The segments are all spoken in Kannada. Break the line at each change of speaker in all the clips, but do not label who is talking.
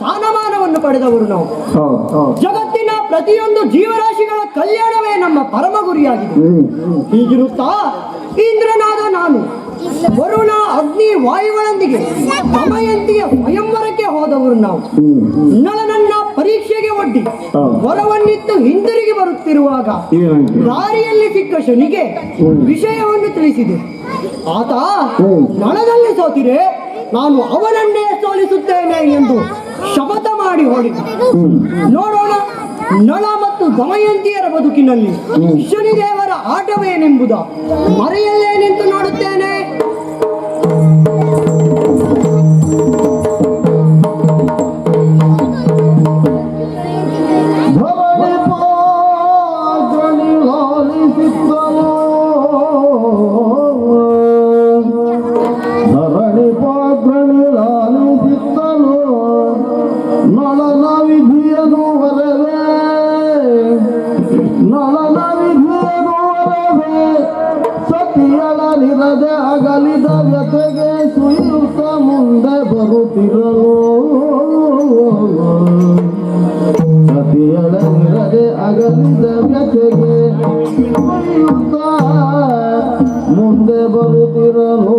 ಸ್ಥಾನಮಾನವನ್ನು ಪಡೆದವರು ನಾವು. ಜಗತ್ತಿನ ಪ್ರತಿಯೊಂದು ಜೀವರಾಶಿಗಳ ಕಲ್ಯಾಣವೇ ನಮ್ಮ ಪರಮ ಗುರಿಯಾಗಿದೆ. ಹೀಗಿರುತ್ತಾ ಇಂದ್ರನಾದ ನಾನು ವರುಣ ಅಗ್ನಿ ವಾಯುಗಳೊಂದಿಗೆ ದಮಯಂತಿಯ ಸ್ವಯಂವರಕ್ಕೆ ಹೋದವರು ನಾವು. ನಳನನ್ನ ಪರೀಕ್ಷೆಗೆ ಒಡ್ಡಿ ವರವನ್ನಿತ್ತು ಹಿಂದಿರುಗಿ ಬರುತ್ತಿರುವಾಗ ದಾರಿಯಲ್ಲಿ ಸಿಕ್ಕ ಶನಿಗೆ ವಿಷಯವನ್ನು ತಿಳಿಸಿದೆ. ಆತ ನಳದಲ್ಲಿ ಸೋತಿರೆ ನಾನು ಅವನನ್ನೇ ಸೋಲಿಸುತ್ತೇನೆ ಎಂದು ಶಪಥ ಮಾಡಿ ಹೋಡಿದ. ನೋಡೋಣ ನಳ ಮತ್ತು ದಮಯಂತಿಯರ ಬದುಕಿನಲ್ಲಿ ಶನಿದೇವರ ಆಟವೇನೆಂಬುದ ಮರೆಯಲ್ಲೇ ನಿಂತು ನೋಡುತ್ತೇನೆ.
ಅಗಲಿದ ವ್ಯತೆಗೆ ಸುಯುತ ಮುಂದೆ ಬರುತ್ತಿರಲು ಸತಿಯಳನಿರದೆ ಅಗಲಿದ ವ್ಯತೆಗೆ ಸುಯುತ ಮುಂದೆ ಬರುತ್ತಿರಲು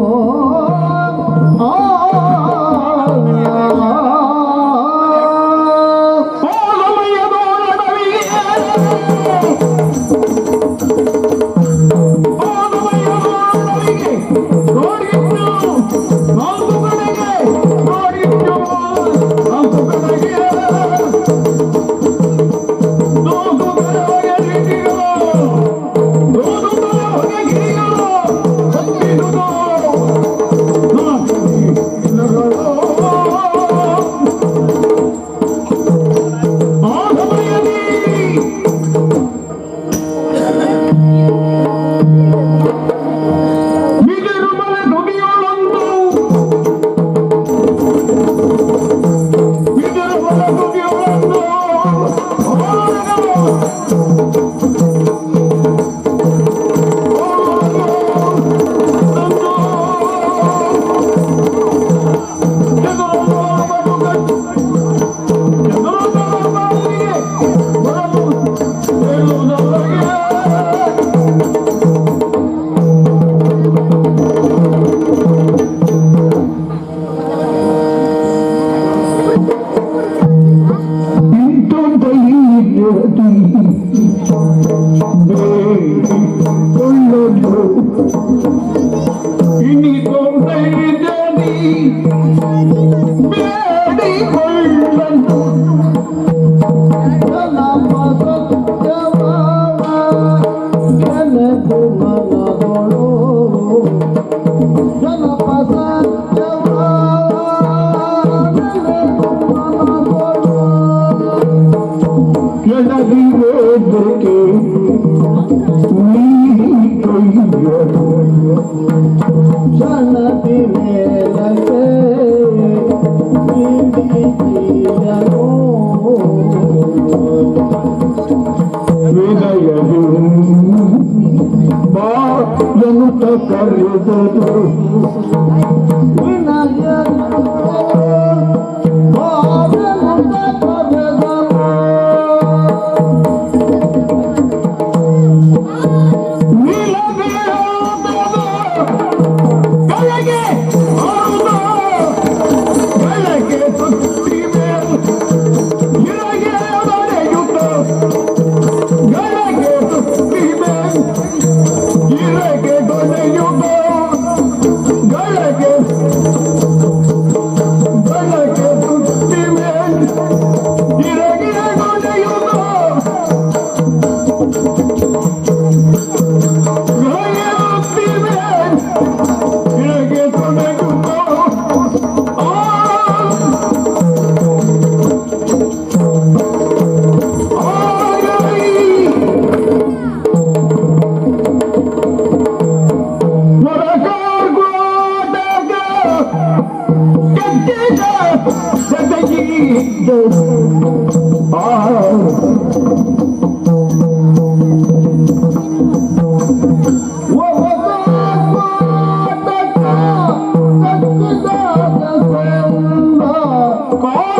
Call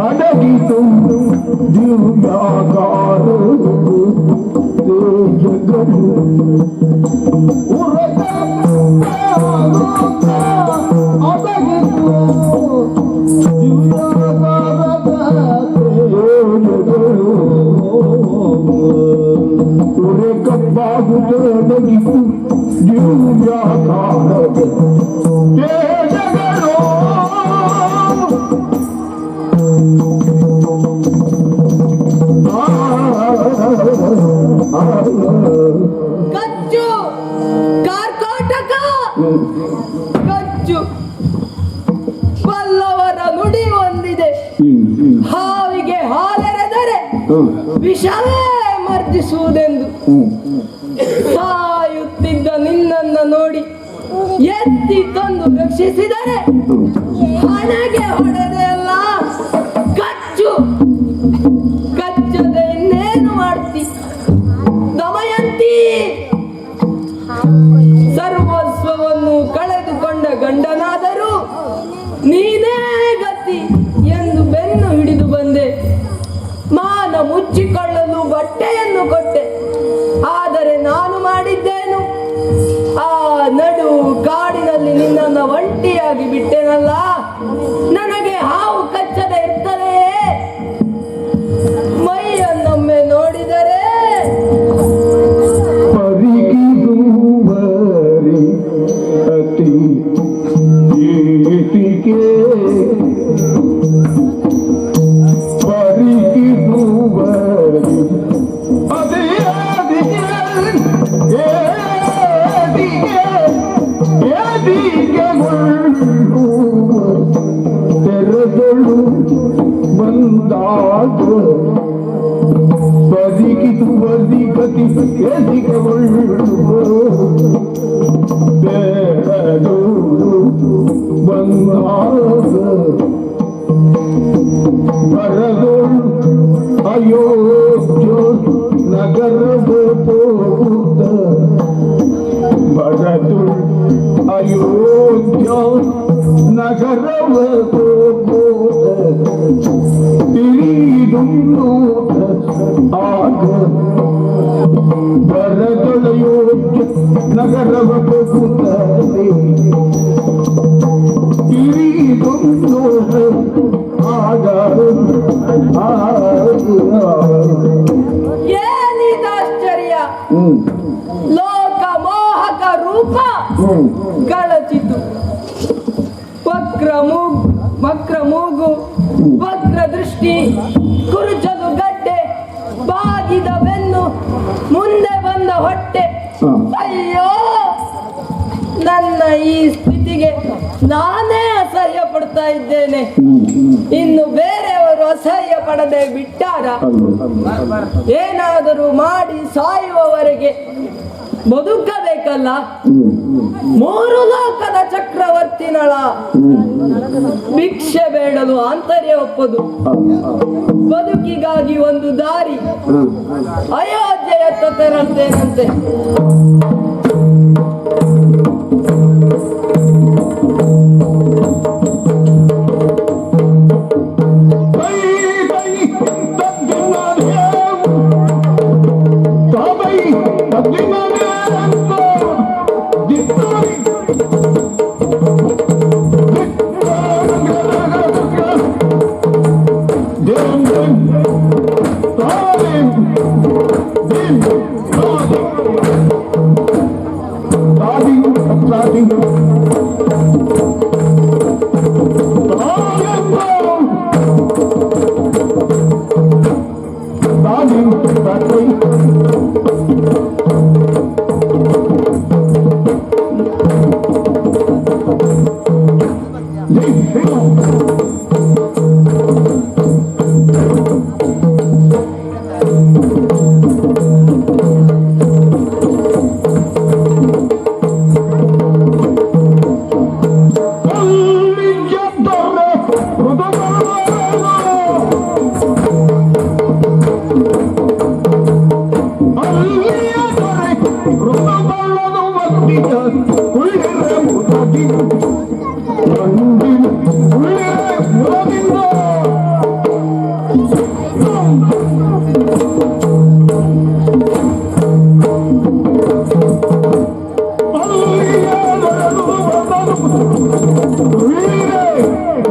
ಅಡಗಿತು ದಿವ್ಯಾಗಾರ ಜಗದು ಕಬ್ಬಾಗುತ್ತೊಡಗಿತು ದಿವ್ಯಾಗಾರ ಜಗದು
ಕಚ್ಚು ಕಾರ್ಕೋಟಕ ಕಚ್ಚು ಪಲ್ಲವರ ನುಡಿ ಹೊಂದಿದೆ. ಹಾವಿಗೆ ಹಾಲೆರೆದರೆ ವಿಷವೇ ಮರ್ಜಿಸುವುದೆಂದು. ಸಾಯುತ್ತಿದ್ದ ನಿನ್ನನ್ನ ನೋಡಿ ಎತ್ತಿ ತಂದು ರಕ್ಷಿಸಿದರೆ ಹಣೆಗೆ ಹೊಡೆದೆ ಅಲ್ಲ. ಕಚ್ಚು ಕಚ್ಚದೆ ಇನ್ನೇನು ಮಾಡ್ತಿ ದಮಯಂತಿ? ಸರ್ವಸ್ವವನ್ನು ಕಳೆದುಕೊಂಡ ಗಂಡನಾದರೂ ನೀನೇ ಗತಿ ಎಂದು ಬೆನ್ನು ಹಿಡಿದು ಬಂದೆ. ಮಾನ ಮುಚ್ಚಿಕೊಳ್ಳಲು ಬಟ್ಟೆಯನ್ನು ಕೊಟ್ಟೆ. ಆದರೆ ನಾನು ಮಾಡಿದ್ದೇನು? ಆ ನಡು ಕಾಡಿನಲ್ಲಿ ನಿನ್ನನ್ನು ಒಂಟಿಯಾಗಿ ಬಿಟ್ಟೆನಲ್ಲ. ನನಗೆ ಹಾವು ಕಚ್ಚದೆ ಇರ್ತದೆಯೇ? ಮೈಯನ್ನೊಮ್ಮೆ ನೋಡಿದರೆ
ತೆರೆದೊಳು ಬಂದಾಗ ಬದಿಗಿದು ಬದಿಗತಿ ಎದಿಗವಳು ತೆರೆದೊಳು ಬಂದಾಗ ಬರದೊಳು ಅಯೋಗ್ಯ ನಗರದ ಹೋಗುತ್ತ ಬರದೊಳು ಅಯೋಗ್ಯ ನಗರವ ತಿಳಿದುಂಡು ಆಗ ಬರದೊಳೆಯೋಗ್ಯ ನಗರವ ಹೋಗುತ್ತದೆ ತಿಳಿದುಂಡು ಆಗ
ಏನಿದಾಶ್ಚರ್ಯ! ಲೋಕ ಮೋಹಕ ರೂಪ ಗಳಚಿತು. ವಕ್ರ ಮೂಗು, ವಕ್ರ ದೃಷ್ಟಿ, ಕುರುಚಲು ಗಡ್ಡೆ, ಬಾಗಿದ ಬೆನ್ನು, ಮುಂದೆ ಬಂದ ಹೊಟ್ಟೆ. ಅಯ್ಯೋ, ನನ್ನ ಈ ಸ್ಥಿತಿಗೆ ನಾನೇ ಅಸಹ್ಯ ಪಡ್ತಾ ಇದ್ದೇನೆ. ಇನ್ನು ಬೇರೆಯವರು ಅಸಹ್ಯ ಪಡದೆ ಬಿಟ್ಟಾರ? ಏನಾದರೂ ಮಾಡಿ ಸಾಯುವವರೆಗೆ ಬದುಕಬೇಕಲ್ಲ. ಮೂರು ಲೋಕದ ಚಕ್ರವರ್ತಿನಳ ಭಿಕ್ಷೆ ಬೇಡಲು ಆಂತರ್ಯ ಒಪ್ಪದು. ಬದುಕಿಗಾಗಿ ಒಂದು ದಾರಿ ಅಯೋಧ್ಯೆಯತ್ತ ತೆರಳ್ತೇನಂತೆ.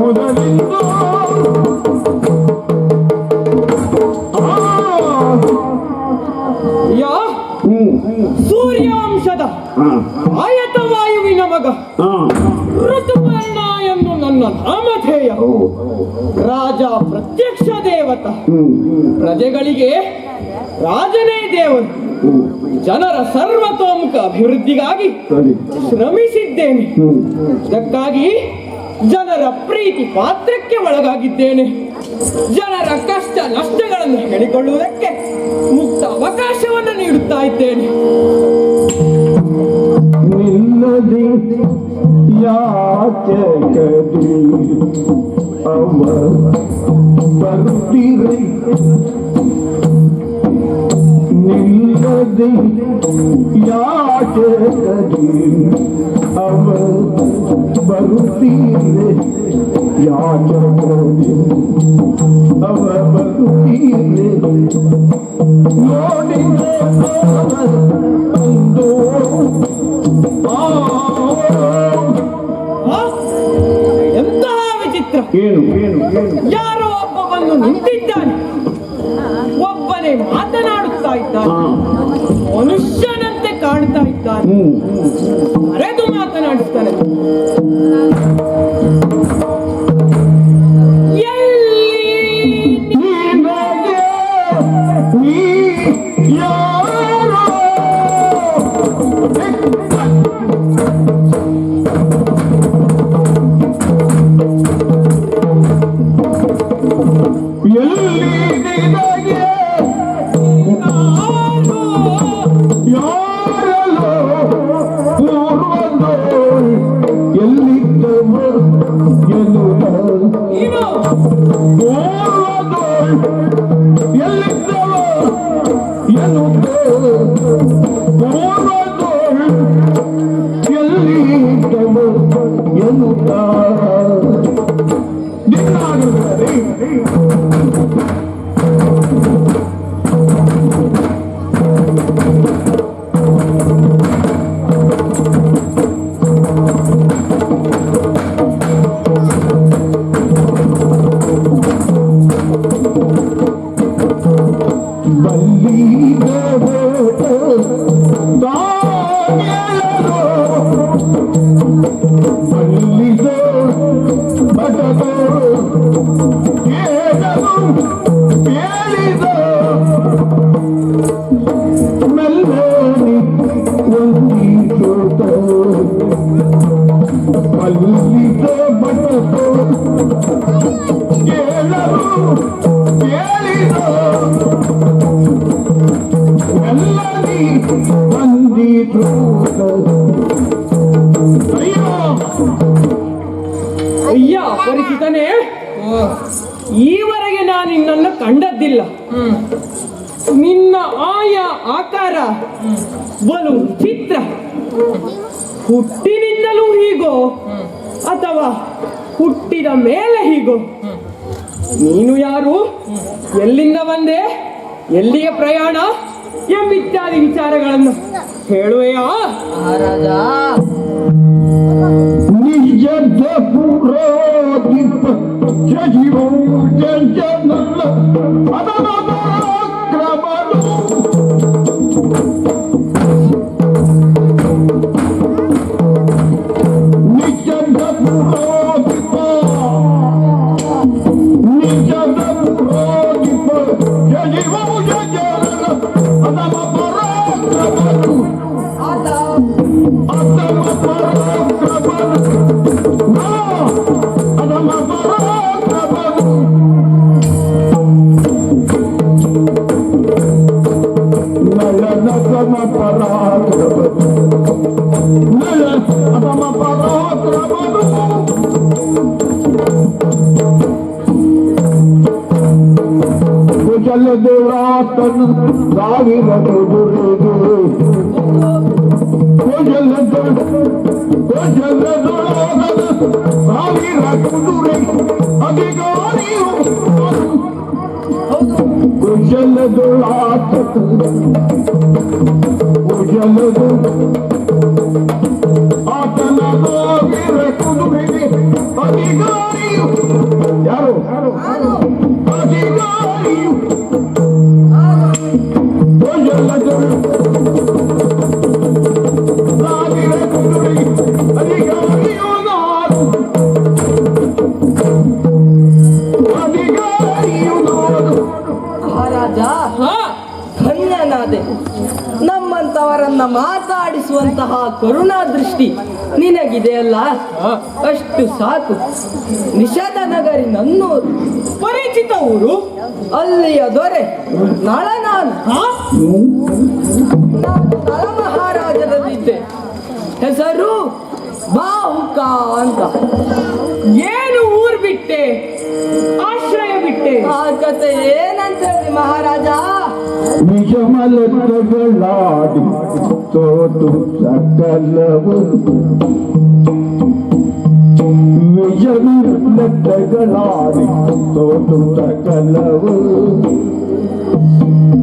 ಮೊದಲಿಂದ
ಯಾ ಸೂರ್ಯಾಂಶದ ಆಯತವಾಯುವಿನ ಮಗ ಋತುಪರ್ಣ ಎಂದು ನನ್ನ ನಾಮಧೇಯ. ರಾಜ ಪ್ರತ್ಯಕ್ಷ ದೇವತ, ಪ್ರಜೆಗಳಿಗೆ ರಾಜನೇ ದೇವರು. ಜನರ ಸರ್ವತೋಮುಖ ಅಭಿವೃದ್ಧಿಗಾಗಿ ಶ್ರಮಿಸಿದ್ದೇನೆ. ಇದಕ್ಕಾಗಿ ಜನರ ಪ್ರೀತಿ ಪಾತ್ರಕ್ಕೆ ಒಳಗಾಗಿದ್ದೇನೆ. ಜನರ ಕಷ್ಟ ನಷ್ಟಗಳನ್ನು ಹೇಳಿಕೊಳ್ಳುವುದಕ್ಕೆ ಮುಕ್ತ ಅವಕಾಶವನ್ನು ನೀಡುತ್ತಾ ಇದ್ದೇನೆ.
ನಿಲ್ಲದಿ ಯಾಕೆ ಕದಿ ಅವ ಬರ್ತಿರಿ ನಿಲ್ಲದಿ ಯಾಕೆ ಕದಿ ಅವ ಬರುತ್ತೀರೆ ಯಾಕೆ ಕದಿ ಅವ ಬರುತ್ತೀರೆ ನೋಡಿದೆ ಅಂದು
ಎಂತಹ ವಿಚಿತ್ರ!
ಏನು ಏನು ಏನು
ಯಾರೋ ಒಬ್ಬ ಬಂದು ನಿಂತಿದ್ದಾನೆ, ಒಬ್ಬನೇ ಮಾತನಾಡುತ್ತಾ ಇದ್ದಾನೆ, ಮನುಷ್ಯನಂತೆ ಕಾಣ್ತಾ ಇದ್ದಾನೆ, ಅರೆದು ಮಾತನಾಡಿಸ್ತಾನೆ. ಅಯ್ಯ ಪರಿಚಿತನೇ, ಈವರೆಗೆ ನಾನು ನಿನ್ನನ್ನು ಕಂಡದ್ದಿಲ್ಲ. ನಿನ್ನ ಆಯಾ ಆಕಾರ ಬಲು ಚಿತ್ರ. ಹುಟ್ಟಿನಿಂದಲೂ ಹೀಗೋ ಅಥವಾ ಹುಟ್ಟಿದ ಮೇಲೆ ಹೀಗೋ? ನೀನು ಯಾರು, ಎಲ್ಲಿಂದ ಬಂದೆ, ಎಲ್ಲಿಗೆ ಪ್ರಯಾಣ ಎಂಬಿತ್ಯಾದಿ ವಿಚಾರಗಳನ್ನು ಹೇಳುವೆಯಾ
ಮಹಾರಾಜ?
ನಿಜ ಪುರೋಹಿತ ಜೀವವು ಜಂಜನಲ್ಲ ಅದರ ಕ್ರಮನು ನಿಜದ ಪುರೋಹಿತ ಜೀವವು ಜಂಜನಲ್ಲ ಅದರ ಕ್ರಮನು ದೇವರಾತನು ಸಾವಿರದು ದುಡಿದು ಸಾವಿರ ಕುದುರೆ ಅಧಿಕಾರಿಯು
ಹೌದು.
ಕುಶಲದೊಳಾಟ ಕುಶಲದು ಆತನ ಗೋವಿರ ಕುದುರೆಗೆ ಅಧಿಕಾರಿಯು ಯಾರು
ನಾನು
ಅಧಿಕಾರಿಯು ಕುಶಲದು ಸಾವಿರ ಕುದುರೆಗೆ ಅಧಿಕಾರಿಯು ನಾನು ಅಧಿಕಾರಿಯು ನಾನು
ಮಹಾರಾಜ
ಹಾ
ಧನ್ಯನಾದೆ. ನಮ್ಮಂತವರನ್ನ ಮಾತಾಡಿಸುವಂತಹ ಕರುಣಾ ದೃಷ್ಟಿ ನಿನಗಿದೆಯಲ್ಲ, ಅಷ್ಟು ಸಾಕು. ನಿಷಾದ ನಗರಿ ನನ್ನೂರು,
ಪರಿಚಿತ ಊರು.
ಅಲ್ಲಿಯ ದೊರೆ ನಳ. ನಾನು
ಹಾ
ನಾನು ನಳ ಮಹಾರಾಜರಲ್ಲಿದ್ದೆ. ಹೆಸರು ಬಾಹುಕ ಅಂತ.
ಏನು ಊರ್ ಬಿಟ್ಟೆ, ಆಶ್ರಯ ಬಿಟ್ಟೆ.
ಆ ಕತೆ ಏನಂತ ಹೇಳಿ ಮಹಾರಾಜ?
ನಿಜಮಲಗಳಾಡಿ ಸೋತು ಸಕಲವು ನಿಜಮಲಗಳಾಡಿ ಸೋತು ಸಕಲವು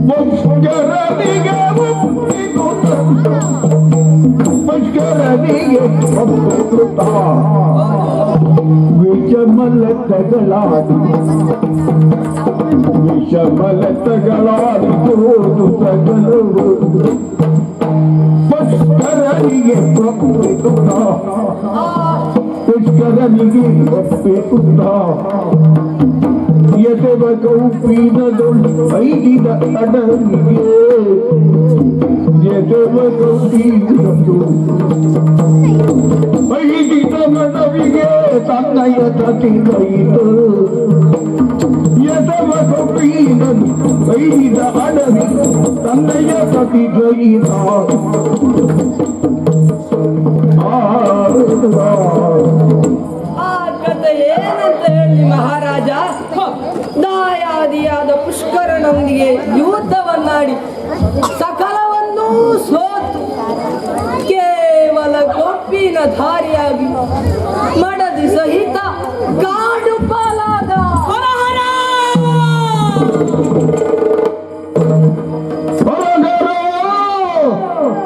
ಮುಷ್ಕರನಿಗೆ ಮುಷ್ಕರನಿಗೆ ಒಪ್ಪುತ್ತ ವಿಷಮಲಗಳಾಡಿ ವಿಷಮಲಗಳಾಡಿ ಸೋತು ಸಕಲವು ಪುಷ್ಕರನಿಗೆ ಒಪ್ಪಿಸುತ್ತ ಪುಷ್ಕರನಿಗೆ ಒಪ್ಪಿಸುತ್ತ ಎದೆವ ಕೌಪೀನದೊಳು ಐದಿದ ಅಡವಿಗೆ ಎದೆವ ಕೌಪೀನದೊಳು ಐದಿದ ಮಡವಿಗೆ ತನ್ನಯ ತತಿಗೈದು ಎದೆವ ಕೌಪೀನದು ಐದಿದ ಅಡವಿ ತನ್ನಯ ತತಿಗೈದ
ಆ ಕತೆ ಏನಂತ ಹೇಳಿ ಮಹಾರಾಜ? ದಾಯಾದಿಯಾದ ಪುಷ್ಕರನೊಂದಿಗೆ ಯುದ್ಧವನ್ನಾಡಿ ಸಕಲವನ್ನೂ ಸೋತು ಕೇವಲ ಕೊಪ್ಪಿನ ಧಾರಿಯಾಗಿ ಮಡದಿ ಸಹಿತ ಕಾಡು ಪಾಲಾದ.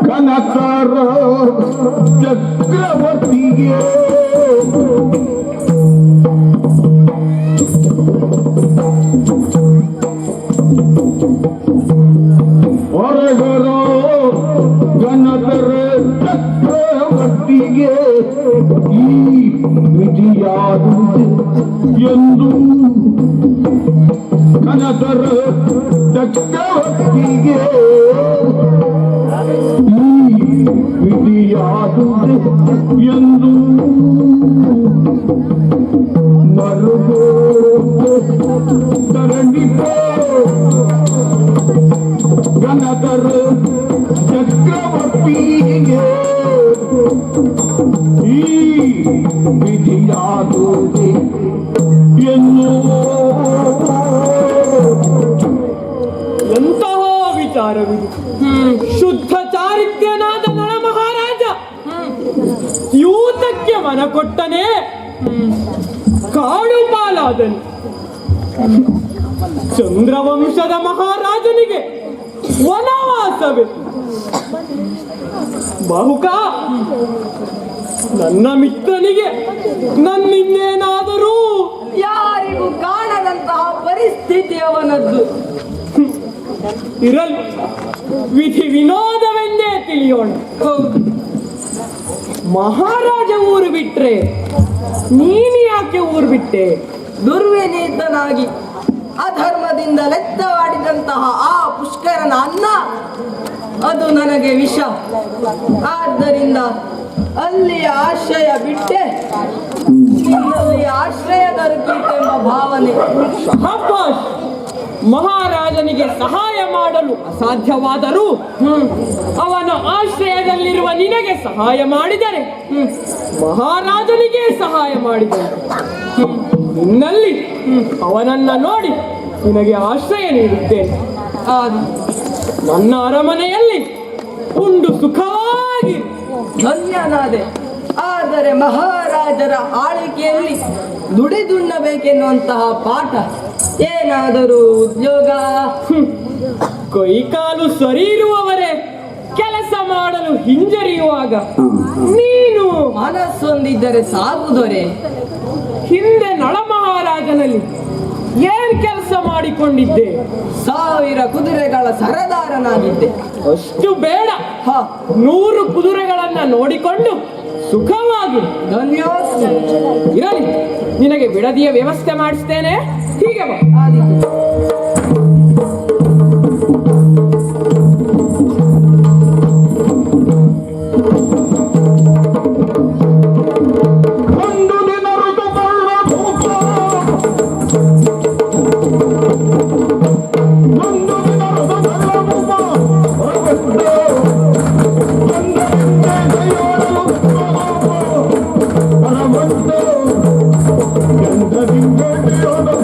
ಕನಕರ ಚಕ್ರವರ್ತಿಗೆ ಹೊರಗರೋ ಗಣತರ ಚಕ್ರವರ್ತಿಗೆ ಈ ವಿಧಿಯಾದು ಎಂದು ಕನಕರ ಚಕ್ರವರ್ತಿಗೆ ಈ ವಿಧಿಯಾದುದು ಎಂದು ಮರುಗೋ ತರಂಡಿಕೋ ಗಣತರ ಚಕ್ರವರ್ತಿಗೆ ಈ ವಿಧಿಯಾದುದು ಎಂದು
ಎಂತಹ ವಿಚಾರವಿದು. ಶುದ್ಧ ಚಾರಿತ್ರ್ಯನಾದ ನಳ ಮಹಾರಾಜ ಯೂತಕ್ಕೆ ಮನ ಕೊಟ್ಟನೆ, ಕಾಡು ಪಾಲಾದನು. ಚಂದ್ರವಂಶದ ಮಹಾರಾಜನಿಗೆ ವನವಾಸವೇ. ಬಹುಕ ನನ್ನ ಮಿತ್ರನಿಗೆ ನನ್ನಿಂದೇನಾದರೂ
ಯಾರಿಗೂ ಕಾಣದಂತಹ ಪರಿಸ್ಥಿತಿ ಅವನದ್ದು.
ಇರಲಿ, ವಿಧಿ ವಿನೋದವೆಂದೇ ತಿಳಿಯೋಣ. ಮಹಾರಾಜ ಊರು ಬಿಟ್ರೆ ನೀನು ಯಾಕೆ ಊರು ಬಿಟ್ಟೆ?
ದುರ್ವಿನೀತನಾಗಿ ಅಧರ್ಮದಿಂದ ಲೆತ್ತವಾಡಿದಂತಹ ಆ ಪುಷ್ಕರನ ಅನ್ನ ಅದು ನನಗೆ ವಿಷ. ಆದ್ದರಿಂದ ಅಲ್ಲಿಯ ಆಶ್ರಯ ಬಿಟ್ಟೆ ನಿನ್ನಲ್ಲಿ ಆಶ್ರಯ ದೊರಕಿತೆಂಬ ಭಾವನೆ.
ಶಹಬ್ಬಾಷ್! ಮಹಾರಾಜನಿಗೆ ಸಹಾಯ ಮಾಡಲು ಅಸಾಧ್ಯವಾದರೂ ಅವನ ಆಶ್ರಯದಲ್ಲಿರುವ ನಿನಗೆ ಸಹಾಯ ಮಾಡಿದರೆ ಮಹಾರಾಜನಿಗೆ ಸಹಾಯ ಮಾಡಿದರೆ ನಿನ್ನಲ್ಲಿ ಅವನನ್ನ ನೋಡಿ ನಿನಗೆ ಆಶ್ರಯ ನೀಡುತ್ತೇನೆ. ನನ್ನ ಅರಮನೆಯಲ್ಲಿ ಉಂಡು ಸುಖವಾಗಿ
ಧನ್ಯನಾದೆ. ಆ ಆದರೆ ಮಹಾರಾಜರ ಆಳ್ವಿಕೆಯಲ್ಲಿ ದುಡಿದುಣ್ಣಬೇಕೆನ್ನುವಂತಹ ಪಾಠ. ಏನಾದರೂ ಉದ್ಯೋಗ?
ಕೈಕಾಲು ಸರಿ ಇರುವವರೇ ಕೆಲಸ ಮಾಡಲು ಹಿಂಜರಿಯುವಾಗ ನೀನು
ಮನಸ್ಸೊಂದಿದ್ದರೆ ಸಾಕು ದೊರೆ.
ಹಿಂದೆ ನಳ ಮಹಾರಾಜನಲ್ಲಿ ಏನ್ ಕೆಲಸ ಮಾಡಿಕೊಂಡಿದ್ದೆ?
1000 ಕುದುರೆಗಳ ಸರದಾರನಾಗಿದ್ದೆ.
ಅಷ್ಟು ಬೇಡ,
ಹ
100 ಕುದುರೆಗಳನ್ನ ನೋಡಿಕೊಂಡು ಸುಖವಾಗಿ
ಧನ್ಯೋಸ್ಮಿ.
ಇರಲಿ, ನಿನಗೆ ಬಿಡದಿಯ ವ್ಯವಸ್ಥೆ ಮಾಡಿಸ್ತೇನೆ. ಹೀಗೆ ಬಾ.
ಆದೀತು.
ಒಂದು ದಿನ ಋತುಪರ್ಣ ಭೂತ ಒಂದು ದಿನ ಋತುಪರ್ಣ ಭೂತ ಹೊರಬಂದು ಬಂದರಿಂದ ಕೈಯೊಡಲು ಹೊರಬಂದು ಎಂದರಿಂದ ಕೈಯೊಡಲು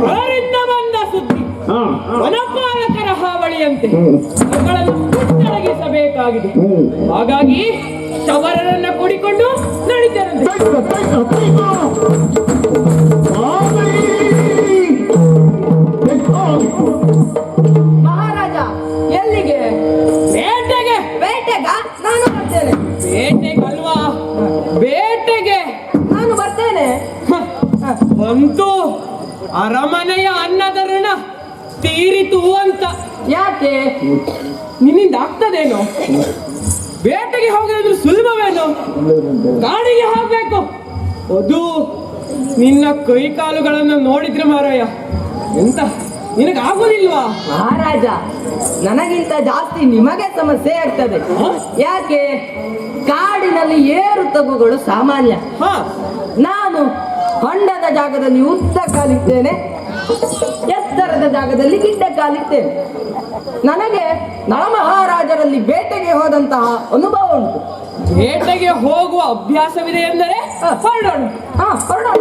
ಹೊರರಿಂದ ಬಂದ ಸುದ್ದಿ ವನಪಾಲಕರ ಹಾವಳಿಯಂತೆ ಅವುಗಳನ್ನು ತೊಡಗಿಸಬೇಕಾಗಿದೆ. ಹಾಗಾಗಿ ಶವರರನ್ನ ಕೂಡಿಕೊಂಡು ನಡೀತೇನೆ.
ಮಹಾರಾಜ ಎಲ್ಲಿಗೆ?
ಬೇಟೆಗೆ.
ಬೇಟೆಗ? ನಾನು ಬರ್ತೇನೆ.
ಬೇಟೆಗಲ್ವಾ, ಬೇಟೆಗೆ.
ನಾನು ಬರ್ತೇನೆ.
ಅಂತೂ ಅರಮನೆಯ ಅನ್ನದ ಋಣ ತೀರಿತು ಅಂತ.
ಯಾಕೆ?
ನಿನ್ನಿಂದ ಆಗ್ತದೇನೋ? ಬೇಟೆಗೆ ಹೋಗೋದು ಸುಲಭವೇನೋ? ಕಾಡಿಗೆ ಹೋಗ್ಬೇಕು. ಅದು ನಿನ್ನ ಕೈ ಕಾಲುಗಳನ್ನು ನೋಡಿದ್ರೆ ಮಾರಾಯ, ಎಂತ ನಿನಗಾಗುದಿಲ್ವಾ?
ಮಹಾರಾಜ, ನನಗಿಂತ ಜಾಸ್ತಿ ನಿಮಗೆ ಸಮಸ್ಯೆ ಆಗ್ತದೆ. ಯಾಕೆ? ಕಾಡಿನಲ್ಲಿ ಏರು ತಗ್ಗುಗಳು ಸಾಮಾನ್ಯ.
ಹಾ,
ನಾನು ಹೊಂಡದ ಜಾಗದಲ್ಲಿ ಉದ್ದ ಕಾಲಿರ್ತೇನೆ, ಎತ್ತರದ ಜಾಗದಲ್ಲಿ ಗಿಡ್ಡ ಕಾಲಿರ್ತೇನೆ. ನನಗೆ ನಳ ಮಹಾರಾಜರಲ್ಲಿ ಬೇಟೆಗೆ ಹೋದಂತಹ ಅನುಭವ ಉಂಟು.
ಬೇಟೆಗೆ ಹೋಗುವ ಅಭ್ಯಾಸವಿದೆ ಎಂದರೆ ಹೊರಡೋಣ.
ಹೊರಡೋಣ.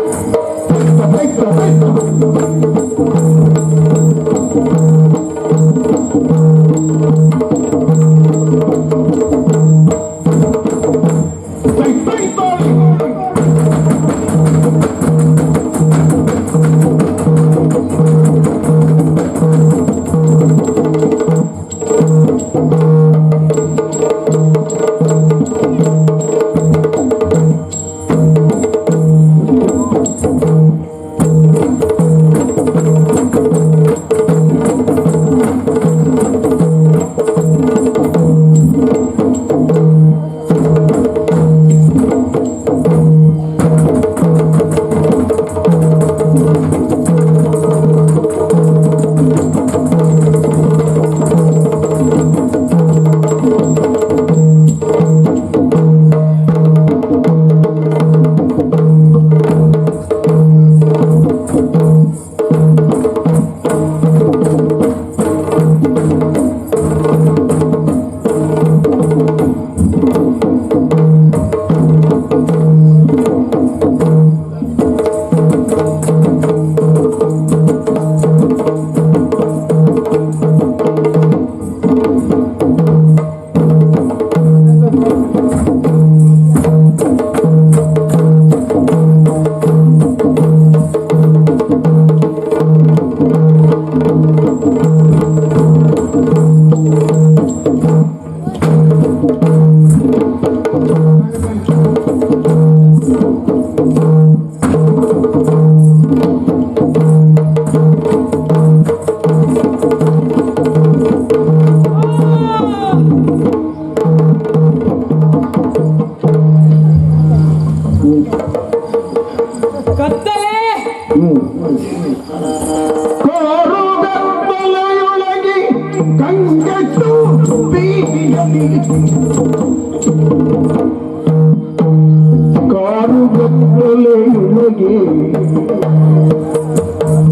ಕಾರುಗತ್ತಲೆಯೊಳಗೆ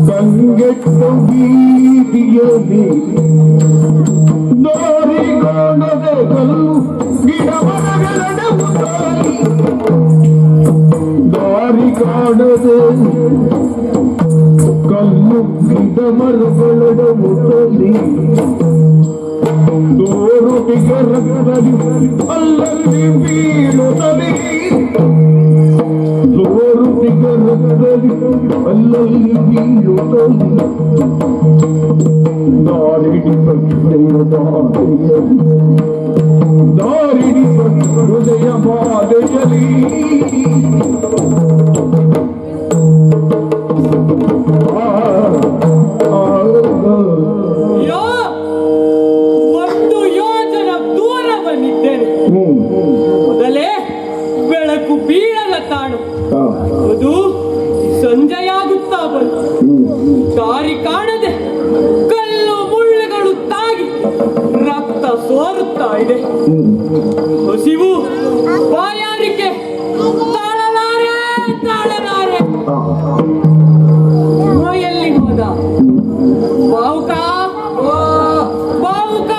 ಕಂಗೆಟ್ಟು ಬೀದಿಯಲ್ಲಿ ದಾರಿಗಾಣದ ಕಲ್ಲು ಗಿಡ ಮರಗಳಡವು ದಾರಿ ಕಾಣದೆ ಕಲ್ಲು ಗಿಡ ಮರಗಳಡವು ರಕ್ತದಿ ಅಲ್ಲಲ್ಲಿ ಬೀಳುತ್ತದೆ ಸೋರುತ್ತಿಗ ರಕ್ತದಿ ಅಲ್ಲಲ್ಲಿ ಬೀಳುತ್ತದೆ ದಾರಿಡಿ ದಾರಿಡಿ ಹೃದಯ ಬಾಧೆಯಲಿ
ಅಯ್ಯೋ, ಒಂದು ಯೋಜನ ದೂರ ಬಂದಿದ್ದೇನೆ. ಮೊದಲೇ ಬೆಳಕು ಬೀಳದ ತಾಣು, ಅದು ಸಂಜೆಯಾಗುತ್ತಾ ಬಂತು. ದಾರಿ ಕಾಣದೆ ಕಲ್ಲು ಮುಳ್ಳುಗಳು ತಾಗಿ ರಕ್ತ ಸೋರುತ್ತಾ ಇದೆ. ಹಸಿವು, ಬಾಯಾರಿಕೆ, ತಾಳಲಾರೆ ತಾಳಲಾರೆ. ಎಲ್ಲಿ ಹೋದ ಬಾವುಕ? ಓ ಬಾವುಕ,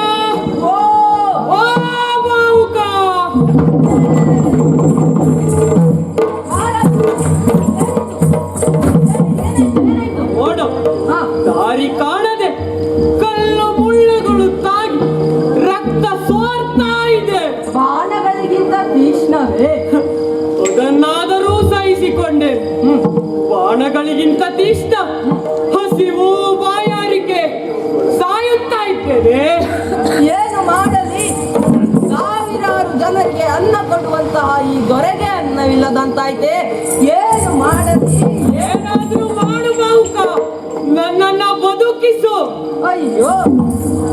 ಓ ಓ ಬಾವುಕ. ನೋಡು, ದಾರಿ ಕಾಣದೆ ಕಲ್ಲು ಮುಳ್ಳುಗಳು ತಾಗಿ ರಕ್ತ ಸೋರ್ತಾ ಇದೆ.
ಬಾಣಗಳಿಗಿಂತ ತೀಕ್ಷ್ಣವೇ?
ಅದನ್ನಾದರೂ ಸಹಿಸಿಕೊಂಡೆ. ಬಾಣಗಳಿಗಿಂತ ತೀಕ್ಷ್ಣ. ಹಸಿವು, ಬಾಯಾರಿಕೆ, ಸಾಯುತ್ತಾ ಇದ್ದೇನೆ.
ಏನು ಮಾಡಲಿ? ಸಾವಿರಾರು ಜನರಿಗೆ ಅನ್ನ ಕೊಡುವಂತಹ ಈ ದೊರೆಗೆ ಅನ್ನವಿಲ್ಲದಂತಾಯ್ತೆ. ಏನು ಮಾಡಲಿ?
ಏನಾದ್ರೂ ಮಾಡು ಬಾವುಕ, ನನ್ನನ್ನ ಬದುಕಿಸು.
ಅಯ್ಯೋ,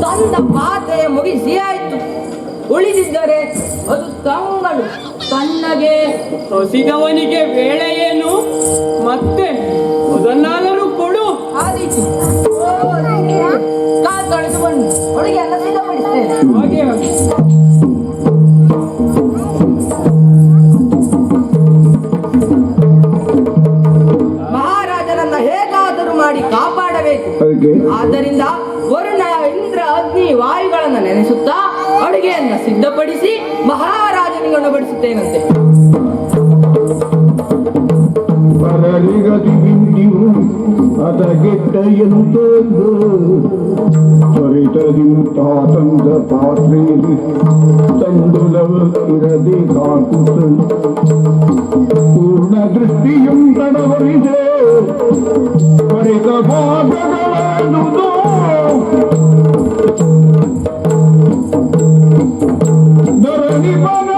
ತಂದ ಪಾತೆಯ ಮುಗಿಸಿ ಆಯ್ತು. ಉಳಿದಿದ್ದರೆ ಅದು ತಂಗಳು ತಣ್ಣಗೆ.
ಹಸಿದವನಿಗೆ ವೇಳೆ ಏನು? ಮತ್ತೆ ಅದನ್ನಾದರೂ ಕೊಡು.
ಆದೀತು. ಕಾಲು ತೊಳೆದು ಬನ್ನಿ, ಒಳಗೆ ಎಲ್ಲ ಸಿದ್ಧಪಡಿಸ್ತೇನೆ.
ಹಾಗೆ ಹಾಗೆ.
ಮಹಾರಾಜನನ್ನ ಹೇಗಾದರೂ ಮಾಡಿ ಕಾಪಾಡಬೇಕು.
ಅದಕ್ಕೆ
ಆದ್ದರಿಂದ ವರುಣ, ಇಂದ್ರ, ಅಗ್ನಿ, ವಾಯುಗಳನ್ನು ನೆನೆಸುತ್ತಾ ಅಡುಗೆಯನ್ನ ಸಿದ್ಧಪಡಿಸಿ ಮಹಾರಾಜನಿಗೆ ಉಣಬಡಿಸುತ್ತೇನಂತೆ.
ಪರರಿಗದಿ ಬಿಂದಿವು ಅದಗೆಟ್ಟ ಎಂತೊಂದು ತ್ವರಿತದಿಂತ ತಂದ ಪಾತ್ರೆಯಲ್ಲಿ ತಂದುಲವ ಇರದೆ ಕಾಕುತ್ತ ಪೂರ್ಣ ದೃಷ್ಟಿಯಂ ತಡವರಿದೆ ತ್ವರಿತ ಭಾಗಗಳನ್ನುವುದು ಧರಣಿ ಮನ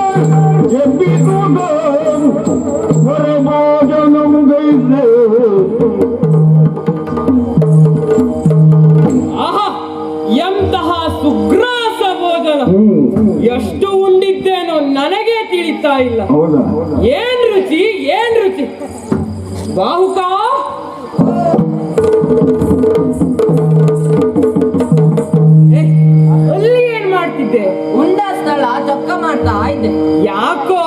ಎಬ್ಬಿಸುವುದ ವರಭೋಜನಮುಗೈದೆ.
ಆಹಾ, ಎಂತಹ ಸುಗ್ರಾಸ ಭೋಜನ! ಎಷ್ಟು ಉಂಡಿದ್ದೇನೋ ನನಗೆ ತಿಳಿತಾ ಇಲ್ಲ.
ಹೌದಾ?
ಏನ್ ರುಚಿ, ಏನ್ ರುಚಿ! ಬಾಹುಕ, ಅಲ್ಲಿ ಏನ್ ಮಾಡ್ತಿದ್ದೆ?
ಉಂಡ ಸ್ಥಳ ಚೊಕ್ಕ ಮಾಡ್ತಾ ಇದ್ದೆ.
ಯಾಕೋ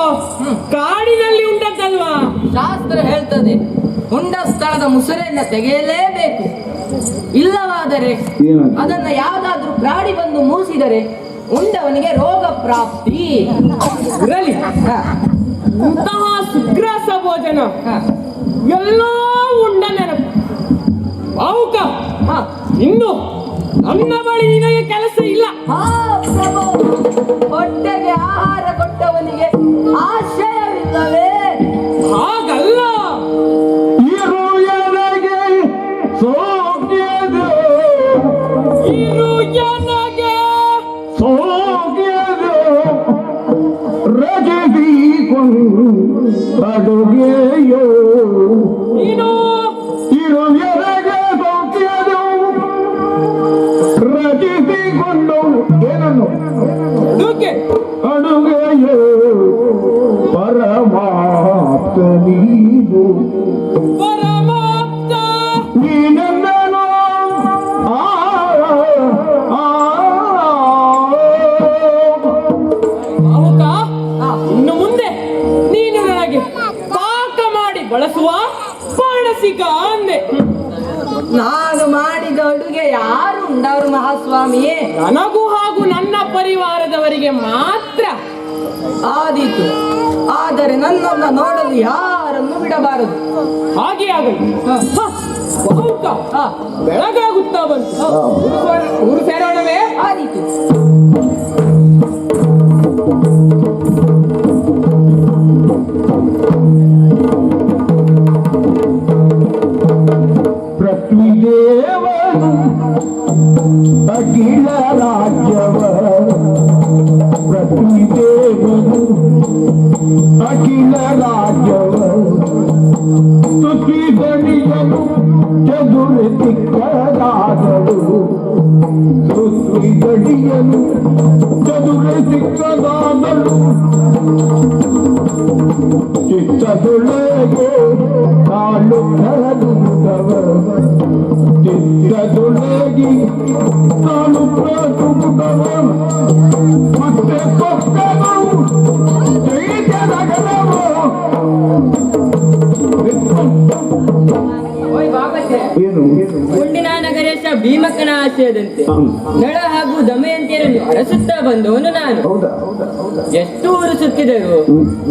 ಕಾಡಿನಲ್ಲಿ ಉಂಟದ್ದಲ್ವಾ?
ಶಾಸ್ತ್ರ ಹೇಳ್ತದೆ, ಉಂಡ ಸ್ಥಳದ ಮುಸುರೆಯನ್ನ ತೆಗೆಯಲೇಬೇಕು. ಇಲ್ಲವಾದರೆ
ಏನಾಗ್ತದೆ?
ಅದನ್ನ ಯಾವ್ದಾದ್ರೂ ಪ್ರಾಣಿ ಬಂದು ಮೂಸಿದರೆ ಉಂಡವನಿಗೆ ರೋಗ ಪ್ರಾಪ್ತಿ.
ಇರಲಿ,
ಹ,
ಇಂತಹ ಸುಗ್ರಾಸ ಭೋಜನ
ಹ,
ಎಲ್ಲೋ ಉಂಡ ನೆನಪು. ಬಾಹುಕ,
ಹ.
ಇನ್ನು ನನ್ನ ಬಳಿ ನಿನಗೆ ಕೆಲಸ ಇಲ್ಲ.
ಹಾ ಪ್ರಭು, ಹೊಟ್ಟೆಗೆ ಆಹಾರ ಕೊಟ್ಟವನಿಗೆ ಆಶ್ರಯವಿಲ್ಲವೇ?
ಹಾಗಲ್ಲ,
ಇರು ಎನಗೆ ಸೋಗ್ಯದು
ಇರು ನನಗೆ
ಸೋಗ್ಯದು ರಜದಿಕೊಂಡು ಅಡುಗೆಯೋ
ನೀನು
ಇರು ಎನಗೆ ಸೋಗ್ಯದು ರಚಿಸಿಕೊಂಡು ಏನನ್ನು
ಅಡುಗೆ
ಅಡುಗೆಯೋ ಪರಮಾಪ್ತ ನೀನು
ಪರಮಾಪ್ತ.
ನೀನನ್ನು
ಬಾಹುಕ, ಇನ್ನು ಮುಂದೆ ನೀನು ನನಗೆ ಪಾಕ ಮಾಡಿ ಬಳಸುವ ಬಾಣಸಿಗ ಅಂದೆ.
ನಾನು ಮಾಡಿದ ಅಡುಗೆ ಯಾರು ಉಂಡವರು ಮಹಾಸ್ವಾಮಿಯೇ?
ನನಗೂ ಹಾಗೂ ನನ್ನ ಪರಿವಾರದವರಿಗೆ ಮಾತ್ರ.
ಆದೀತು. ಆದರೆ ನನ್ನನ್ನ ನೋಡಲು ಯಾರನ್ನು ಬಿಡಬಾರದು.
ಹಾಗೆ ಆಗಲಿ. ಬಾಹುಕ, ಬೆಳಗಾಗುತ್ತಾ ಬಂತು. ಊರು ಸೇರೋಣವೇ?
ಆದೀತು.
ಪೃಥ್ವಿದೇವನು ಅಖಿಲ ರಾಜ್ಯವ ಪೃಥ್ವಿದೇವನು ಅಖಿಲ ರಾಜ್ಯವ ತುತಿ ಗಣಿಯನು ಚದುರು ಸಿಕ್ಕದಾದಳು ತುತಿ ಗಣಿಯನು ಚದುರು ಸಿಕ್ಕದಾದಳು ಚಿತ್ತದೊಳಗೆ ಕಾಲು ಕರುತ್ತವ ಚಿತ್ತದೊಳಗೆ ಕಾಲು ಕರುತ್ತವ ಮತ್ತೆ ಕೊಕ್ಕನು ಜೈಜನಗರವು
ಓಯ್ ಬಾಬಕ್ಕೆ
ಏನು
ಗುಂಡಿನ ನಗರೇಶ ಭೀಮಕ್ಕನ ಆಶಯದಂತೆ ನಳ ಹಾಗೂ ದಮಯಂತಿಯರನ್ನು ಅರಸುತ್ತಾ ಬಂದವನು ನಾನು.
ಹೌದಾ
ಎಷ್ಟು ಊರು ಸುತ್ತಿದರು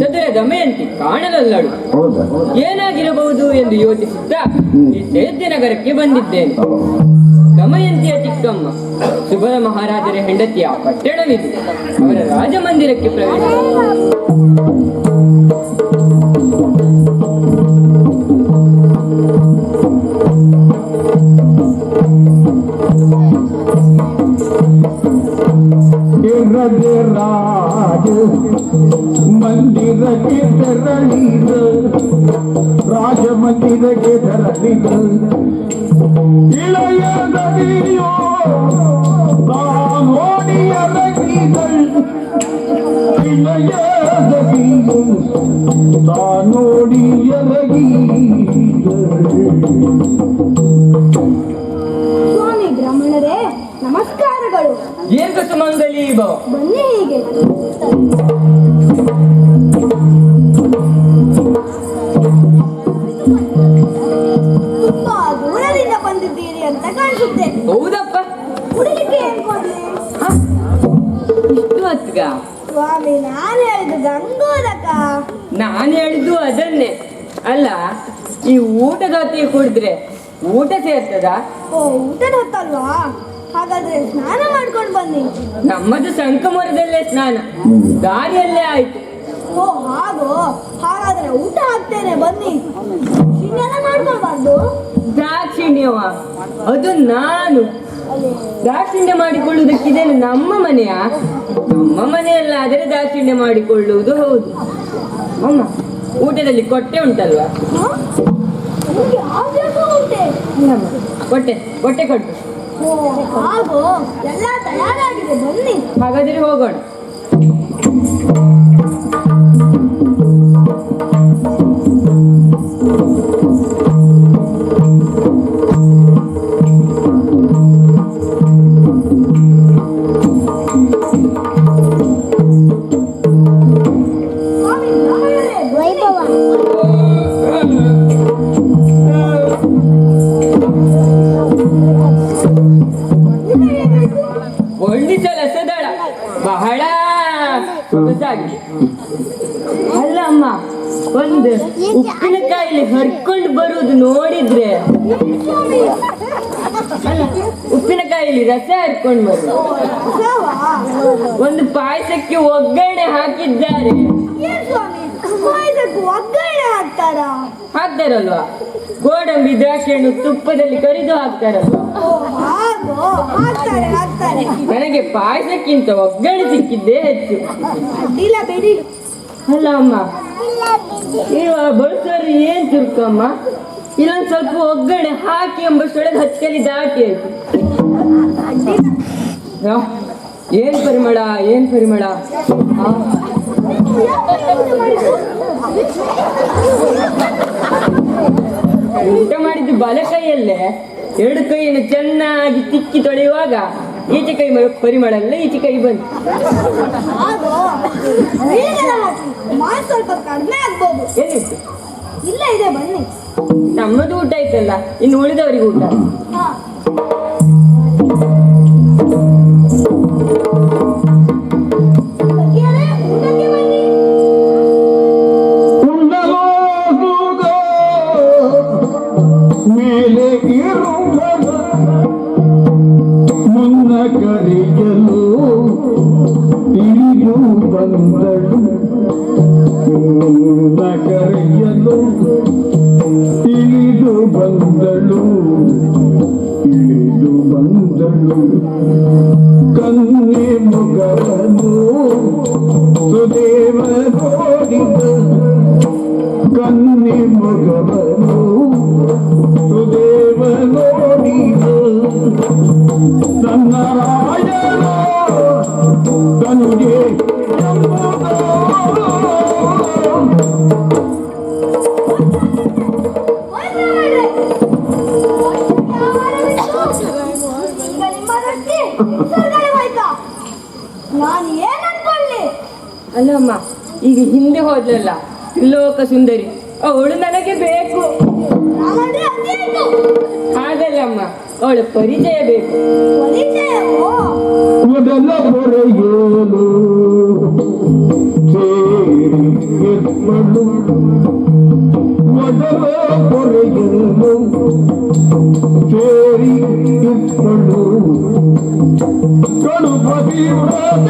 ಚದುರ ದಮಯಂತಿ ಕಾಣಲಲ್ಲಳು.
ಹೌದಾ
ಏನಾಗಿರಬಹುದು ಎಂದು ಯೋಚಿಸುತ್ತಾ ಈ ಚೈತ್ಯ ನಗರಕ್ಕೆ ಬಂದಿದ್ದೇನೆ. ದಮಯಂತಿಯ ಚಿಕ್ಕಮ್ಮ ಸುಬಲ ಮಹಾರಾಜರ ಹೆಂಡತಿಯ ಪಟ್ಟಣವಿದೆ. ಅವರ ರಾಜಮಂದಿರಕ್ಕೆ ಪ್ರವೇಶ.
ಇರದೆ ರಾಜ ಮಂದಿರಕ್ಕೆ ತೆರಳಿದ ರಾಜ ಮಂದಿರಕ್ಕೆ ತೆರಳಿದ ಇಳೆಯ ನದಿಯೋ ನೋಡಿ ಎರಗಿದಳು ಇಳೆಯ ನದಿಯೋ ನೋಡಿ ಎರಗಿದಳು.
ಸ್ವಾಮಿ ಬ್ರಾಹ್ಮಣರೇ ನಮಸ್ಕಾರಗಳು.
ದೀರ್ಘ ಸುಮಂಗಲಿ ಭವ.
ಬನ್ನಿ ಹೀಗೆ. ತುಂಬಾ ದೂರದಿಂದ ಬಂದಿದ್ದೀರಿ ಅಂತ ಕಾಣಿಸುತ್ತೆ.
ಹೌದಪ್ಪ,
ಕುಡಿಲಿಕ್ಕೆ ಏನ್ ಕೊಡ್ಲಿ?
ಇಷ್ಟು ಹೊತ್ಗ
ಸ್ವಾಮಿ ನಾನು ಹೇಳಿದ್ದು ಗಂಗೋದಕ.
ನಾನು ಹೇಳಿದ್ದು ಅದನ್ನೇ. ಅಲ್ಲ, ಈ ಊಟದ ಹೊತ್ತಿಗೆ ಕುಡಿದ್ರೆ ಊಟ ಸೇರ್ತದ?
ಓ, ಊಟದ ಹೊತ್ತಲ್ವಾ? ಹಾಗಾದ್ರೆ ಸ್ನಾನ ಮಾಡ್ಕೊಂಡು ಬನ್ನಿ.
ನಮ್ಮದು ಸಂಕಮರದಲ್ಲೇ ಸ್ನಾನ, ದಾರಿಯಲ್ಲೇ ಆಯ್ತು.
ಓ ಹಾಗೋ, ಹಾಗಾದ್ರೆ ಊಟ ಹಾಕ್ತೇನೆ ಬನ್ನಿ. ಹಿಂಗೆಲ್ಲ ಮಾಡ್ಕೊಳ್ಬಾರ್ದು.
ದಾಕ್ಷಿಣ್ಯವ ಅದು ನಾನು. ದಾಕ್ಷಿಣ್ಯ ಮಾಡಿಕೊಳ್ಳುವುದಕ್ಕಿದೇನು ನಮ್ಮ ಮನೆಯ? ನಮ್ಮ ಮನೆಯಲ್ಲಾದರೆ ದಾಕ್ಷಿಣ್ಯ ಮಾಡಿಕೊಳ್ಳುವುದು ಹೌದು. ಅಮ್ಮ, ಊಟದಲ್ಲಿ ಕೊಟ್ಟೆ ಉಂಟಲ್ವಾ?
ಹ? ನಿಮ್ಗೆ ಯಾವ್ದ್ಯಾವ್ದೋ ಉಂಟೆ?
ಇಲ್ಲಮ್ಮ, ಕೊಟ್ಟೆ ಕೊಟ್ಟೆ ಕೊಟ್ಟು.
ಓ ಹಾಗೋ, ಎಲ್ಲ ತಯಾರಾಗಿದೆ ಬನ್ನಿ.
ಹಾಗಾದರೆ ಹೋಗೋಣ.
ಸ್ವಾಮಿ ಬ್ರಾಹ್ಮಣರೇ, ವೈಭವ.
ಒಳ್ಳಿಸಲ ಸದಳ ಬಹಳ ಸೊಗಸಾಗಿದೆ. ಅಲ್ಲ ಅಮ್ಮ, ಒಂದು ಉಪ್ಪಿನಕಾಯಿಲಿ ಹರ್ಕೊಂಡು ಬರುವುದು ನೋಡಿದ್ರೆ,
ಸ್ವಾಮಿ
ಅಲ್ಲ ಉಪ್ಪಿನಕಾಯಿಲಿ ರಸ ಹರ್ಕೊಂಡು ಬರುದು,
ರಸವಾ?
ಒಂದು ಪಾಯಸಕ್ಕೆ ಒಗ್ಗರಣೆ ಹಾಕಿದ್ದಾರೆ.
ಏನ್ ಸ್ವಾಮಿ, ಪಾಯಸಕ್ಕೂ ಒಗ್ಗರಣೆ ಹಾಕ್ತಾರಾ?
ಹಾಕ್ತಾರಲ್ವಾ? ಗೋಡಂಬಿ ದ್ರಾಕ್ಷಿ ಹಣ್ಣು ತುಪ್ಪದಲ್ಲಿ ಕರಿದು ಹಾಕ್ತಾರಲ್ವಾ?
ಓ ಹಾಗೋ, ಹಾಕ್ತಾರೆ ಹಾಕ್ತಾರೆ.
ನನಗೆ ಪಾಯಸಕ್ಕಿಂತ ಒಗ್ಗರಣೆ ಸಿಕ್ಕಿದ್ದೇ ಹೆಚ್ಚು.
ಅಡ್ಡಿಲ್ಲ ಬಿಡಿ.
ಅಲ್ಲ ಅಮ್ಮ, ಇವಾಗ ಬಳಸೋರು ಏನ್ ಚುರುಕಮ್ಮ, ಇಲ್ಲೊಂದು ಸ್ವಲ್ಪ ಒಗ್ಗರಣೆ ಹಾಕಿ ಎಂಬಷ್ಟೊಳಗೆ ಹಚ್ಚಲಿ ದಾಟಿ ಆಯ್ತು.
ಅಡ್ಡಿಲ್ಲ.
ಏನ್ ಪರಿಮಳ, ಏನ್ ಪರಿಮಳ. ಆ, ಊಟ ಮಾಡಿದ್ದು ಬಲ ಕೈಯಲ್ಲೇ, ಎರಡು ಕೈಯನ್ನು ಚೆನ್ನಾಗಿ ತಿಕ್ಕಿ ತೊಳೆಯುವಾಗ ಈಚೆ ಕೈ ಪರಿಮಳ ಅಲ್ಲ, ಈಚೆ ಕೈ ಬಂತು.
ಹಾಗೋ, ನೀರೆಲ್ಲ ಹಾಕಿ ಮಾತು ಸ್ವಲ್ಪ ಕಡಿಮೆ ಆಗ್ಬೋದು.
ಏನಿತ್ತು?
ಇಲ್ಲ ಇದೆ ಬನ್ನಿ.
ನಮ್ಮದು ಊಟ ಆಯ್ತಲ್ಲ, ಇನ್ನು ಉಳಿದವರಿಗೆ ಊಟ.
ಹಾ. ಸಖಿಯರೇ, ಊಟಕ್ಕೆ ಬನ್ನಿ.
ಉಂಡಲೋಸುಗ ಮೇಲೆ ಇರುವನ ಮುನ್ನ ಕರೆಯಲು ಇಳಿದು ಬಂದಳು. ನಿನ್ನ ಕರೆಯಲು ಇಳಿದು ಬಂದಳು ಕನ್ನೆ ಮುಗವನು ಸುದೇವ ನೋಡಿದ ಕನ್ನೆ ಮುಗವನು ಸುದೇವ ನೋಡಿದ ತನ್ನ ರಾಯನ ತನುಗೆ
ನಾನು ಏನ್ ಅನ್ಕೊಳ್ಳಿ?
ಅಲ್ಲಮ್ಮ, ಈಗ ಹಿಂದೆ ಹೋದ್ಲಲ್ಲ ತ್ರಿಲೋಕ ಸುಂದರಿ, ಅವಳು ನನಗೆ ಬೇಕು.
ಹಾಗಾದ್ರೆ ಅದೇ ಆಯ್ತು.
ಹಾಗಲ್ಲಮ್ಮ, ಅವಳ ಪರಿಚಯ ಬೇಕು.
ಪರಿಚಯವೋ?
ಮೊದಲ ಹೊರೆಯೇನು ಸೇರಿ ಎತ್ಮಳು ಮೊದಲ ಹೊರೆಯೇನು ಸೇರಿ ಎತ್ಮಳು ಗಣಪತಿ ವ್ರತ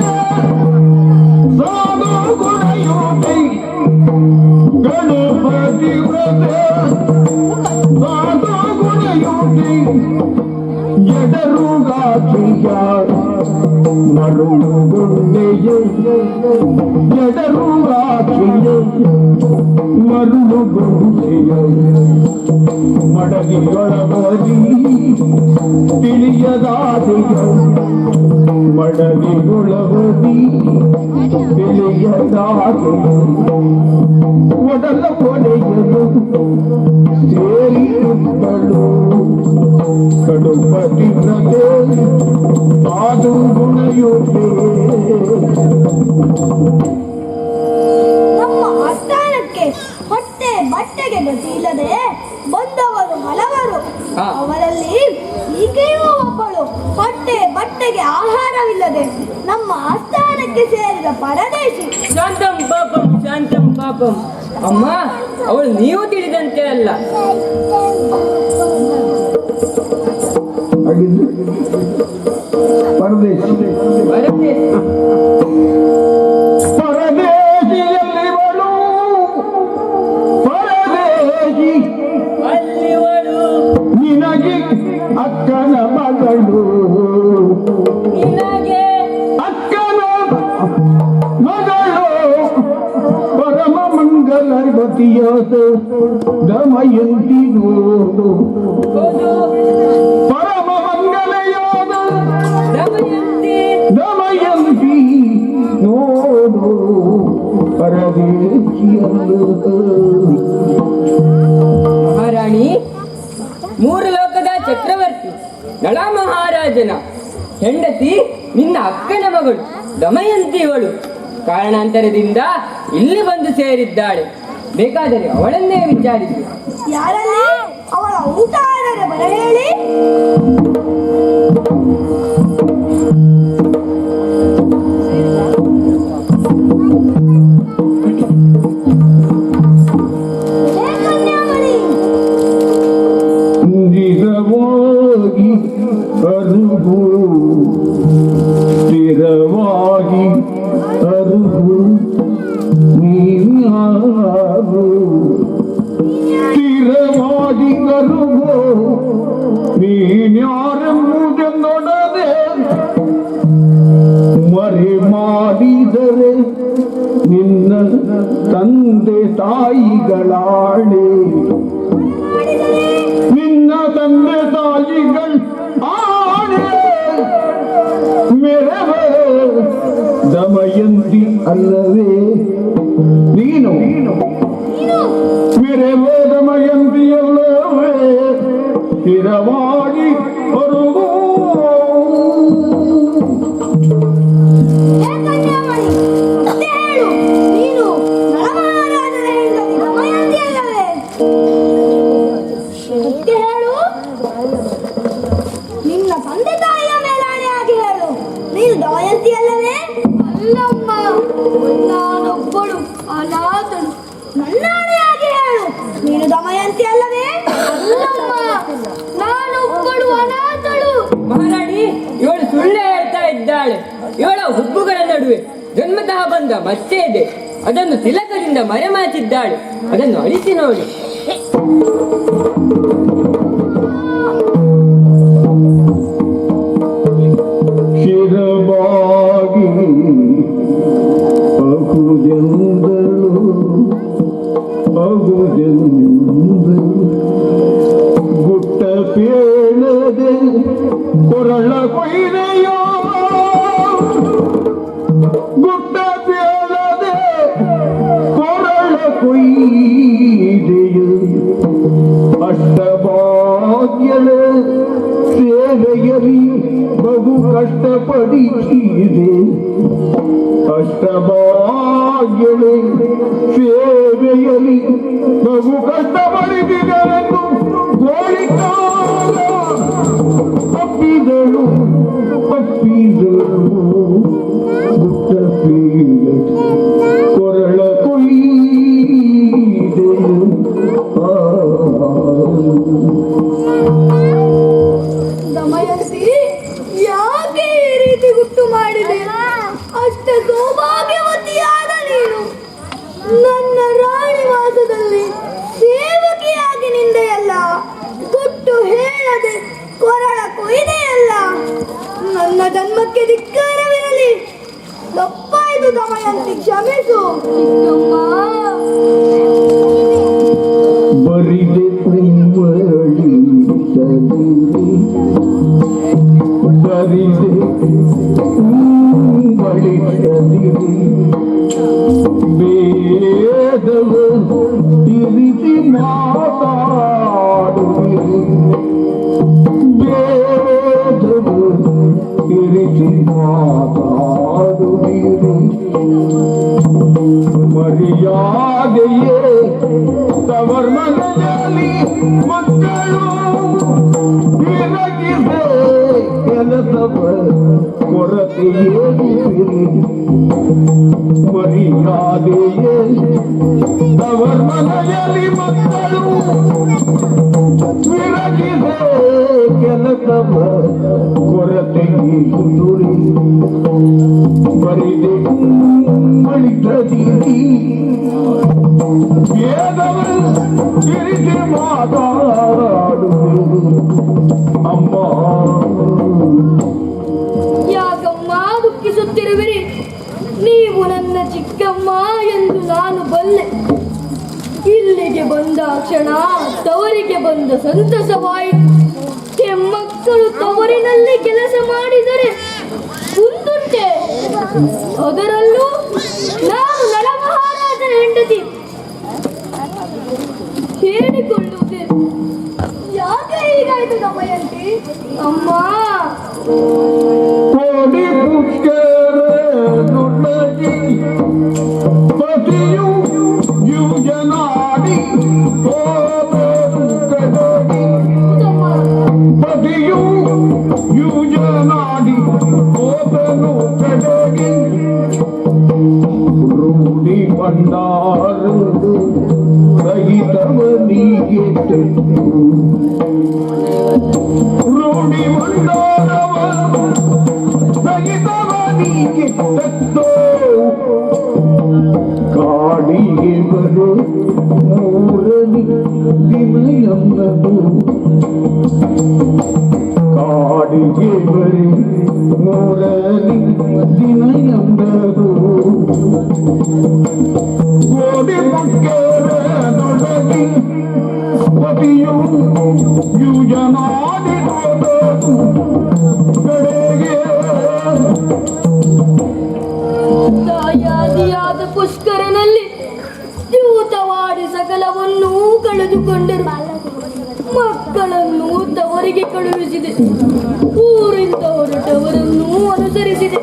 ಸಾಧು ಗುಣಯೋಗಿ ಗಣಪತಿ ವ್ರತ ಸಾಧು ಗುಣಯೋಗಿ ಎಡರುಗಾಚಿಯ ಮರುಳುಗೊಂಡೆಯ ಎಡರುಗಾಚಿಯ ಮರುಳುಗೊಂಡೆಯ ಮಡದಿಯೊಳಗದಿ ತಿಳಿಯದಾದೆಯ ಮಡದಿಯೊಳಗದಿ ತಿಳಿಯದಾದೆಯ ಒಡಲ ಒಡೆಯಲು ಸೇರಿರುತ್ತಳು ಕಡುಪತಿ ವ್ರತೆ ಸಾಧು ಗುಣಯೋಗಿ
ನಮ್ಮ ಆಸ್ಥಾನಕ್ಕೆ ಹೊಟ್ಟೆ ಬಟ್ಟೆಗೆ ಗತಿ ಇಲ್ಲದೆ ಬಂದವರು ಹಲವರು.
ಹಾ.
ಅವರಲ್ಲಿ ಈಕೆಯೂ ಒಬ್ಬಳು. ಹೊಟ್ಟೆ ಬಟ್ಟೆಗೆ ಆಹಾರವಿಲ್ಲದೆ ನಮ್ಮ ಆಸ್ಥಾನಕ್ಕೆ ಸೇರಿದ ಪರದೇಶಿ.
ಶಾಂತಂ ಪಾಪಂ ಶಾಂತಂ ಪಾಪಂ. ಅಮ್ಮ, ಅವಳು ನೀವು ತಿಳಿದಂತೆ ಅಲ್ಲ.
ಪರದೇಶಿ
ಬರದೆ
ಪರದೇಶಿಯಲ್ಲಿವಳು ಪರದೇಶಿ
ಅಲ್ಲಿವಳು
ನಿನಗೆ ಅಕ್ಕನ ಮಗಳು
ನಿನಗೆ
ಅಕ್ಕನ ಮಗಳು ಪರಮ ಮಂಗಲವತಿಯಾದ ದಮಯಂತಿ ನೋಡು
ಹೌದು,
ಪರಮ ಮಂಗಲೆಯಾದ
ದಮಯಂತಿ.
ದಮಯಂತಿ ನೋಡು ಪರದೇಶಿಯಲ್ಲ
ಮಹಾರಾಣಿ, ಮೂರು ಲೋಕದ ಚಕ್ರವರ್ತಿ ನಳ ಮಹಾರಾಜನ ಹೆಂಡತಿ ನಿನ್ನ ಅಕ್ಕನ ಮಗಳು ದಮಯಂತಿಯವಳು ಕಾರಣಾಂತರದಿಂದ ಇಲ್ಲಿ ಬಂದು ಸೇರಿದ್ದಾಳೆ. ಬೇಕಾದರೆ ಅವಳನ್ನೇ ವಿಚಾರಿಸಿ.
ಯಾರಲ್ಲಿ? ಅವಳ ಊಟ ಆದರೆ ಬರ ಹೇಳಿ. ಹೇ ಕನ್ಯಾಮಣಿ,
ನಿಜವಾಗಿ ಅರುಗು ಸ್ಥಿರವಾಗಿ ಅರುಗು ನೀನ್ಯಾರು ಸ್ಥಿರವಾಗಿ ಅರುಗು ನೀನ್ಯಾರೆಂಬುದೆನ್ನೊಡನೆ ಮರೆ ಮಾಡಿದರೆ ನಿನ್ನ ತಂದೆ ತಾಯಿಗಳಾಳೆ ನಿನ್ನ ತಂದೆ ತಾಯಿಗಳು ಆಣೆ ಮೆರವ ದಮಯಂತಿ ಅಲ್ಲವೇ ನೀನು ಮೆರವ ದಮಯಂತಿ ಅಲ್ಲವೇ ಸ್ಥಿರವಾಗಿ ಹೊರಗು
ಹೇ ಕನ್ಯಾಮಣಿ, ಮತ್ತೆ ಹೇಳು, ನೀನು ನಳಮಹಾರಾಜನ ಹೆಂಡತಿ ದಮಯಂತಿ ಅಲ್ಲವೇ? ಮತ್ತೆ ಹೇಳು, ನಿನ್ನ ತಂದೆ ತಾಯಿಯ ಮೇಲಾಣೆಯಾಗಿ ಹೇಳು, ನೀನು ದಮಯಂತಿ ಅಲ್ಲವೇ? ಅಲ್ಲಮ್ಮ, ನಾನೊಬ್ಬಳು ಅನಾಥಳು. ನನ್ನಾಣೆಯಾಗಿ ಹೇಳು, ನೀನು ದಮಯಂತಿ ಅಲ್ಲವೇ? ಅಲ್ಲಮ್ಮ, ನಾನೊಬ್ಬಳು ಅನಾಥಳು.
ಮಹಾರಾಣಿ, ಇವಳು ಸುಳ್ಳು ಹೇಳ್ತಾ ಇದ್ದಾಳೆ. ಇವಳ ಹುಬ್ಬುಗಳ ನಡುವೆ ಜನ್ಮತಃ ಬಂದ ಮಚ್ಚೆ ಇದೆ. ಅದನ್ನು ತಿಲಕದಿಂದ ನಾಚಿಕೆಯಿಂದ ಮರೆಮಾಚಿದ್ದಾಳೆ. ಅದನ್ನು ಅಳಿಸಿ ನೋಡಿ.
ಶಿರವಾಗಿ ಅಗುಜೆಂದಳು ಗುಟ್ಟ ಪೇಳದೆ ಕೊರಳ ಕೊಯ್ದೆಯೋ ಗುಟ್ಟ ಪೇಳದೆ ಕೊರಳ ಕೊಯ್ದೆಯೋ ಅಷ್ಟಭಾಗ್ಯಳ ಸೇವೆಯಲಿ ಬಹು ಕಷ್ಟಪಡಿಸಿದೆ ಅಷ್ಟಭಾಗ್ಯಳೆ ಸೇವೆಯಲಿ ಬಹು ಕಷ್ಟಪಡಿಸಿದರೆಂದು ಗೋಳಿಕಾಲ ತಪ್ಪಿದಳು ಗುಟ್ಟ ಪೀಡೆ ಕೊರಳ ಕೊಯ್ದೆಯು
ದಮಯಂತಿ, ಯಾಕೆ ಈ ರೀತಿ ಗುಟ್ಟು ಮಾಡಿದೆ? ಅಷ್ಟ ಸೌಭಾಗ್ಯವತಿಯಾದ ನೀನು ನನ್ನ ರಾಣಿವಾಸದಲ್ಲಿ ಸೇವಕಿಯಾಗಿ ನಿಂದೆಯಲ್ಲ, ಗುಟ್ಟು ಹೇಳದೆ ಕೊರಳ ಕೊಯ್ದೆಯಲ್ಲ. ನನ್ನ ಜನ್ಮಕ್ಕೆ ಧಿಕ್ಕಾರವಿರಲಿ. ತಪ್ಪಾಯ್ತು ದಮಯಂತಿ, ಕ್ಷಮಿಸು.
ಬರಿದೆ ಕುಂಬಳಿ ಬರಿದೆ ಕುಂಬಳಿ ಬೇದವ ತಿರಿಸಿ ಮಾತಾಡುವಿರಿ ಬೇದವ ತಿರಿಸಿ ಮಾತಾಡುವಿರಿ ಮರ್ಯಾದೆಯೇ ತವರ್ಮನೆಯಲ್ಲಿ ಮಕ್ಕಳು ಬೆಳಗಿದೆ ಕೆಲಸವ ಕೊರತೆಯೇರುವಿರಿ ಮರ್ಯಾದೆಯೇ ತವರ್ಮನೆಯಲ್ಲಿ ಮಕ್ಕಳು ಬೆಳಗಿದೆ ಕೆಲಸವ ಕೊರತೆಯೇರುವಿರಿ ಬರಿದೆ ಮಳಿತದೀರಿ ವೇದವರು ತಿರುಗಿ ಮಾತಾಡುವುದು ಅಮ್ಮ.
ಯಾಕಮ್ಮ ದುಃಖಿಸುತ್ತಿರುವಿರಿ? ನೀವು ನನ್ನ ಚಿಕ್ಕಮ್ಮ ಎಂದು ನಾನು ಬಲ್ಲೆ. ಇಲ್ಲಿಗೆ ಬಂದ ಕ್ಷಣ ತವರಿಗೆ ಬಂದ ಸಂತಸವಾಯಿತು. ಮಕ್ಕಳು ತವರಿನಲ್ಲಿ ಕೆಲಸ ಮಾಡಿದರೆ ಕುಂದುಂಟೆ, ಅದರಲ್ಲೂ ನಾನು ನಳಮಹಾರಾಜನ ಹೆಂಡತಿ ಹೇಳಿಕೊಳ್ಳುವುದೇ. ಯಾಕೆ ಹೀಗಾಯ್ತು ದಮಯಂತಿ? ಅಮ್ಮ,
ಕೋಡಿ ಪುಷ್ಕರನುಳ್ಳಗಿ ಪತಿಯು ಯುಜನಾಡಿ ಹೋದರು ಕಡಗಿ ಪತಿಯು ಯುಜನಾಡಿ ಹೋದರು ಕಡಗಿ ರೂಢಿ ಭಂಡಾರದು ಸಹಿತವನಿಗೆ ರೂಢಿ ಭಂಡಾರವ ಸಹಿತವನಿಗೆ ತತ್ತೋ ಕಾಡಿಗೆ ಬರು ಮೂರನಿ ದಿನಯನ್ನದು ಕಾಡಿಗೆ ಬರಿ ಮೂರನಿ ದಿನಯನ್ನದು ಗೋಡಿ ಮುಖ್ಯರದೊಡಗಿ ಪತಿಯು ಯುಜನಾಡಿ ಹೋದದು ಕಡೆಗೆ
ದಾಯಾದಿಯಾದ ಪುಷ್ಕರನಲ್ಲಿ ದ್ಯೂತವಾಡಿ ಸಕಲವನ್ನೂ ಕಳೆದುಕೊಂಡರು. ಮಕ್ಕಳನ್ನು ತವರಿಗೆ ಕಳುಹಿಸಿದೆ, ಊರಿಂದ ಹೊರಟವರನ್ನು ಅನುಸರಿಸಿದೆ.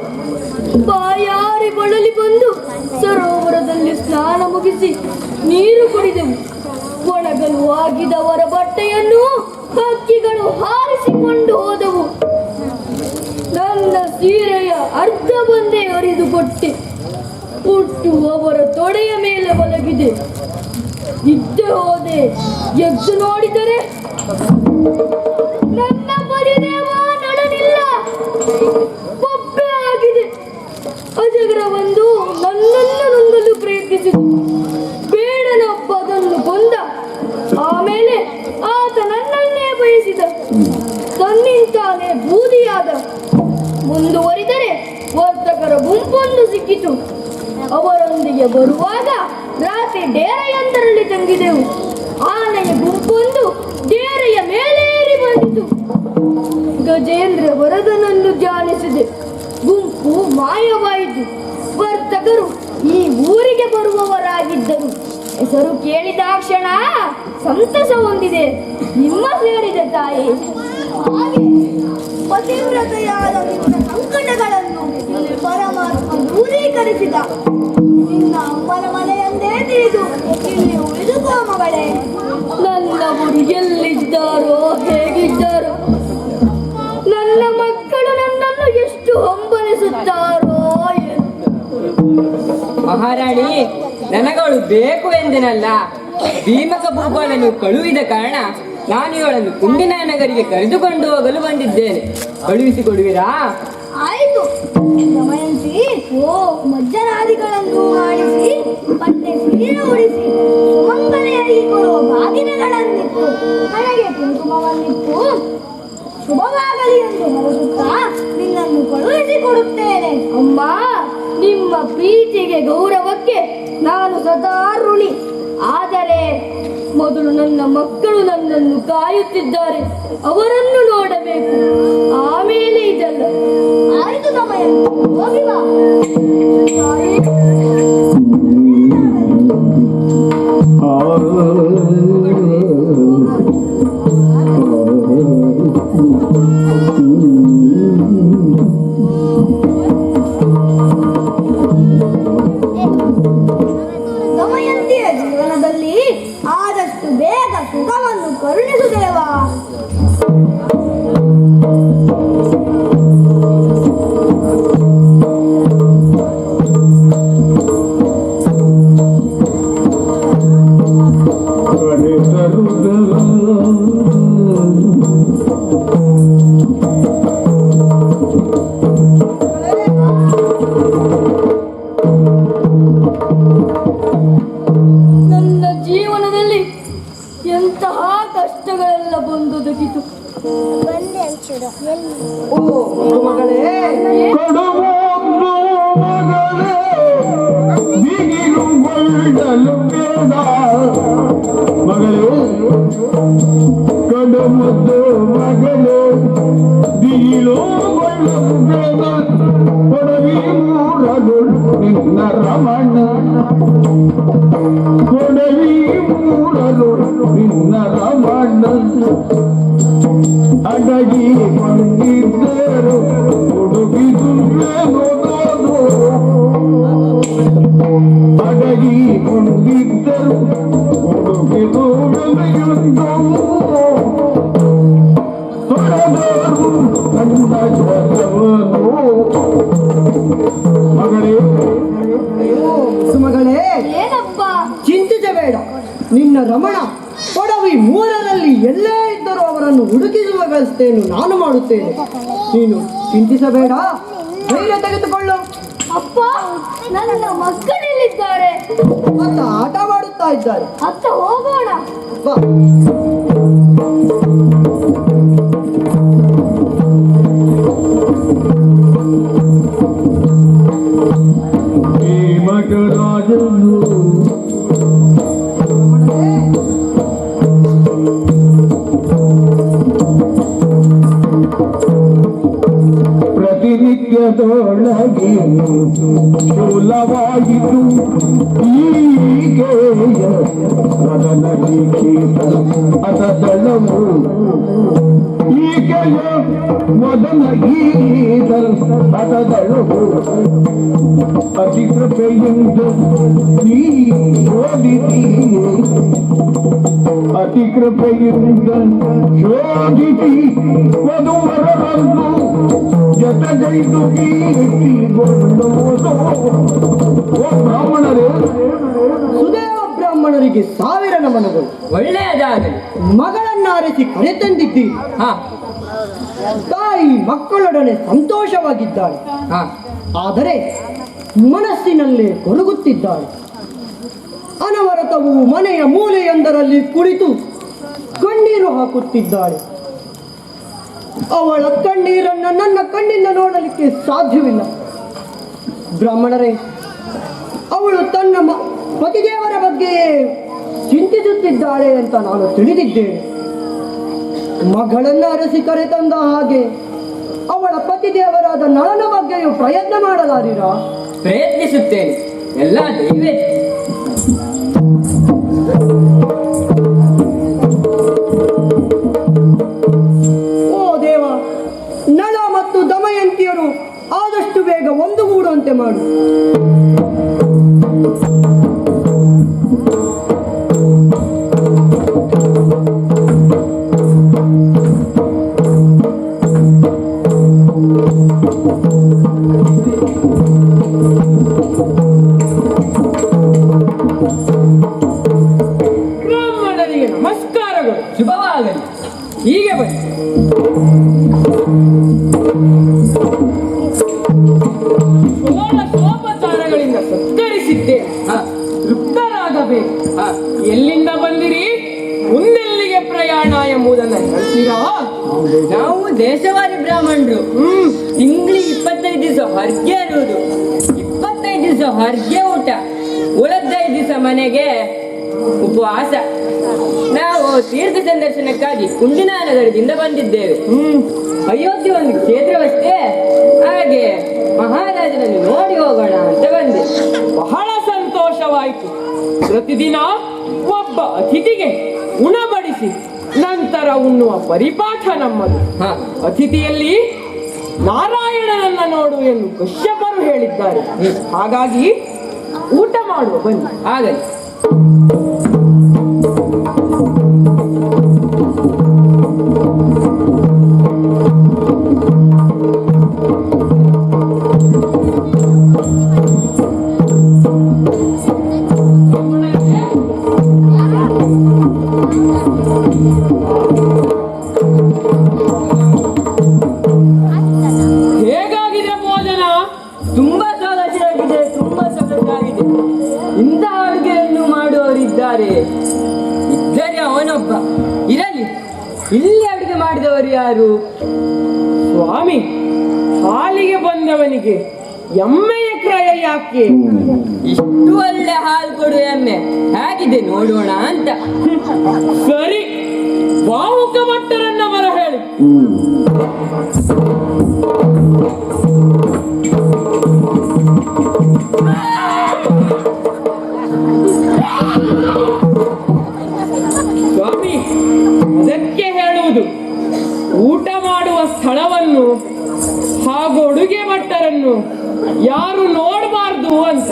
ಬಾಯಾರಿ ಬಳಲಿ ಬಂದು ಸರೋವರದಲ್ಲಿ ಸ್ನಾನ ಮುಗಿಸಿ ನೀರು ಕುಡಿದೆವು. ಒಣಗಲು ಆಗಿದವರ ಬಟ್ಟೆಯನ್ನು ಹಕ್ಕಿಗಳು ಹಾರಿಸಿಕೊಂಡು ಹೋದವು. ನನ್ನ ಸೀರೆಯ ಅರ್ಧ ಬಂದೆ ಹರಿದು ಕೊಟ್ಟೆ. ಹುಟ್ಟು ಅವರ ತೊಡೆಯ ಮೇಲೆ ಮಲಗಿದೆ. ಇದ್ದೆ ಹೋದೆ. ಎದ್ದು ನೋಡಿದರೆ ನನ್ನ ಪರಿದೇವ ನಡನಿಲ್ಲ, ಕೊಬ್ಬೆ ಆಗಿದೆ. ಅಜಗರ ಬಂದು ನನ್ನನ್ನು ನುಂಗಲು ಪ್ರಯತ್ನಿಸಿತು. ಒಂದು ಸಿಕ್ಕಿತು. ಅವರೊಂದಿಗೆ ಬರುವಾಗ ರಾತ್ರಿ ಡೇರೆಯೊಂದರಲ್ಲಿ ತಂಗಿದೆವು. ಆನೆಯ ಗುಂಪೊಂದು ಡೇರೆಯ ಮೇಲೇರಿ ಬಂದಿತು. ಗಜೇಂದ್ರ ವರದನನ್ನು ಧ್ಯಾನಿಸಿದೆ. ಗುಂಪು ಮಾಯವಾಯಿತು. ವರ್ತಕರು ಈ ಊರಿಗೆ ಬರುವವರಾಗಿದ್ದರು. ಹೆಸರು ಕೇಳಿದಾಕ್ಷಣ ಸಂತಸ ಹೊಂದಿದೆ. ನಿಮ್ಮ ಸೇರಿದೆ ತಾಯಿ. ಹಾಗೆ ಪತಿವ್ರತೆಯಾದ ನಿನ್ನ ಸಂಕಟಗಳನ್ನು ಪರಮಾತ್ಮ ದೂರೀಕರಿಸಿದ. ನಿನ್ನ ಅಮ್ಮನ ಮನೆಯಂದೇ ತಿಳಿದು ಇಲ್ಲಿ ಉಳಿದುಕೋ ಮಗಳೇ. ನನ್ನವರು ಎಲ್ಲಿದ್ದಾರೋ ಹೇಗಿದ್ದಾರೋ, ನನ್ನ ಮಕ್ಕಳು ನನ್ನನ್ನು ಎಷ್ಟು ಹಂಬಲಿಸುತ್ತಾರೋ ಎಂದು.
ಮಹಾರಾಣಿ, ನನಗಳು ಬೇಕು ಎಂದೆನಲ್ಲ, ಭೀಮಕ ಭೂಪಾಲನ್ನು ಕಳುಹಿದ ಕಾರಣ ನಾನು ಇವಳನ್ನು ಕುಂಡಿನ ನಗರಿಗೆ ಕರೆದುಕೊಂಡು ಹೋಗಲು ಬಂದಿದ್ದೇನೆ. ಕಳುಹಿಸಿಕೊಡುವಿರಾ?
ಆಯಿತು. ದಮಯಂತಿ ಮಜ್ಜನಾದಿಗಳನ್ನು ಮಾಡಿಸಿ ಮತ್ತೆ ಸೀರೆ ಉಡಿಸಿ ಸುಮಂಗಲೆಯಾಗಿ ಕೊಡುವ ಬಾಗಿನಗಳನ್ನಿತ್ತು ನನಗೆ ಕುಂಕುಮವನ್ನಿತ್ತು ಶುಭವಾಗಲಿ ಎಂದು ಹೊರಡುತ್ತಾ ನಿನ್ನನ್ನು ಕಳುಹಿಸಿಕೊಡುತ್ತೇನೆ. ಅಮ್ಮ, ನಿಮ್ಮ ಪ್ರೀತಿಗೆ ಗೌರವಕ್ಕೆ ನಾನು ಸದಾ ಋಣಿ. ಆದರೆ ಮೊದಲು ನನ್ನ ಮಕ್ಕಳು ನನ್ನನ್ನು ಕಾಯುತ್ತಿದ್ದಾರೆ, ಅವರನ್ನು ನೋಡಬೇಕು, ಆಮೇಲೆ ಇದೆಲ್ಲ. ಆಯಿತು ದಮಯಂತಿ, ಹೋಗಿ ಬಾ. ತಾಯಿ, ದಮಯಂತಿಯ ಜೀವನದಲ್ಲಿ ಆದಷ್ಟು ಬೇಗ ಸುಖವನ್ನು ಕರುಣಿಸುತ್ತೇವಾ. ನನ್ನ ಜೀವನದಲ್ಲಿ ಎಂತಹ ಕಷ್ಟಗಳೆಲ್ಲ ಬಂದೊದಗಿತು.
ಮಗಳೇ,
ಕಡುವೊಂದು ಮಗಳೇ ದಿಗಿಲುಗೊಳ್ಳಲು ಬೇಡ ಮಗಳೇ. ಕಡುಮುದ್ದು ಮಗಳೇ ದಿಗಿಲುಗೊಳ್ಳಲು ಬೇಡ. ಕೊಡವಿ ಮೂರಲು ನಿನ್ನ ರಮಣ, ಕೊಡವಿ ಮೂರಲು ನಿನ್ನ ರಮಣ. ಅಡಗಿ ಕೊಂಡಿದ್ದರು ಹುಡುಗಿದುದು, ಅಡಗಿ ಕೊಂಡಿದ್ದರು ಹುಡುಗಿದುದು. ತೊಡದರು ನನ್ನ ಜ್ವರವನ್ನು. ಮಗಳೇ,
ಸುಮಗಳೇ,
ಏನಪ್ಪ?
ಚಿಂತಿಸಬೇಡ. ನಿನ್ನ ರಮಣ ಕೊಡವಿ ಮೂರರಲ್ಲಿ ಎಲ್ಲೇ ಇದ್ದರೂ ಅವರನ್ನು ಹುಡುಕಿಸುವ ವ್ಯವಸ್ಥೆಯನ್ನು ನಾನು ಮಾಡುತ್ತೇನೆ. ನೀನು ಚಿಂತಿಸಬೇಡ, ಧೈರ್ಯ ತೆಗೆದುಕೊಳ್ಳು.
ಅಪ್ಪ, ನನ್ನ ಮಕ್ಕಳೆಲ್ಲಿದ್ದಾರೆ?
ಅಂತ ಆಟ ಮಾಡುತ್ತಾ ಇದ್ದಾರೆ.
ಅತ್ತ ಹೋಗೋಣ.
ಬಾ.
ಈ ಮಗರಾಜನು ಪ್ರತಿನಿತ್ಯದೊಳಗೆ ಶೂಲವಾಯಿತು ಈಗೆಯ ಮೊದಲೀಕೇತ ಅದದಳವು. ಈಗೆಯ ಮೊದಲ ಈದ ಅದದಳವು. ಅತಿ ಕೃಪೆಯಿಂದ ನೀ ಶೋಧಿಸಿ, ಅತಿ ಕೃಪೆಯಿಂದ ಶೋಧಿಸಿ ವಧುವರರನ್ನು ಜೊತೆಗೈದು ಕೀರ್ತಿಗೊಳ್ಳುವುದು. ಓ ಬ್ರಾಹ್ಮಣರೇ,
ಸುದೇವ ಬ್ರಾಹ್ಮಣರಿಗೆ 1000 ನಮನಗಳು.
ಒಳ್ಳೆಯದಾಗಲಿ.
ಮಗಳನ್ನ ಅರಸಿ ಕರೆತಂದಿದ್ದೀರಿ.
ಹಾ
ತಾಯಿ ಮಕ್ಕಳೊಡನೆ ಸಂತೋಷವಾಗಿದ್ದಾಳೆ.
ಹಾ
ಆದರೆ ಮನಸ್ಸಿನಲ್ಲೇ ಕೊರಗುತ್ತಿದ್ದಾಳೆ. ಅನವರತವು ಮನೆಯ ಮೂಲೆಯೊಂದರಲ್ಲಿ ಕುಳಿತು ಕಣ್ಣೀರು ಹಾಕುತ್ತಿದ್ದಾಳೆ. ಅವಳ ಕಣ್ಣೀರನ್ನು ನನ್ನ ಕಣ್ಣಿಂದ ನೋಡಲಿಕ್ಕೆ ಸಾಧ್ಯವಿಲ್ಲ.
ಬ್ರಾಹ್ಮಣರೇ, ಅವಳು ತನ್ನ ಪತಿದೇವರ ಬಗ್ಗೆ ಚಿಂತಿಸುತ್ತಿದ್ದಾಳೆ ಅಂತ ನಾನು ತಿಳಿದಿದ್ದೇನೆ. ಮಗಳನ್ನು ಅರಸಿ ಕರೆತಂದ ಹಾಗೆ ಅವಳ ಪತಿದೇವರಾದ ನನ್ನ ಬಗ್ಗೆಯೂ ಪ್ರಯತ್ನ ಮಾಡಲಾರಿರಾ?
ಪ್ರಯತ್ನಿಸುತ್ತೇನೆ, ಎಲ್ಲ ದೈವೇ.
ಓ ದೇವ, ನಳ ಮತ್ತು ದಮಯಂತಿಯರು ಆದಷ್ಟು ಬೇಗ ಒಂದುಗೂಡುವಂತೆ ಮಾಡು.
ಬ್ರಾಹ್ಮಣರಿಗೆ ನಮಸ್ಕಾರಗಳು.
ಶುಭವಾಗಲಿ.
ಹೀಗೆ ಬನ್ನಿ. ಶೋಪಚಾರಗಳಿಂದ ಸತ್ಕರಿಸಿದ್ದೆ. ತೃಪ್ತರಾಗಬೇಕು. ಎಲ್ಲಿಂದ ಬಂದಿರಿ, ಮುಂದೆಲ್ಲಿಗೆ ಪ್ರಯಾಣ ಎಂಬುದನ್ನು ಹೇಳ್ತೀರಾ?
ನಾವು ದೇಶವಾರಿ ಬ್ರಾಹ್ಮಣರು. ತಿಂಗಳಿಗೆ 25 ದಿವಸ ಹೊರ್ಗೆ ಇರುವುದು, 25 ದಿವಸ ಹೊರ್ಗೆ ಊಟ, ಉಳಿದ 5 ದಿವಸ ಮನೆಗೆ ಉಪವಾಸ. ನಾವು ತೀರ್ಥ ಸಂದರ್ಶನಕ್ಕಾಗಿ ಕುಂಡಿನಾನಗರದಿಂದ ಬಂದಿದ್ದೇವೆ. ಅಯೋಧ್ಯೆ ಒಂದು ಕ್ಷೇತ್ರವಷ್ಟೇ, ಹಾಗೆ ಮಹಾರಾಜನನ್ನು ನೋಡಿ ಹೋಗೋಣ ಅಂತ ಬಂದೆ.
ಬಹಳ ಸಂತೋಷವಾಯಿತು. ಪ್ರತಿದಿನ ಒಬ್ಬ ಅತಿಥಿಗೆ ಉಣಬಡಿಸಿ ನಂತರ ಉಣ್ಣುವ ಪರಿಪಾಠ ನಮ್ಮದು. ಅತಿಥಿಯಲ್ಲಿ ನಾರಾಯಣನನ್ನ ನೋಡು ಎಂದು ಕಶ್ಯಪರು ಹೇಳಿದ್ದಾರೆ. ಹಾಗಾಗಿ ಊಟ ಮಾಡುವ ಬನ್ನಿ.
ಆಗಲಿ.
ಹೇಗಾಗಿದೆ ಭೋಜನ?
ತುಂಬಾ ಸೊಗಸಾಗಿದೆ, ತುಂಬಾ ಸೊಗಸಾಗಿದೆ. ಇಂಥ ಅಡುಗೆಯನ್ನು ಮಾಡುವವರಿದ್ದಾರೆ, ಇದ್ದರೆ ಅವನೊಬ್ಬ. ಇರಲಿ, ಇಲ್ಲಿ ಅಡುಗೆ ಮಾಡಿದವರು ಯಾರು?
ಸ್ವಾಮಿ, ಹಾಲಿಗೆ ಬಂದವನಿಗೆ ಎಮ್ಮೆಯ ಕ್ರಯ ಯಾಕೆ?
ಇಷ್ಟು ಒಳ್ಳೆ ಹಾಲು ಕೊಡುವ ಎಮ್ಮೆ ಹೇಗಿದೆ ನೋಡೋಣ ಅಂತ.
ಸರಿ, ಬಾಹುಕ ಭಟ್ಟರನ್ನ ಬರ ಹೇಳಿ. ಸ್ವಾಮಿ, ಅದಕ್ಕೆ ಹೇಳುವುದು, ಊಟ ಮಾಡುವ ಸ್ಥಳವನ್ನು ಹಾಗೂ ಅಡುಗೆ ಭಟ್ಟರನ್ನು ಯಾರು ನೋಡಬಾರ್ದು ಅಂತ.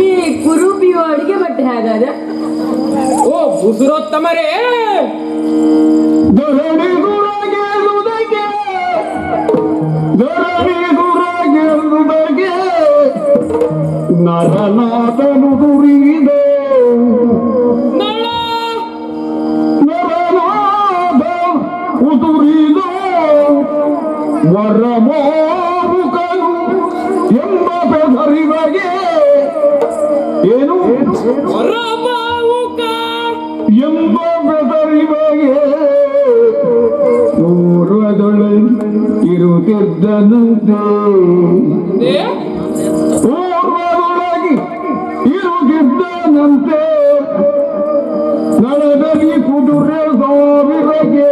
ಈ ಕುರುಬಿಯು ಅಡುಗೆ ಭಟ್ಟ ಹೇಗಾದ?
ಓ ಬುಸುರೋತ್ತಮರೇ,
ನರನಾಥನು ದುರಿದ
ನಳ
ನರನಾಥ ಉದುರಿದ ವರಮೋರುಕನು ಎಂಬ ಬೆದರಿವಗೆ ಏನು
ಹೊರಬಾವುಕ
ಎಂಬ ಬೆದರಿವಗೆ ಪೂರ್ವದೊಳೆ ಇರುತ್ತಿದ್ದನಂತೆ ಪೂರ್ವದೊಳಗೆ ಇರುತ್ತಿದ್ದನಂತೆ ನಳದಲ್ಲಿ ಕುದುರೆ ಸಾವಿರಗೆ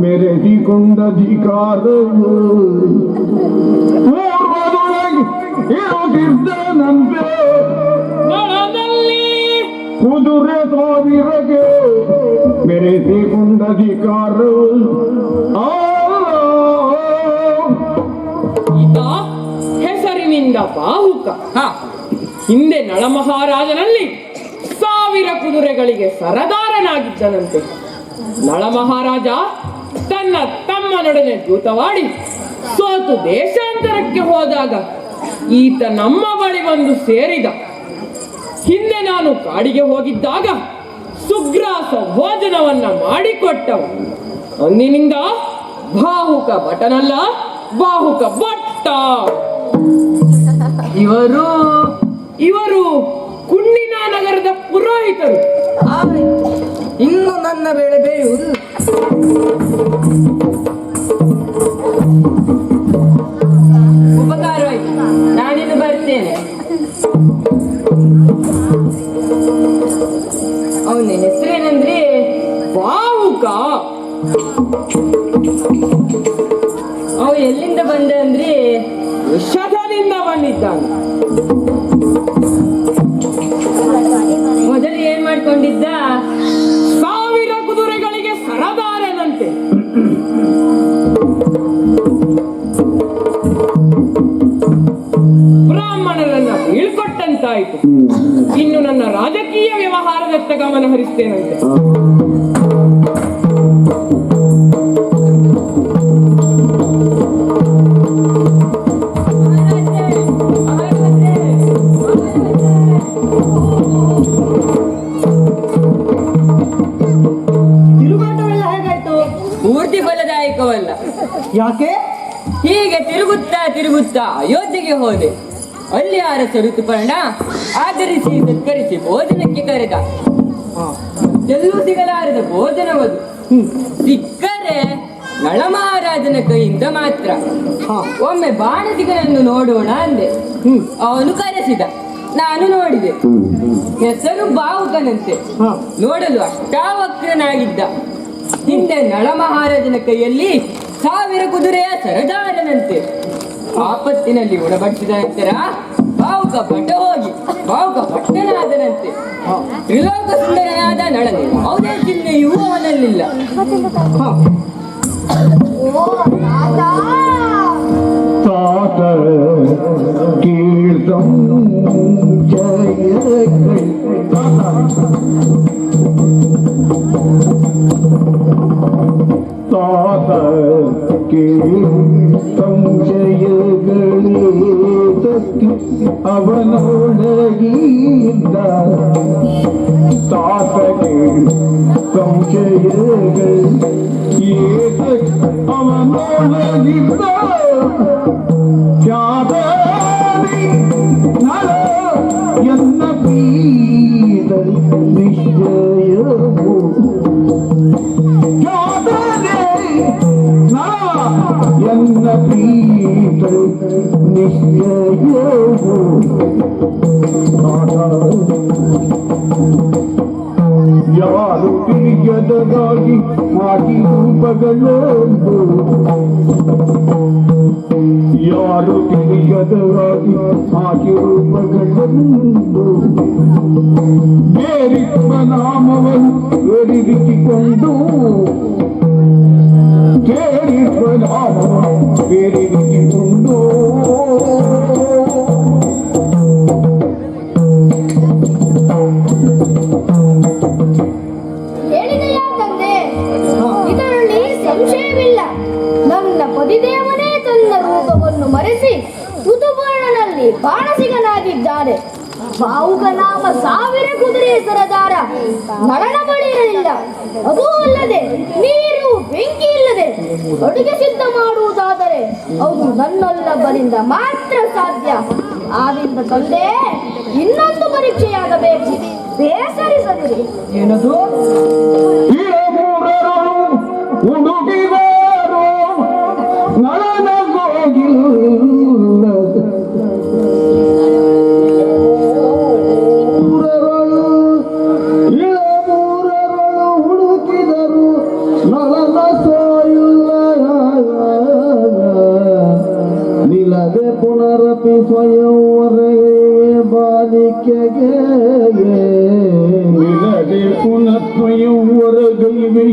ಮೆರೆದಿಕೊಂಡಧಿಕಾರವು ಪೂರ್ವದೊಳಗೆ ಇರುತ್ತಿದ್ದನಂತೆ
ನಳದಲ್ಲಿ
ಕುದುರೆ ಸಾವಿರಗೆ ಮೆರೆದಿಕೊಂಡಧಿಕಾರವು
ಈತ ಹೆಸರಿನಿಂದ ಬಾಹುಕ. ಹಿಂದೆ ನಳ ಮಹಾರಾಜನಲ್ಲಿ 1000 ಕುದುರೆಗಳಿಗೆ ಸರದಾರನಾಗಿದ್ದನಂತೆ. ನಳ ಮಹಾರಾಜ ತನ್ನ ತಮ್ಮನೊಡನೆ ಜೂತವಾಡಿ ಸೋತು ದೇಶಾಂತರಕ್ಕೆ ಹೋದಾಗ ಈತ ನಮ್ಮ ಬಳಿ ಬಂದು ಸೇರಿದ. ಹಿಂದೆ ನಾನು ಕಾಡಿಗೆ ಹೋಗಿದ್ದಾಗ ಸುಗ್ರಾಸ ಭೋಜನವನ್ನ ಮಾಡಿಕೊಟ್ಟವ. ಅಂದಿನಿಂದ ಬಾಹುಕ ಭಟನಲ್ಲ, ಬಾಹುಕ ಭಟ್ಟ. ಇವರು ಕುಂಡಿನ ನಗರದ ಪುರೋಹಿತರು.
ಇನ್ನು ನನ್ನ ಬೇಳೆ ಬೇಯುವುದು
ಉಪಕಾರವಾಯ್ತು, ನಾನಿನ್ನು ಬರ್ತೇನೆ. ಅವನ ಹೆಸರೇನಂದ್ರೆ
ಬಾವುಕ.
ಅವ ಎಲ್ಲಿಂದ ಬಂದ ಅಂದ್ರೆ
ವೃಷಭದಿಂದ ಬಂದಿದ್ದಾನೆ.
ಮೊದಲು ಏನ್ ಮಾಡ್ಕೊಂಡಿದ್ದ?
1000 ಕುದುರೆಗಳಿಗೆ ಸರದಾರನಂತೆ. ಬ್ರಾಹ್ಮಣರನ್ನ ಬೀಳ್ಕೊಟ್ಟಂತಾಯ್ತು. ಇನ್ನು ನನ್ನ ರಾಜಕೀಯ ವ್ಯವಹಾರದತ್ತ ಗಮನ ಹರಿಸ್ತೇನಂತೆ.
ತಿರುಗಾಟವೆಲ್ಲ ಹೇಗಾಯ್ತು?
ಪೂರ್ತಿ ಫಲದಾಯಕವಲ್ಲ.
ಯಾಕೆ?
ಹೀಗೆ ತಿರುಗುತ್ತಾ ತಿರುಗುತ್ತಾ ಅಯೋಧ್ಯೆಗೆ ಹೋದೆ. ಅಲ್ಲಿ ಅರಸ ಋತುಪರ್ಣ ಆಧರಿಸಿ ಸತ್ಕರಿಸಿ ಭೋಜನಕ್ಕೆ ಕರೆದ. ಎಲ್ಲೂ ಸಿಗಲಾರದ ಭೋಜನವದು. ಸಿಕ್ಕರೆ ನಳ ಮಹಾರಾಜನ ಕೈಯಿಂದ ಮಾತ್ರ. ಒಮ್ಮೆ ಬಾಣಸಿಗನನ್ನು ನೋಡೋಣ ಅಂದೆ. ಅವನು ಕರೆಸಿದ, ನಾನು ನೋಡಿದೆ. ಹೆಸರು ಬಾವುಕನಂತೆ. ನೋಡಲು ಅಷ್ಟಾವಕ್ರನಾಗಿದ್ದ. ಹಿಂದೆ ನಳ ಮಹಾರಾಜನ ಕೈಯಲ್ಲಿ 1000 ಕುದುರೆಯ ಸರದಾರನಂತೆ. ಆಪತ್ತಿನಲ್ಲಿ ಉಣಬಡಿಸಿದ ನಂತರ ಬಾವುಕ ಭಟ್ಟನಾದನಂತೆ. ತ್ರಿಲೋಕ ಸುಂದರನಾದ ನಳನೆ ಯಾವುದೇ ಚಿಹ್ನೆಯೂ ಅವನಲ್ಲಿಲ್ಲ.
ಓ ರಾಧಾ,
ತಾತ ಕೀರ್ತಂ ತಾತ ಸಂಶಯಗಳೇ ತಕ್ಕಿ ಅವನೊಳಗಿದ್ದ ತಾತಗೆ ಸಂಶಯಗಳು ಅವನೊಳಗಿದ್ದ ಖ್ಯಾತರಿ ನಳ ಎನ್ನ ಪೀದರಿ ನಿಶ್ಚಯವು ಎನ್ನ ಪೀತರು ನಿಶ್ಚಯವು ಯಾರು ತಿಳಿಯದಗಾಗಿ ಆಗಿ ರೂಪಗಳೊಂದು ಯಾರು ತಿಳಿಯದಗಾಗಿ ಆಗಿ ರೂಪಗಳೊಂದು ಬೇರಿರುವ ನಾಮವನ್ನು ಎರಿಸಿಕೊಂಡು ಕೇಳಿರುವ ನಾಮವನ್ನು ಬೇರಿಸಿಕೊಂಡು
ಹೇಳಿದೆಯಾ ತಂದೆ? ಇದರಲ್ಲಿ ಸಂಶಯವಿಲ್ಲ. ನನ್ನ ಪತಿದೇವನೇ ತನ್ನ ರೂಪವನ್ನು ಮರೆಸಿ ಋತುಪರ್ಣನಲ್ಲಿ ಬಾಣಸಿಗನಾಗಿದ್ದಾನೆ. ಬಾವುಕ ನಾಮ 1000 ಕುದುರೆ ಸರದಾರ ನಳನ ಬಳಿ ಇರಲಿಲ್ಲ. ಅದೂ ಅಲ್ಲದೆ ನೀರು ಬೆಂಕಿ ಇಲ್ಲದೆ ಅಡುಗೆ ಸಿದ್ಧ ಮಾಡುವುದಾದರೆ ಅದು ನನ್ನೊಲ್ಲಬ್ಬರಿಂದ ಮಾತ್ರ ಸಾಧ್ಯ. ಆದಿಂದ ತಂದೆ ಇನ್ನೊಂದು ಪರೀಕ್ಷೆಯಾಗಬೇಕು. ಬೇಸರಿಸದಿರಿ.
ಏನದು?
ಇಳಮೂರರು ಹುಡುಗಿದರು ನಳನ ಇಳಮೂರರು ಹುಡುಕಿದರು ನಳನ ಸೋಯಿಲ್ಲ ನಿಲ್ಲದೆ ಪುನರಪಿ ಸ್ವಯಂವರೆಗೆ ಬಾಲಿಕೆಗೆ ನಿಲ್ಲದೆ ಪುನಃ ಸ್ವಯಂವರಗೈವೆ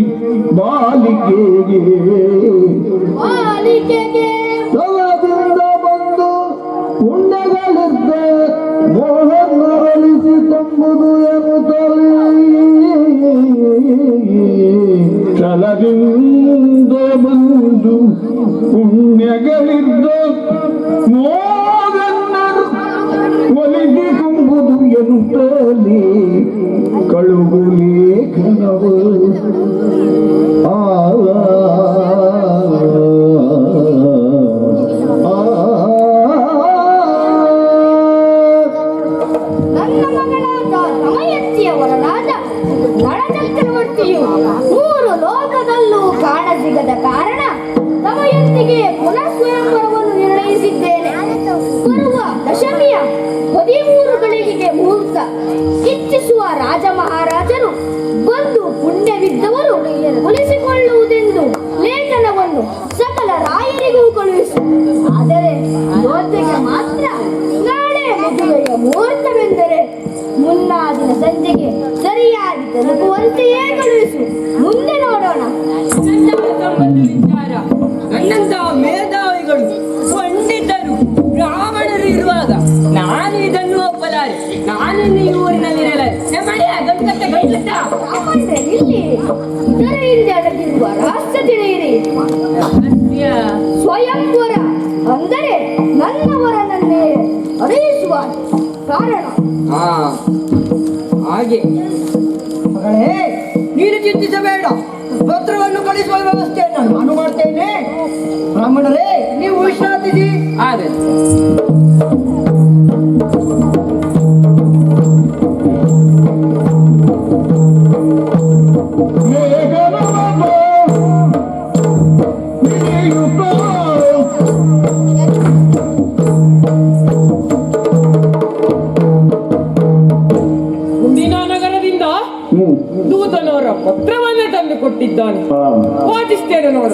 ಬಾಲಿಕೆಗೆ
ಬಾಲಿಕೆಗೆ
ಸ್ಥಳದಿಂದ ಬಂದು ಪುಣ್ಯಗಳಿದ್ದ ಮೋಹನರಳಿಸಿ ತಂಬುದು ಎನ್ನುತ್ತಲೇ ಸ್ಥಳದಿಂದ ಬಂದು ಪುಣ್ಯಗಳಿದ್ದ ಮೋಹನರು ಒಲಿಸಿ ತುಂಬುದು ಎನ್ನುತ್ತಲೇ ಕಳುವು ಲೇಖನವು
ನನ್ನ ಮಗಳಾದ ದಮಯಂತಿಯವರನಾದ ನಳ ಚಕ್ರವರ್ತಿಯು 3 ಲೋಕದಲ್ಲಿ ಇಚ್ಛಿಸುವ ರಾಜ ಮಹಾರಾಜರು ಬಂದು ಪುಣ್ಯವಿದ್ದವರು ಉಳಿಸಿಕೊಳ್ಳುವುದೆಂದು ಲೇಖನವನ್ನು ಸಕಲ ರಾಯರಿಗೂ ಕಳುಹಿಸು. ಆದರೆ ಯೋಧೆಗೆ ಮಾತ್ರ ನಾಳೆ ಮದುವೆಯ ಮುಹೂರ್ತವೆಂದರೆ ಮುನ್ನಾದಿನ ಸಂಜೆಗೆ ಸರಿಯಾಗಿ ತಲುಪುವಂತೆಯೇ ಕಳುಹಿಸು. ಮುಂದೆ ನೋಡೋಣ.
ವಿಚಾರ ನನ್ನಂತಹ ಮೇಧಾವಿಗಳು ಪಂಡಿತರು ಬ್ರಾಹ್ಮಣರು ಇರುವಾಗ ನಾನು ಇದನ್ನು ಒಪ್ಪಲಾರೆ. ನಾನು ಈ ಊರಿನಲ್ಲಿರಲಾರೆ.
ಬ್ರಾಹ್ಮಣರೇ, ಇಲ್ಲಿ ಇದರ ಹಿಂದೆ ಅಡಗಿರುವ ರಹಸ್ಯ ತಿಳಿಯಿರಿ. ಸ್ವಯಂವರ ಅಂದರೆ ನನ್ನವರನನ್ನೇ ಅರಿಯಿಸುವ ಕಾರಣ.
ಹಾಗೆ
ಮಗಳೇ, ನೀನು ಚಿಂತಿಸಬೇಡ. ಪತ್ರವನ್ನು ಕಳಿಸುವ ವ್ಯವಸ್ಥೆಯನ್ನು ನಾನು ಮಾಡ್ತೇನೆ. ಬ್ರಾಹ್ಮಣರೇ, ನೀವು ವಿಶ್ರಾಂತಿಸಿ.
ಹಾಗೆ
ಮುಂದಿನ ನಗರದಿಂದ ದೂತನವರ ಪತ್ರವನ್ನೇ ತಂದು ಕೊಟ್ಟಿದ್ದಾನೆ. ವಾಚಿಸ್ತೇನೆ ನೋಡ.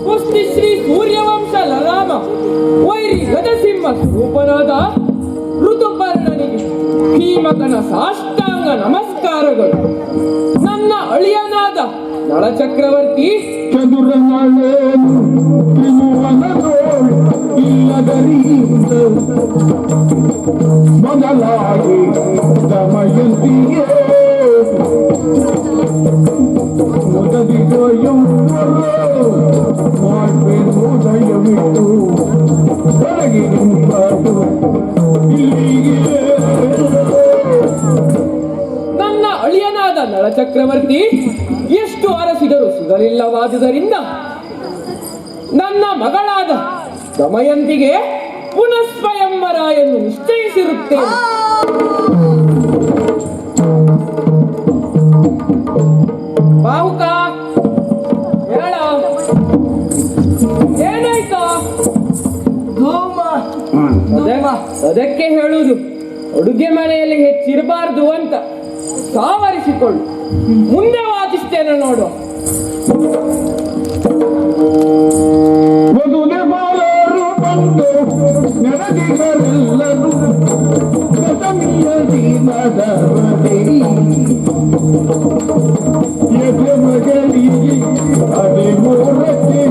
ಸ್ವಸ್ತಿ ಶ್ರೀ ಸೂರ್ಯವಂಶ ಲಲಾಮ ವೈರಿ ಗಜಸಿಂಹ ಸ್ವರೂಪನಾದ ಋತುಪರ್ಣನಿಗೆ ಭೀಮಕನ ಸಾಷ್ಟಾಂಗ ನಮಸ್ಕಾರಗಳು. ನನ್ನ ಅಳಿಯನಾದ ನಳಚಕ್ರವರ್ತಿ
ಮೊದಲಾಗಿ ದಮಯಂತಿಯೇ ದಯವಿಟ್ಟು ಹೊರಗೆ ನಿಂತು
ನನ್ನ ಅಳಿಯನಾದ ನಳಚಕ್ರವರ್ತಿ ಎಷ್ಟು ಅರಸಿದರೂ ಸಿಗಲಿಲ್ಲವಾದುದರಿಂದ ನನ್ನ ಮಗಳಾದ ದಮಯಂತಿಗೆ ಪುನಃ ಸ್ವಯಂವರ ಎಂದು ನಿಶ್ಚಯಿಸಿರುತ್ತೇನೆ. ಬಾಹುಕ, ಹೇಳ, ಏನಾಯ್ತಾ? ಅದಕ್ಕೆ ಹೇಳುವುದು, ಅಡುಗೆ ಮನೆಯಲ್ಲಿ ಹೆಚ್ಚಿರಬಾರ್ದು ಅಂತ. ಸಾವರಿಸಿಕೊಳ್ಳು. ಮುಂದೆ ವಾದಿಸ್ತೇನೆ ನೋಡು.
ಮದುವೆ ಬಾಲರು ಬಂದು ನೆರದಿಗರೆಲ್ಲರೂ ಗತಮಿಯದಿ ನಡವದೆ ಎದೆ ಮಗಳಿಗೆ ಅದೇ ಮೂರಕ್ಕೆ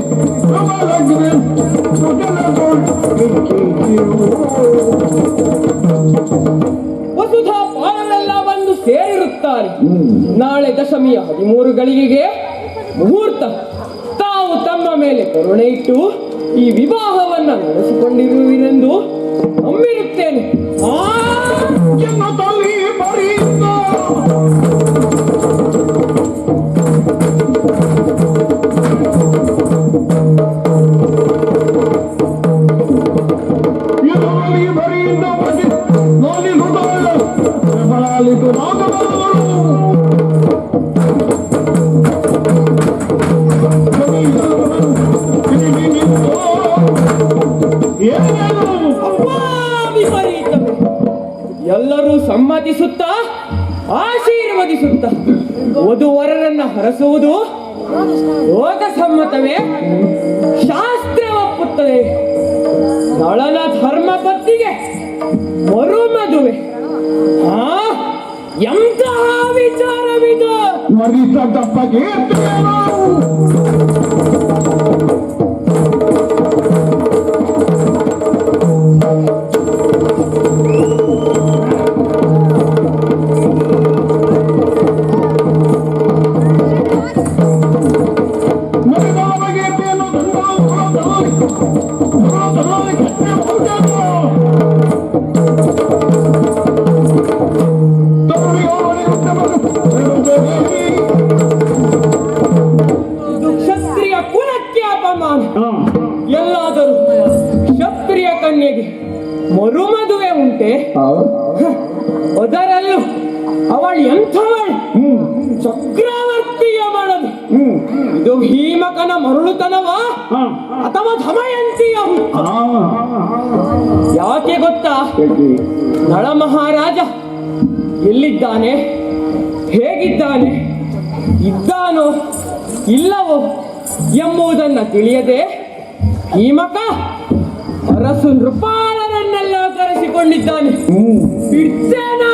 ಕಮಲಗ್ನ
ವಸುಧಾ ಪಾಲರೆಲ್ಲ ಬಂದು ಸೇರಿರುತ್ತಾರೆ. ನಾಳೆ ದಶಮಿಯ 13 ಗಳಿಗೆಗೆ ಮುಹೂರ್ತ. ತಾವು ತಮ್ಮ ಮೇಲೆ ಕರುಣೆ ಇಟ್ಟು ಈ ವಿವಾಹವನ್ನ ನಡೆಸಿಕೊಂಡಿರುವಿರೆಂದು ನಂಬಿರುತ್ತೇನೆ.
ತಲೆ ಬರೀತ
ಎಲ್ಲರೂ ಸಮ್ಮತಿಸುತ್ತಾ ಆಶೀರ್ವದಿಸುತ್ತಾ ವಧುವರರನ್ನ ಹರಸುವುದು ಲೋಕ ಸಮ್ಮತವೇ? ಶಾಸ್ತ್ರ ಒಪ್ಪುತ್ತದೆ. ನಳನ ಧರ್ಮ ಪತ್ನಿಗೆ ಮರು ಮದುವೆ. ಎಂತಹ ವಿಚಾರವಿದು?
ಮರಿತ ತಪ್ಪಗೆ
ಮಗಳಿಗೆ ಮರುಮದುವೆ ಉಂಟೆ? ಅದರಲ್ಲೂ ಅವಳು ಎಂಥವಳು? ಚಕ್ರವರ್ತಿಯ ಮಡದಿ. ಇದು ಭೀಮಕನ ಮರುಳುತನವ ಅಥವಾ ದಮಯಂತಿಯ ಹುಟ್ಟು? ಯಾಕೆ ಗೊತ್ತಾ? ನಳ ಮಹಾರಾಜ ಎಲ್ಲಿದ್ದಾನೆ, ಹೇಗಿದ್ದಾನೆ, ಇದ್ದಾನೋ ಇಲ್ಲವೋ ಎಂಬುದನ್ನ ತಿಳಿಯದೆ ಭೀಮಕ ಅರಸು ನೃಪಾಲರನ್ನೆಲ್ಲ ಕರೆಸಿಕೊಂಡಿದ್ದಾನೆ. ಬಿಡ್ತೇನಾ?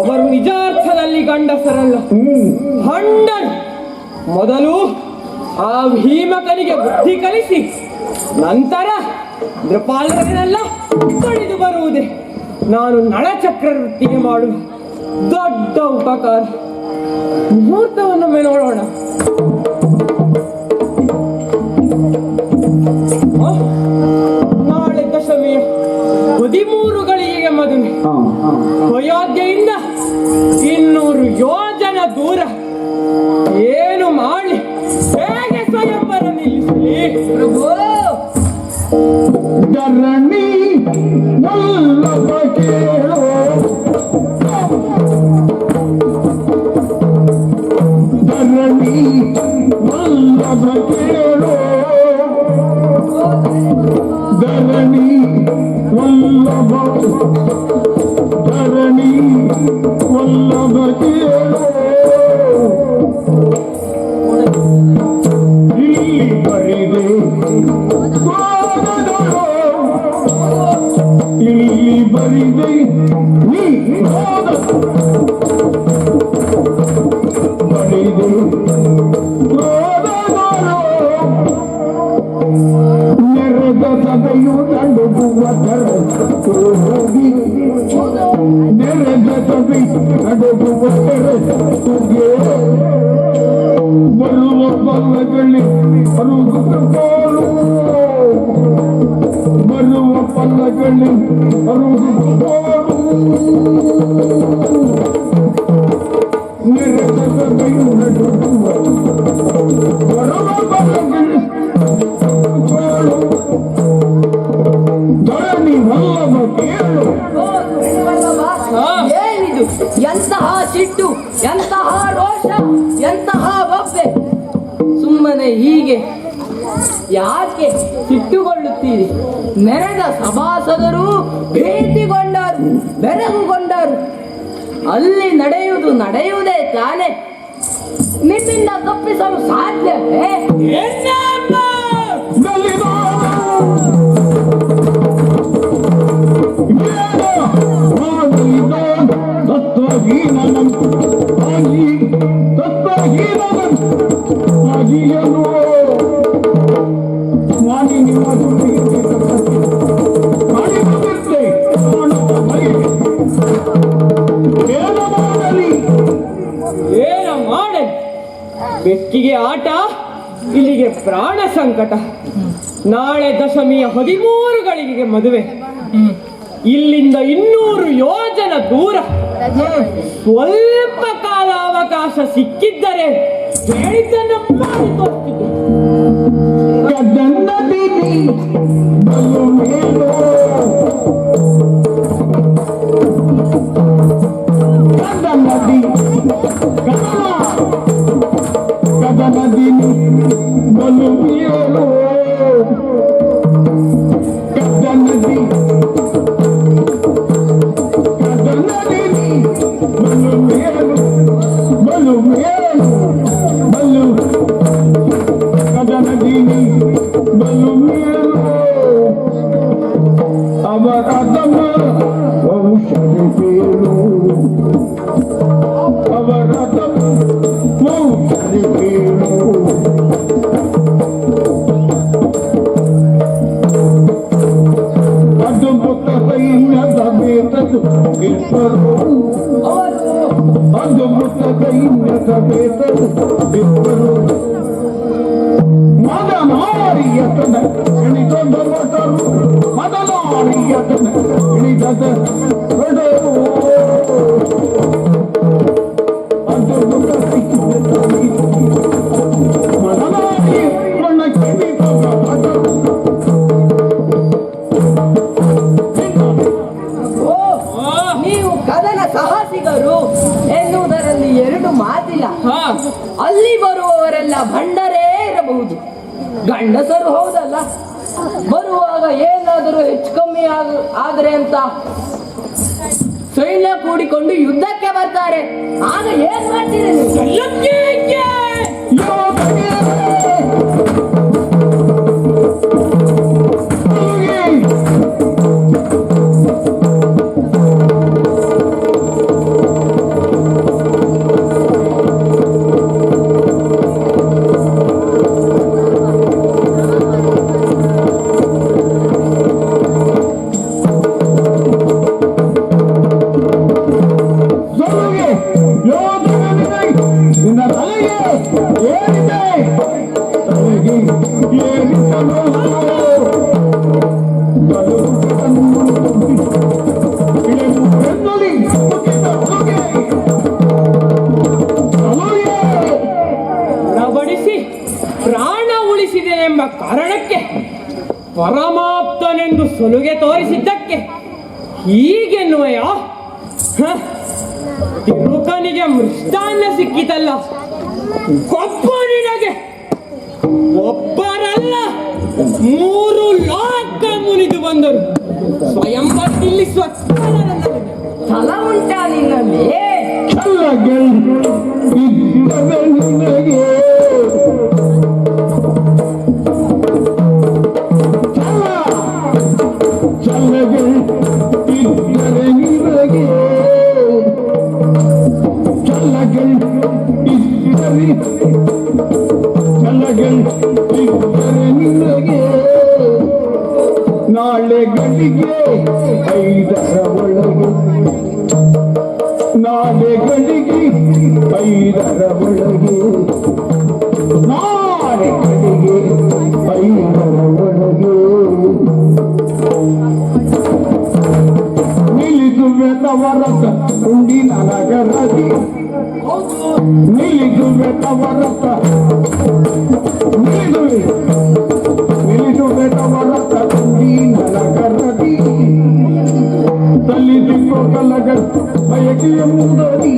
ಅವರು ನಿಜಾರ್ಥದಲ್ಲಿ ಗಂಡಸರಲ್ಲ, ಹಂಡರು. ಮೊದಲು ಆ ಭೀಮಕನಿಗೆ ಬುದ್ಧಿ ಕಲಿಸಿ ನಂತರ ನೃಪಾಲರನ್ನೆಲ್ಲ ಕಡಿದು ಬರುವುದೇ ನಾನು ನಳ ಚಕ್ರವರ್ತಿಗೆ ಮಾಡುವ ದೊಡ್ಡ ಉಪಕಾರ. ಮುಹೂರ್ತವನ್ನೊಮ್ಮೆ ನೋಡೋಣ. ನಾಳೆ ದಶಮಿಯ 13 ಗಳಿಗೆ ಮದುವೆ. ಅಯೋಧ್ಯೆಯಿಂದ 200 ಯೋಜನ ದೂರ. ಏನು ಮಾಡಿ ಹೇಗೆ ಸ್ವಯಂವರ ನಿಲ್ಲಿಸಲಿ ಪ್ರಭು?
ಧರಣಿ ವಲ್ಲಭ ಕೇಳೋ, ಧರಣಿ ವಲ್ಲಭ ಕೇಳೋ, ಧರಣಿ ವಲ್ಲಭ, ಧರಣಿ ವಲ್ಲಭ ಕೇಳೋ. ಇಲ್ಲಿ ಬರಿದೆ ಇಲ್ಲಿ ಬರಿದೆ ನೀ ಹೋದ ಬರಿದೆ ಕ್ರೋಧಗಾರೋ. ನೆರೆದ ಸಭೆಯು ನಡುಗುವ ಹೋಗಿ, ನೆರೆದ ಸಭೆ ನಡುಗುವ ತುಗೆ ಬರುವ ಪಲ್ಲಗಳಲ್ಲಿ ಅರುಗುತ್ತೋಳು, ಬರುವ ಪಲ್ಲಗಳಲ್ಲಿ ಅರುಗುತ್ತೋಳು. ನೆರೆದ ಸಭೆಯು ನಡುಗುವ ಬರುವ ಪಲ್ಲಗಳಲ್ಲಿ ಅರುಗುತ್ತೋಳು. ಧರಣಿ ವಲ್ಲಭ ಕೇಳು.
ಏನಿದು? ಎಂತಹ ಸಿಟ್ಟು, ಎಂತಹ ರೋಷ, ಎಂತಹ ಬೊಬ್ಬೆ!
ಸುಮ್ಮನೆ ಹೀಗೆ ಯಾಕೆ ಸಿಟ್ಟುಗೊಳ್ಳುತ್ತೀರಿ?
ನೆರೆದ ಸಭಾಸದರು ಭೀತಿಗೊಂಡರು, ಬೆರಗುಗೊಂಡರು.
ಅಲ್ಲಿ ನಡೆಯುವುದೇ ತಾನೆ.
ನಿಮ್ಮಿಂದ ತಪ್ಪಿಸಲು ಸಾಧ್ಯವೇ?
ಏನ ಮಾಡೆ? ಬೆಕ್ಕಿಗೆ ಆಟ, ಇಲ್ಲಿಗೆ ಪ್ರಾಣ ಸಂಕಟ. ನಾಳೆ ದಶಮಿಯ 13 ಗಳಿಗೆ ಮದುವೆ. ಇಲ್ಲಿಂದ 200 ಯೋಜನ ದೂರ. ಸ್ವಲ್ಪ ಕಾಲ ಅವಕಾಶ ಸಿಕ್ಕಿದ್ದರೆ ಹೇಳಿದ್ದನ್ನ ಮಾಡಿ ತೋರಿಸ್ತಿದ್ದೆ.
ಅವರ ಬಿಟ್ಟರು ಅದು ಮುಟ್ಟ ಕೈನ್ಯತ ಬೇತರು ಬಿಟ್ಟರು ಮದನಾರಿಯತನ ಎಣಿತದ ಮಟರು ಮದನಾರಿಯತನ ಎಣಿತದ ಹೊಡೆರು ಅದು ಮುಟ್ಟ ಕೈನ್ಯತ ಮದನಾರಿ ಮಣ್ಣ ಕಿಣಿತದ ಮಟರು
ನೀವು ಕದನ ಸಾಹಸಿಗರು ಎನ್ನುವುದರಲ್ಲಿ ಎರಡು ಮಾತಿಲ್ಲ.
ಹಾ
ಅಲ್ಲಿ ಬರುವವರೆಲ್ಲ ಭಂಡರೇ ಇರಬಹುದು, ಗಂಡಸರು ಹೌದಲ್ಲ. ಬರುವಾಗ ಏನಾದರೂ ಹೆಚ್ಚು ಕಮ್ಮಿ ಆದರೆ ಅಂತ ಸೈನ್ಯ ಕೂಡಿಕೊಂಡು ಯುದ್ಧಕ್ಕೆ ಬರ್ತಾರೆ. ಆಗ ಏನ್ ಮಾಡ್ತೀರಿ ನೀವು?
ಉಣಬಡಿಸಿ ಪ್ರಾಣ ಉಳಿಸಿದೆ ಎಂಬ ಕಾರಣಕ್ಕೆ ಪರಮಾಪ್ತನೆಂದು ಸಲುಗೆ ತೋರಿಸಿದ್ದಕ್ಕೆ ಹೀಗೆನ್ನುವೆಯ? ತಿರುಕನಿಗೆ ಮೃಷ್ಟಾನ್ನ ಸಿಕ್ಕಿತಲ್ಲ, ಕೊಬ್ಬ ನಿನಗೆ ಒಬ್ಬರಲ್ಲ 3 ಲೋಕ ಮುನಿದು ಬಂದರು. ಸ್ವಯಂ ನಿಲ್ಲಿಸುವ
ಛಲ ಉಂಟಾ ನಿನ್ನಲ್ಲಿ?
ನಾಳೆ ಗಳಿಗೆ 5ರ ಒಳಗೆ, ನಾಳೆ ಗಳಿಗೆ 5ರ ಒಳಗೆ, ನಾಳೆ ಗಳಿಗೆ 5ರ ಒಳಗೆ ನಿಲ್ಲಿಸುವೆ ತವರತ ಉಂಡಿನ ನಗರದಿ, ನಿಲ್ಲಿಸುವೆ ತವರತ ನಿಲ್ಲಿಸುವೆ ತವರತ ಉಂಡಿನ ನಗರದಿ, ತಲ್ಲಿದಿಕ್ಕೋ ಕಲಗ ಬಯಕೆಯ ಮುಂದದಿ,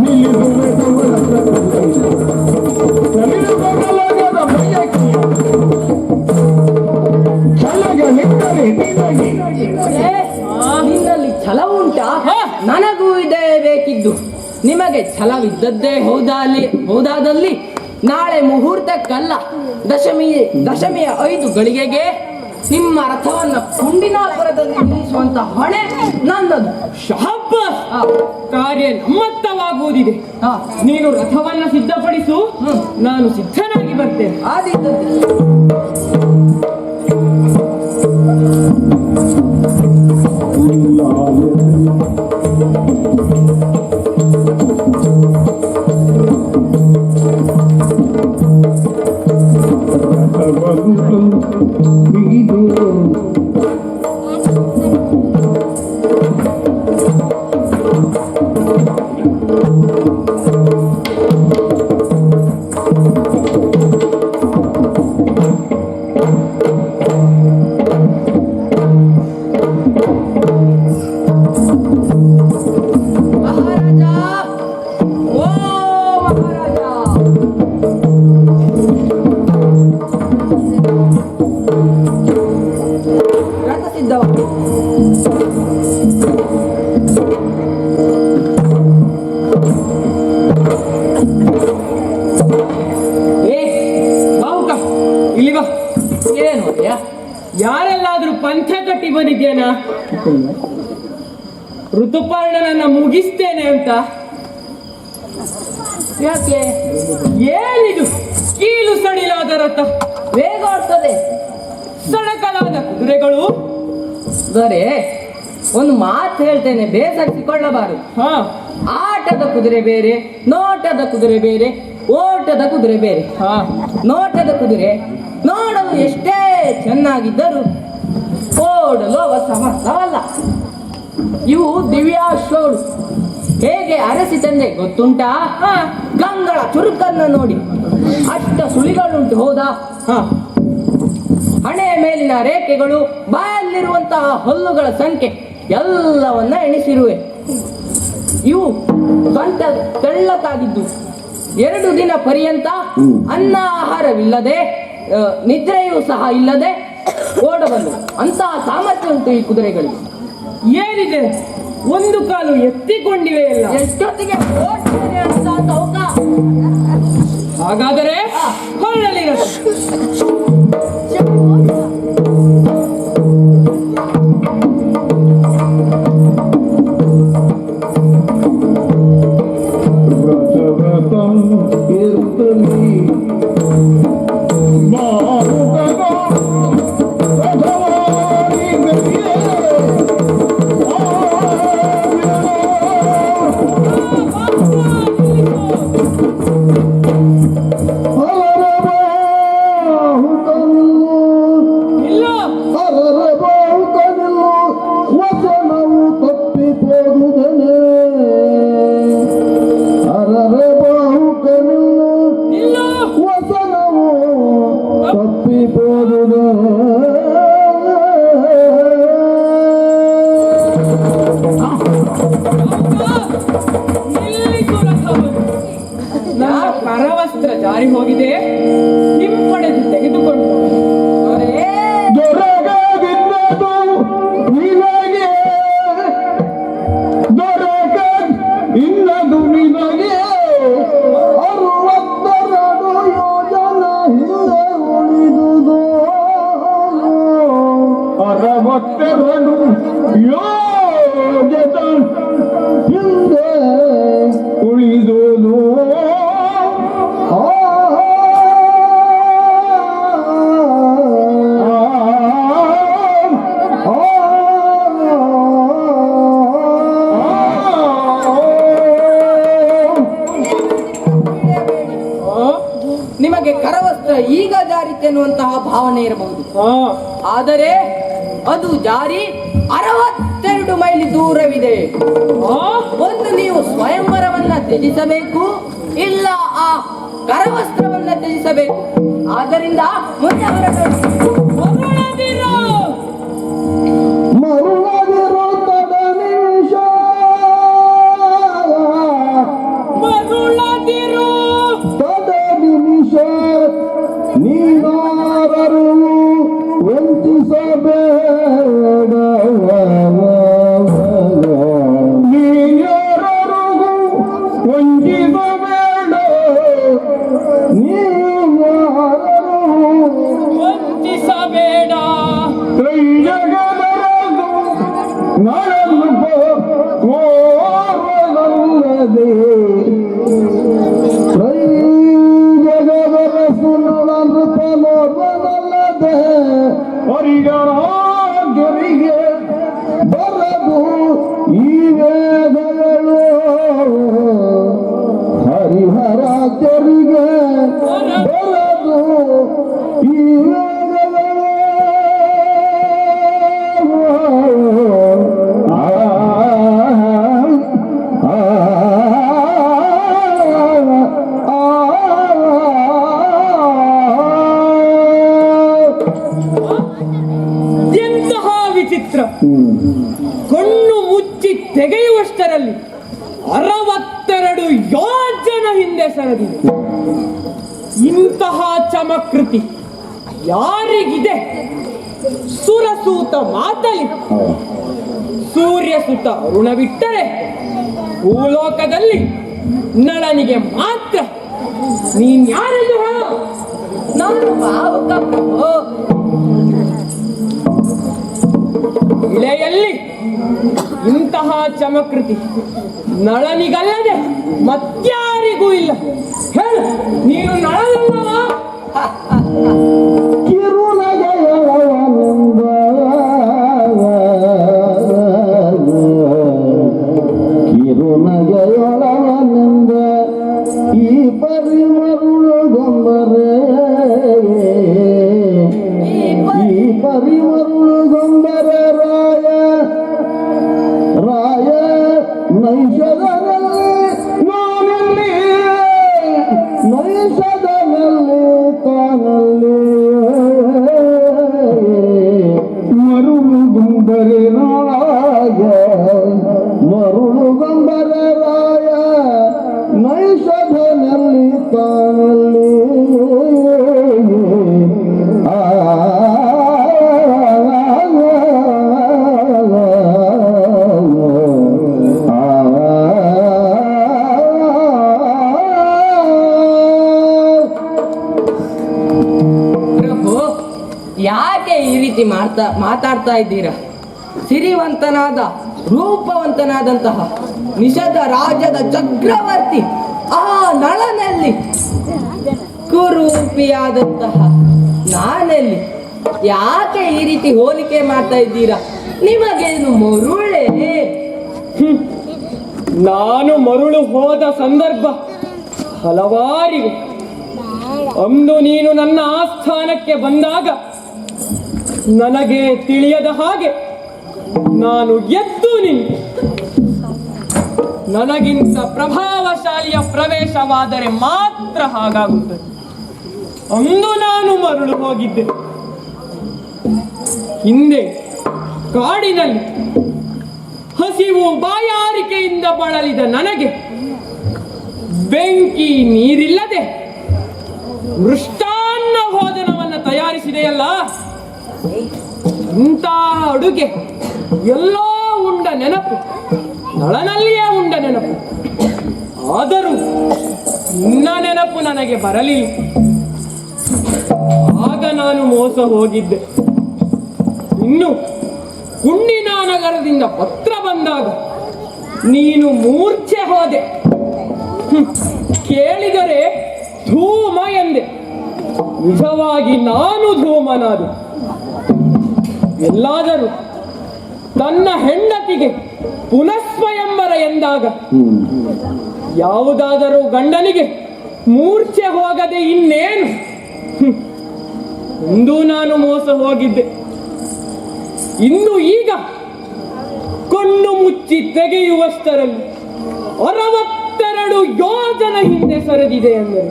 ನಿಲ್ಲಿಸುವೆ ತವರತ ತಲ್ಲಿದಿಕ್ಕೋ ಕಲಗದ ಬಯಕೆಯ ಛಲಗಳಿದ್ದರೆ ನಿನಗೆ.
ನಿನ್ನಲ್ಲಿ ಛಲ ಉಂಟಾ? ನನಗೂ ಇದೇ ಬೇಕಿದ್ದು. ನಿಮಗೆ ಛಲವಿದ್ದದ್ದೇ ಹೌದಾದಲ್ಲಿ ನಾಳೆ ಮುಹೂರ್ತಕ್ಕಲ್ಲ, ದಶಮಿಯ 5 ಗಳಿಗೆಗೆ ನಿಮ್ಮ ರಥವನ್ನ ಕುಂಡಿನಾಪುರದಲ್ಲಿ ನಿಲ್ಲಿಸುವಂತ ಹೊಣೆ ನನ್ನದು.
ಶಹಬ್ಬಾಸ್! ಕಾರ್ಯ ನಮ್ಮತ್ತವಾಗುವುದಿದೆ. ನೀನು ರಥವನ್ನ ಸಿದ್ಧಪಡಿಸು, ನಾನು ಸಿದ್ಧನಾಗಿ ಬರ್ತೇನೆ.
ಆದಿದ್ದದ್ದು
ಯಾರೆಲ್ಲಾದ್ರೂ ಪಂಥ ಕಟ್ಟಿ ಬಂದಿದ್ದೇನ ಋತುಪರ್ಣನನ್ನ ಮುಗಿಸ್ತೇನೆ ಅಂತ?
ಯಾಕೆ?
ಏನಿದು ಕೀಲು ಸಡಿಲಾದ ರಥ,
ವೇಗ ಓಡ್ತದೆ.
ಸಣಕಲಾದ ಕುದುರೆಗಳು,
ದೊರೆ ಒಂದು ಮಾತು ಹೇಳ್ತೇನೆ, ಬೇಸರಿಸಿಕೊಳ್ಳಬಾರದು.
ಹಾ
ಆಟದ ಕುದುರೆ ಬೇರೆ, ನೋಟದ ಕುದುರೆ ಬೇರೆ, ಓಟದ ಕುದುರೆ ಬೇರೆ.
ಹಾ
ನೋಟದ ಕುದುರೆ ನೋಡಲು ಎಷ್ಟೇ ಚೆನ್ನಾಗಿದ್ದರೂ ಓಡಲು ಅವ ಸಮರ್ಥವಲ್ಲ. ಇವು ದಿವ್ಯಾಶ್ವಗಳು. ಹೇಗೆ ಅರಸಿ ತಂದೆ ಗೊತ್ತುಂಟಾ? ಗಂಗಳ ಚುರುಕನ್ನು ನೋಡಿ ಅಷ್ಟ ಸುಳಿಗಳುಂಟು, ಹೌದಾ? ಹಣೆಯ ಮೇಲಿನ ರೇಖೆಗಳು, ಬಾಯಲ್ಲಿರುವಂತಹ ಹಲ್ಲುಗಳ ಸಂಖ್ಯೆ ಎಲ್ಲವನ್ನ ಎಣಿಸಿರುವೆ. ಇವು ಸ್ವಂತ ತೆಳ್ಳಕ್ಕಾಗಿದ್ದು 2 ದಿನ ಪರ್ಯಂತ ಅನ್ನ ಆಹಾರವಿಲ್ಲದೆ, ನಿದ್ರೆಯೂ ಸಹ ಇಲ್ಲದೆ ಓಡಬಂದು ಅಂತಹ ಸಾಮರ್ಥ್ಯ ಉಂಟು ಈ ಕುದುರೆಗಳಿಗೆ.
ಏನಿದೆ, ಒಂದು ಕಾಲು ಎತ್ತಿಕೊಂಡಿವೆ ಎಲ್ಲ.
ಎಷ್ಟೊತ್ತಿಗೆ ಓಡ್ತೇನೆ ಅಂತ ತೌಕ.
ಹಾಗಾದರೆ ಹೊರಡಲಿರದು.
ರಜವತಂ ಇರ್ತಲಿ ಮಾರುತಗ ರಜವಾರಿ ಗರಿಯೇ
ಇಲ್ಲ
ವಚನವು ತಪ್ಪಿపోದುದನೆ ಅರರೆ ಬಾಹುಕನಿಲ್ಲು
ಇಲ್ಲ
ವಚನವು ತಪ್ಪಿపోದುದನೆ
ನಿಲ್ಲಿಸು ರಥವನ್ನು. ನನ್ನ ಕರವಸ್ತ್ರ ಜಾರಿ ಹೋಗಿದೆ, ಹಿಂಪಡೆದು ತೆಗೆದುಕೊಂಡು
ದೊರೆ,
ದೊರಕದಿದ್ದದು ನಿನಗೆ ದೊರಕ ಇನ್ನದು ನಿನಗೆ 62 ಯೋಜನ ಹಿಂದೆ ಉಳಿದುದು 62 ಯೋಜನ ಹಿಂದೆ ಉಳಿದುದು
ನಿಮಗೆ ಕರವಸ್ತ್ರ ಈಗ ಜಾರಿತೆನ್ನುವಂತಹ ಭಾವನೆ ಇರಬಹುದು.
ಹಾ
ಆದರೆ ಅದು ಜಾರಿ 62 ಮೈಲಿ ದೂರವಿದೆ. ಒಂದು ನೀವು ಸ್ವಯಂವರವನ್ನ ತ್ಯಜಿಸಬೇಕು, ಇಲ್ಲ ಆ ಕರವಸ್ತ್ರವನ್ನ ತ್ಯಜಿಸಬೇಕು. ಆದ್ದರಿಂದ ಮುಂದೆ ಹೊರಟು
ಹೊರಡದಿರು.
ಮರುಳದಿರು ತಡ ನಿಮಿಷ
ಮರುಳದಿರು.
ತಡ ನಿಮಿಷ ನೀನಾರರು ವಂಚಿಸಬೇಡ ನೀನ್ಯಾರರಿಗೂ ವಂಚಿಸಬೇಡ ನೀನ್ಯಾರರು
ವಂಚಿಸಬೇಡ.
ತ್ರೈಜಗದರದು ನರನು ಓರಲಲ್ಲದೆ ತ್ರೈಜಗದರಸು ನರನು ಪಲೋರಲಲ್ಲದೆ ಹರಿಗರಾಜರಿಗೆ ಬರದು ಈ ವೇದಗಳು ಹರಿಹರಾಜರಿಗೆ ಬರದು ಈ ವೇದಗಳು
ಎಂತಹ ವಿಚಿತ್ರ! ಕಣ್ಣು ಮುಚ್ಚಿ ತೆಗೆಯುವಷ್ಟರಲ್ಲಿ 62 ಯೋಜನ ಹಿಂದೆ ಸರದಿದೆ. ಇಂತಹ ಚಮಕೃತಿ ಯಾರಿಗಿದೆ? ಸುರಸೂತ ಮಾತಲಿ, ಸೂರ್ಯಸುತ ಅರುಣ ಬಿಟ್ಟರೆ ಭೂಲೋಕದಲ್ಲಿ ನಳನಿಗೆ ಮಾತ್ರ. ನೀನ್ ಯಾರೆಂದು ಹೇಳು?
ನಾನು ಭಾವುಕ ಪ್ರಭು.
ಇಳೆಯಲ್ಲಿ ಇಂತಹ ಚಮಕೃತಿ ನಳನಿಗಲ್ಲದೆ ಮತ್ಯಾರಿಗೂ ಇಲ್ಲ. ಹೇಳು, ನೀನು ನಳನಲ್ಲವಾ?
ಕಿರುನಗೆಯವನಿಂದ ಪಾಲು
ಪ್ರಭು, ಯಾಕೆ ಈ ರೀತಿ ಮಾತಾಡ್ತಾ ಇದ್ದೀರಾ? ಸಿರಿವಂತನಾದ ರೂಪವಂತನಾದಂತಹ ನಿಷಧ ರಾಜ್ಯದ ಚಕ್ರವರ್ತಿ ಆ ನಳನಲ್ಲಿ ಕುರೂಪಿಯಾದಂತಹ ನಾನಲ್ಲಿ ಯಾಕೆ ಈ ರೀತಿ ಹೋಲಿಕೆ ಮಾಡ್ತಾ ಇದ್ದೀರಾ? ನಿಮಗೇನು ಮರುಳೇ?
ನಾನು ಮರುಳು ಹೋದ ಸಂದರ್ಭ ಹಲವಾರಿವೆ. ಅಂದು ನೀನು ನನ್ನ ಆಸ್ಥಾನಕ್ಕೆ ಬಂದಾಗ ನನಗೆ ತಿಳಿಯದ ಹಾಗೆ ನಾನು ಎದ್ದು ನಿಂತು ನನಗಿಂತ ಪ್ರಭಾವಶಾಲಿಯ ಪ್ರವೇಶವಾದರೆ ಮಾತ್ರ ಹಾಗಾಗುತ್ತದೆ. ಅಂದು ನಾನು ಮರುಳು ಹೋಗಿದ್ದೆ. ಹಿಂದೆ ಕಾಡಿನಲ್ಲಿ ಹಸಿವು ಬಾಯಾರಿಕೆಯಿಂದ ಬಳಲಿದ ನನಗೆ ಬೆಂಕಿ ನೀರಿಲ್ಲದೆ ಮೃಷ್ಟಾನ್ನ ಭೋಜನವನ್ನು ತಯಾರಿಸಿದೆಯಲ್ಲ, ಇಂತಹ ಅಡುಗೆ ಎಲ್ಲೋ ಉಂಡ ನೆನಪು, ನಳನಲ್ಲಿಯೇ ಉಂಡ ನೆನಪು. ಆದರೂ ನಿನ್ನ ನೆನಪು ನನಗೆ ಬರಲಿಲ್ಲ. ಆಗ ನಾನು ಮೋಸ ಹೋಗಿದ್ದೆ. ಇನ್ನು ಗುಂಡಿನ ನಗರದಿಂದ ಪತ್ರ ಬಂದಾಗ ನೀನು ಮೂರ್ಛೆ ಹೋದೆ. ಕೇಳಿದರೆ ಧೂಮ ಎಂದೆ. ನಿಜವಾಗಿ ನಾನು ಧೂಮನಾದೆ. ಎಲ್ಲಾದರೂ ತನ್ನ ಹೆಂಡತಿಗೆ ಪುನಃಸ್ವಯಂವರ ಎಂದಾಗ ಯಾವುದಾದರೂ ಗಂಡನಿಗೆ ಮೂರ್ಛೆ ಹೋಗದೆ ಇನ್ನೇನು? ಇಂದು ನಾನು ಮೋಸ ಹೋಗಿದ್ದೆ. ಇಂದು ಈಗ ಕಣ್ಣು ಮುಚ್ಚಿ ತೆಗೆಯುವಷ್ಟರಲ್ಲಿ 62 ಯೋಜನ ಹಿಂದೆ ಸರಿದಿದೆ ಎಂದರೆ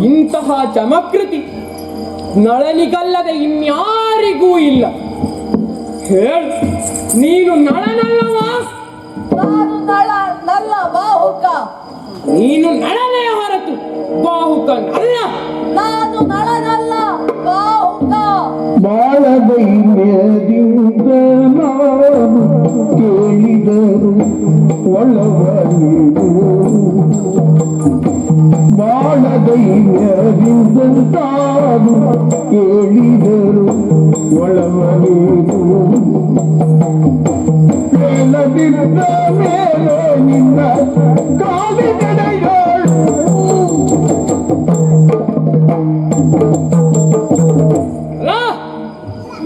ಇಂತಹ ಚಮಕೃತಿ ನಳನಿಗಲ್ಲದೆ ಇನ್ಯಾರಿಗೂ ಇಲ್ಲ. ಹೇಳು, ನೀನು ನಳನಲ್ಲವಾ?
ನಾನು ನಲ್ಲ ಬಾಹುಕ.
ನೀನು ನಳನೇ ಹೊರತು ಬಾಹುಕನಲ್ಲ.
ನಾನು ನಳನಲ್ಲ ಬಾಹುಕ.
ಬಾಳ ದೈನ್ಯದಿಂದ ನಾನು ಕೇಳಿದರು ಒಳವರಿವು. ಬಾಳ ದೈನ್ಯದಿಂದ ತಾನು ಕೇಳಿದರು ಒಳವರಿವು. ಮೇಲದಿದ್ದ ಮೇಲೆ ನಿನ್ನ ಕಾಲಿನಡೆಗಳು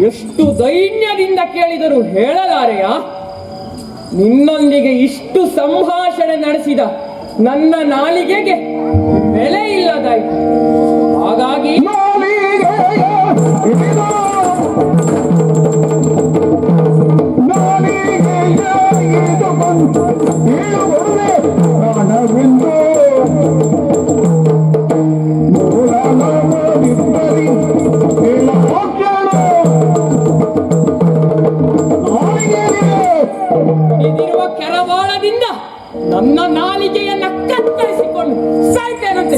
ಎಷ್ಟು ದೈನ್ಯದಿಂದ ಕೇಳಿದರೂ ಹೇಳಲಾರೆಯ? ನಿನ್ನೊಂದಿಗೆ ಇಷ್ಟು ಸಂಭಾಷಣೆ ನಡೆಸಿದ ನನ್ನ ನಾಲಿಗೆಗೆ ಬೆಲೆ ಇಲ್ಲದಾಯಿತು. ಹಾಗಾಗಿ ಇದಿರುವ ಕೆರವಾಳದಿಂದ ನನ್ನ ನಾಲಿಗೆಯನ್ನ ಕತ್ತರಿಸಿಕೊಂಡು ಸಾಯ್ತೇನಂತೆ.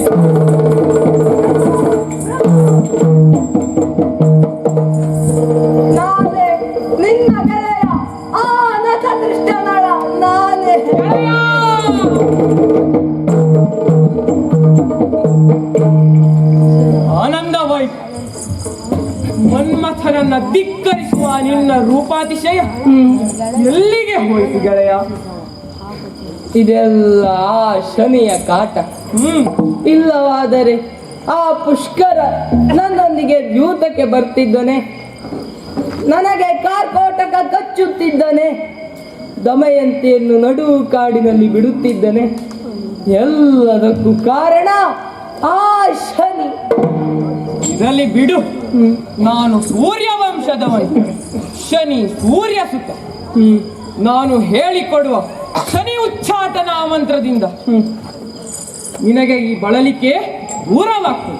ನಾನೇ ನಿನ್ನ ಗೆಳೆಯ, ಆ ನಖದೃಷ್ಟ ನಳ ನಾನೇ.
ಆನಂದವಾಯಿತು. ಮನ್ಮಥನನ್ನ ಧಿಕ್ಕರಿಸುವ ನಿನ್ನ ರೂಪಾತಿಶಯ ಎಲ್ಲಿಗೆ ಹೋಯಿತು ಗೆಳೆಯ?
ಇದೆಲ್ಲ ಶನಿಯ ಕಾಟ. ಇಲ್ಲವಾದರೆ ಆ ಪುಷ್ಕರ ನನ್ನೊಂದಿಗೆ ದ್ಯೂತಕ್ಕೆ ಬರ್ತಿದ್ದನೆ, ನನಗೆ ಕಾರ್ಕೋಟಕ ಕಚ್ಚುತ್ತಿದ್ದನೆ, ದಮಯಂತಿಯನ್ನು ನಡು ಕಾಡಿನಲ್ಲಿ ಬಿಡುತ್ತಿದ್ದನೆ. ಎಲ್ಲದಕ್ಕೂ ಕಾರಣ ಆ ಶನಿ.
ಇದರಲ್ಲಿ ಬಿಡು, ನಾನು ಸೂರ್ಯವಂಶದವನು. ಶನಿ ಸೂರ್ಯ ಸುತ. ನಾನು ಹೇಳಿಕೊಡುವ ಶನಿ ಉಚ್ಚಾಟನಾ ಮಂತ್ರದಿಂದ ನಿನಗೆ ಈ ಬಳಲಿಕೆ ದೂರವಾಗ್ತದೆ.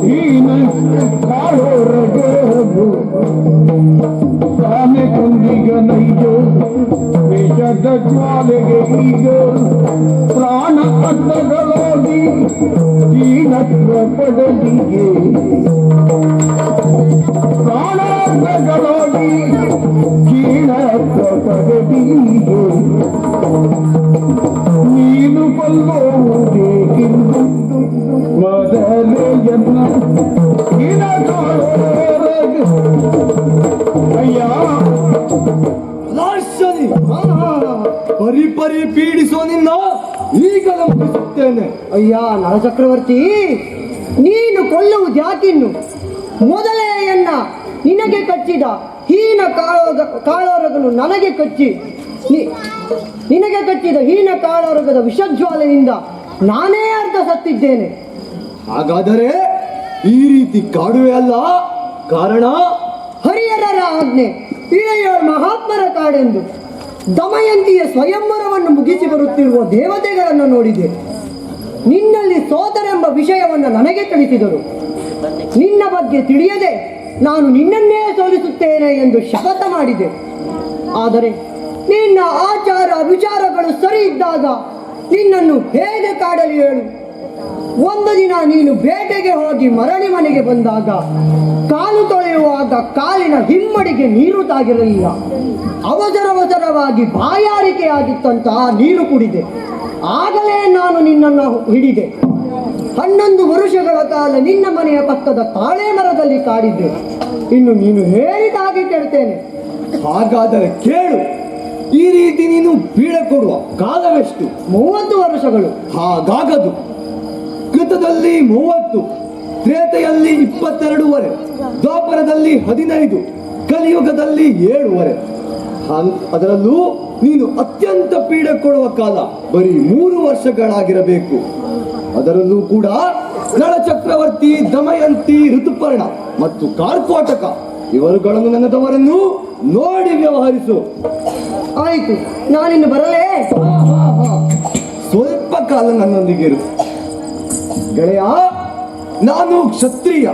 ಹೀನ ಕಾಳೋರಗು ತಾನೆ ಕೊಂದಿಗ ನೈಜ ವಿಷದ ಜ್ವಾಲೆಗೆ ಈಗ ಪ್ರಾಣ ಅಡ್ಡಗಳೋಗಿ ಹೀನತ್ವ ಪಡಲಿಗೆ ಪ್ರಾಣಾರ್ಧಗಳೋಗಿ ಕ್ಷೀಣತ್ವ ಪಡಲಿಗೆ ನೀನು ಕೊಲ್ಲುವುದೇಕೆಂದು ಮೊದಲೆಯನ್ನ ಅಯ್ಯ
ಲಾರ್ಷನಿ ಪರಿ ಪರಿ ಪೀಡಿಸೋ ನಿನ್ನ ಈಗ ಮುಗಿಸುತ್ತೇನೆ.
ಅಯ್ಯ ನರಚಕ್ರವರ್ತಿ, ನೀನು ಕೊಲ್ಲುವುದ್ಯಾಕಿನ್ನು? ಮೊದಲೆಯನ್ನ ನಿನಗೆ ಕಚ್ಚಿದ ಹೀನ ಕಾಳೋರಗನು ನನಗೆ ಕಚ್ಚಿ ನಿನಗೆ ಕಚ್ಚಿದ ಹೀನ ಕಾಳೋರಗದ ವಿಷಜ್ವಾಲೆಯಿಂದ ನಾನೇ ಅರ್ಧ ಸತ್ತಿದ್ದೇನೆ.
ಹಾಗಾದರೆ ಈ ರೀತಿ ಕಾಡುವೆ ಅಲ್ಲ, ಕಾರಣ
ಹರಿಹರರ ಆಜ್ಞೆ, ಇಳೆಯೋಳ್ ಮಹಾತ್ಮರ ಕಾಡೆಂದು ದಮಯಂತಿಯ ಸ್ವಯಂವರವನ್ನು ಮುಗಿಸಿ ಬರುತ್ತಿರುವ ದೇವತೆಗಳನ್ನು ನೋಡಿದೆ. ನಿನ್ನಲ್ಲಿ ಸೋದರೆಂಬ ವಿಷಯವನ್ನು ನನಗೆ ತಿಳಿಸಿದರು. ನಿನ್ನ ಬಗ್ಗೆ ತಿಳಿಯದೆ ನಾನು ನಿನ್ನನ್ನೇ ಸೋಲಿಸುತ್ತೇನೆ ಎಂದು ಶಪಥ ಮಾಡಿದೆ. ಆದರೆ ನಿನ್ನ ಆಚಾರ ವಿಚಾರಗಳು ಸರಿ ಇದ್ದಾಗ ನಿನ್ನನ್ನು ಹೇಗೆ ಕಾಡಲಿ ಹೇಳು? ಒಂದು ದಿನ ನೀನು ಬೇಟೆಗೆ ಹೋಗಿ ಮರಳಿ ಮನೆಗೆ ಬಂದಾಗ ಕಾಲು ತೊಳೆಯುವಾಗ ಕಾಲಿನ ಹಿಮ್ಮಡಿಗೆ ನೀರು ತಾಗಿರಲಿಲ್ಲ. ಅವಸರವಾಗಿ ಬಾಯಾರಿಕೆ ಆಗಿತ್ತಂತಹ ನೀರು ಕುಡಿದೆ. ಆಗಲೇ ನಾನು ನಿನ್ನನ್ನು ಹಿಡಿದೆ. 11 ವರುಷಗಳ ಕಾಲ ನಿನ್ನ ಮನೆಯ ಪಕ್ಕದ ತಾಳೆ ಮರದಲ್ಲಿ ಕಾಡಿದ್ದೆ. ಇನ್ನು ನೀನು ಹೇಳಿದಾಗೆ ಕೇಳ್ತೇನೆ.
ಹಾಗಾದರೆ ಕೇಳು, ಈ ರೀತಿ ನೀನು ಪೀಡೆ ಕೊಡುವ ಕಾಲವೆಷ್ಟು?
30 ವರ್ಷಗಳು.
ಹಾಗಾಗದು. ಕೃತದಲ್ಲಿ 30, ತ್ರೇತೆಯಲ್ಲಿ 22 ದ್ವಾಪರದಲ್ಲಿ 15, ಕಲಿಯುಗದಲ್ಲಿ 7. ಅದರಲ್ಲೂ ನೀನು ಅತ್ಯಂತ ಪೀಡೆ ಕೊಡುವ ಕಾಲ ಬರೀ 3 ವರ್ಷಗಳಾಗಿರಬೇಕು. ಅದರಲ್ಲೂ ಕೂಡ ನಳಚಕ್ರವರ್ತಿ, ದಮಯಂತಿ, ಋತುಪರ್ಣ ಮತ್ತು ಕಾರ್ಕೋಟಕ ಇವರುಗಳನ್ನು ನನ್ನದವರನ್ನು ನೋಡಿ ವ್ಯವಹರಿಸು.
ಆಯಿತು, ನಾನಿನ್ನು ಬರಲೇ?
ಸ್ವಲ್ಪ ಕಾಲ ನನ್ನೊಂದಿಗೆ ಇರು ಗೆಳೆಯ. ನಾನು ಕ್ಷತ್ರಿಯ.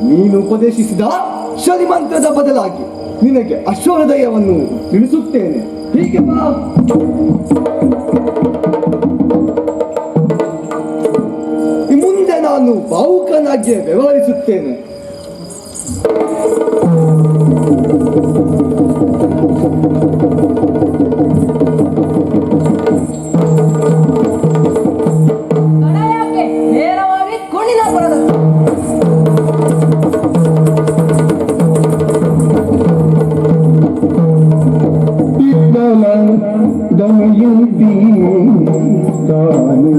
ನೀನು ಉಪದೇಶಿಸಿದ ಶನಿ ಮಂತ್ರದ ಬದಲಾಗಿ ನಿನಗೆ ಅಶ್ವಹೃದಯವನ್ನು ತಿಳಿಸುತ್ತೇನೆ. ಹೀಗೆ ಬಾ. ಮುಂದೆ ನಾನು ಭಾವುಕನಾಗಿ ವ್ಯವಹರಿಸುತ್ತೇನೆ.
ನೇರವಾಗಿ ಕುಣಿದ ಬರದ
ಇದ್ದಲ ದಮಯಂತಿ ತಾನು